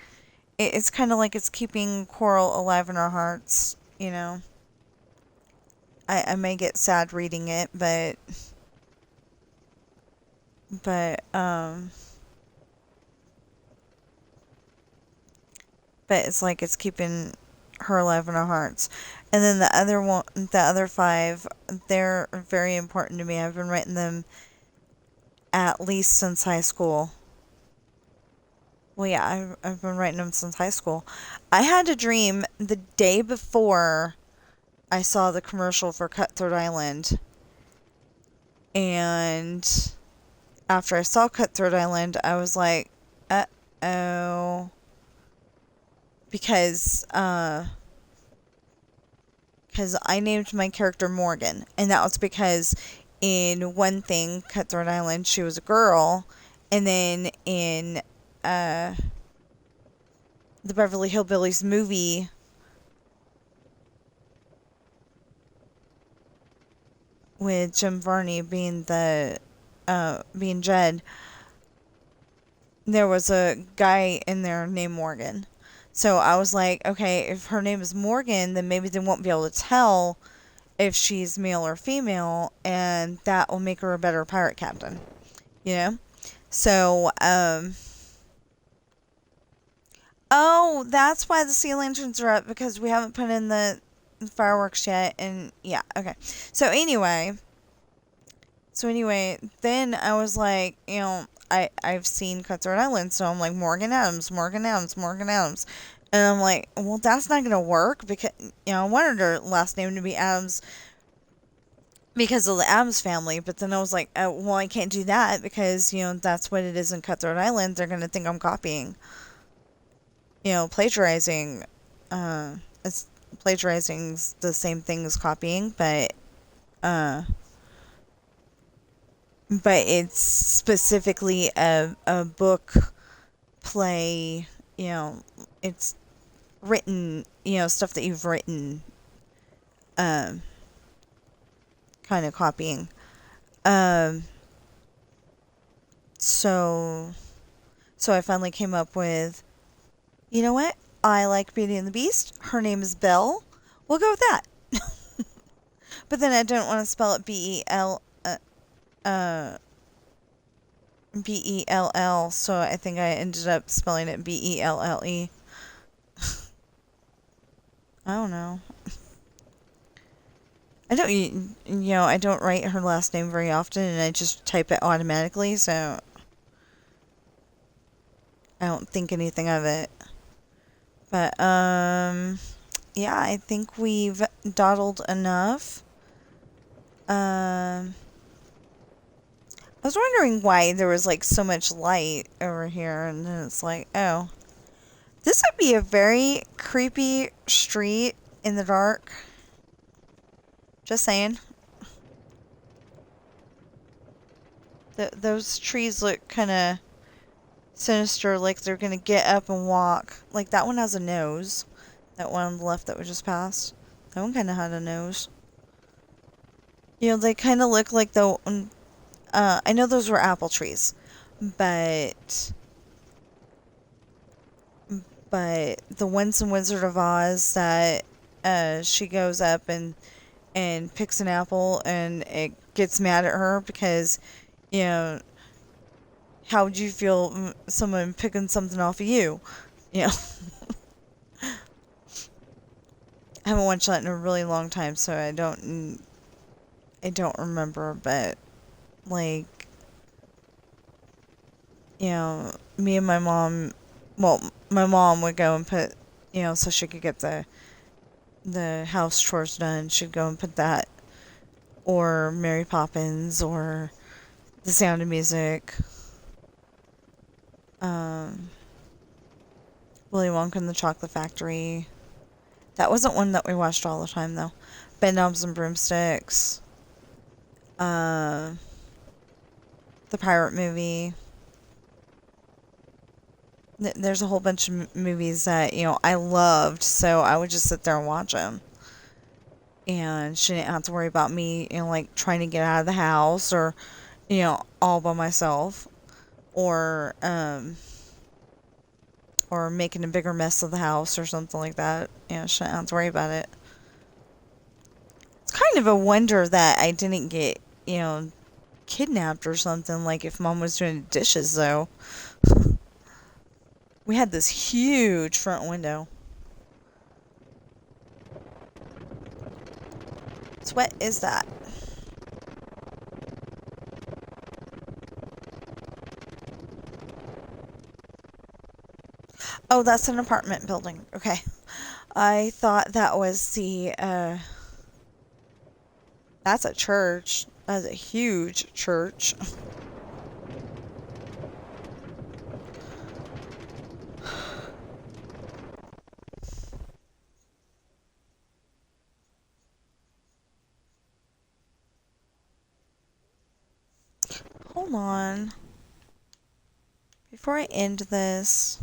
it's kind of like it's keeping Coral alive in our hearts, I may get sad reading it, but it's like it's keeping her alive in our hearts. And then the other 5, they're very important to me. I've been writing them at least since high school. Well, yeah, I've been writing them since high school. I had a dream the day before I saw the commercial for Cutthroat Island. And after I saw Cutthroat Island, I was like, uh-oh. Because I named my character Morgan. And that was because in one thing, Cutthroat Island, she was a girl. And then in the Beverly Hillbillies movie, with Jim Varney being being Jed, there was a guy in there named Morgan. So I was like, okay, if her name is Morgan, then maybe they won't be able to tell if she's male or female, and that will make her a better pirate captain, So, oh, that's why the sea lanterns are up, because we haven't put in the fireworks yet, and yeah, okay. So anyway, then I was like, I've seen Cutthroat Island, so I'm like, Morgan Adams. And I'm like, well, that's not going to work, because, I wanted her last name to be Adams because of the Adams family, but then I was like, well, I can't do that, because, that's what it is in Cutthroat Island. They're going to think I'm copying, plagiarizing. Plagiarizing's the same thing as copying, but it's specifically a book, play, it's written, stuff that you've written, kind of copying. So I finally came up with, you know what? I like Beauty and the Beast. Her name is Belle. We'll go with that. But then I don't want to spell it Bell. Bell, so I think I ended up spelling it Belle. I don't know. I don't, I don't write her last name very often, and I just type it automatically, so I don't think anything of it. But, yeah, I think we've dawdled enough. I was wondering why there was, like, so much light over here, and then it's like, oh. This would be a very creepy street in the dark. Just saying. Those trees look kind of sinister, like they're going to get up and walk. Like, that one has a nose. That one on the left that we just passed. That one kind of had a nose. They kind of look like the... I know those were apple trees. But the ones in Wizard of Oz that she goes up and picks an apple and it gets mad at her because, how would you feel someone picking something off of you? I haven't watched that in a really long time, so I don't remember, but, like, me and my mom, well, my mom would go and put, so she could get the house chores done, she'd go and put that, or Mary Poppins, or The Sound of Music, Willy Wonka and the Chocolate Factory. That wasn't one that we watched all the time, though. Bedknobs and Broomsticks. The Pirate Movie. There's a whole bunch of movies that, I loved, so I would just sit there and watch them. And she didn't have to worry about me, like, trying to get out of the house, or, all by myself. Or making a bigger mess of the house or something like that. She didn't have to worry about it. It's kind of a wonder that I didn't get, kidnapped or something, like if Mom was doing dishes, though. We had this huge front window. So what is that? Oh, that's an apartment building. Okay. I thought that was that's a church. That's a huge church. Hold on. Before I end this...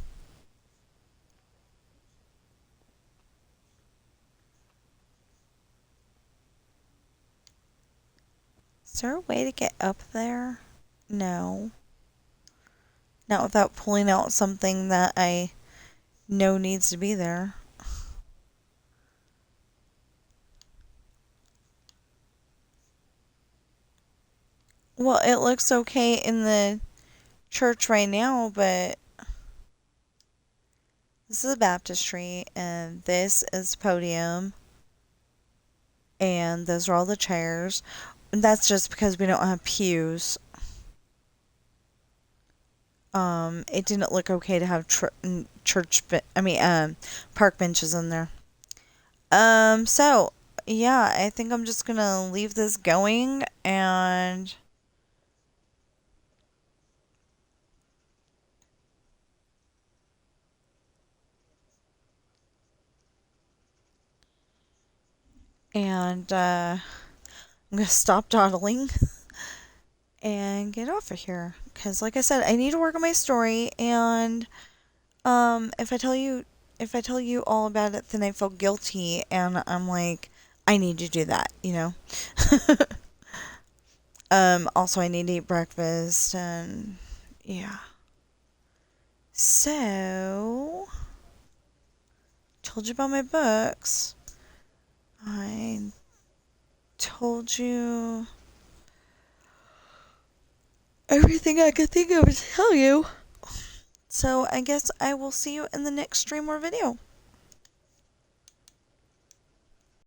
Is there a way to get up there? No. Not without pulling out something that I know needs to be there. Well, it looks okay in the church right now, but this is a baptistry, and this is the podium, and those are all the chairs. And that's just because we don't have pews. It didn't look okay to have park benches in there. So, yeah, I think I'm just gonna leave this going, and... I'm gonna stop dawdling and get off of here. Because, like I said, I need to work on my story, and, if I tell you all about it, then I feel guilty, and I'm like, I need to do that, Also, I need to eat breakfast, and, yeah. So, told you about my books. I told you everything I could think of to tell you. So I guess I will see you in the next stream or video.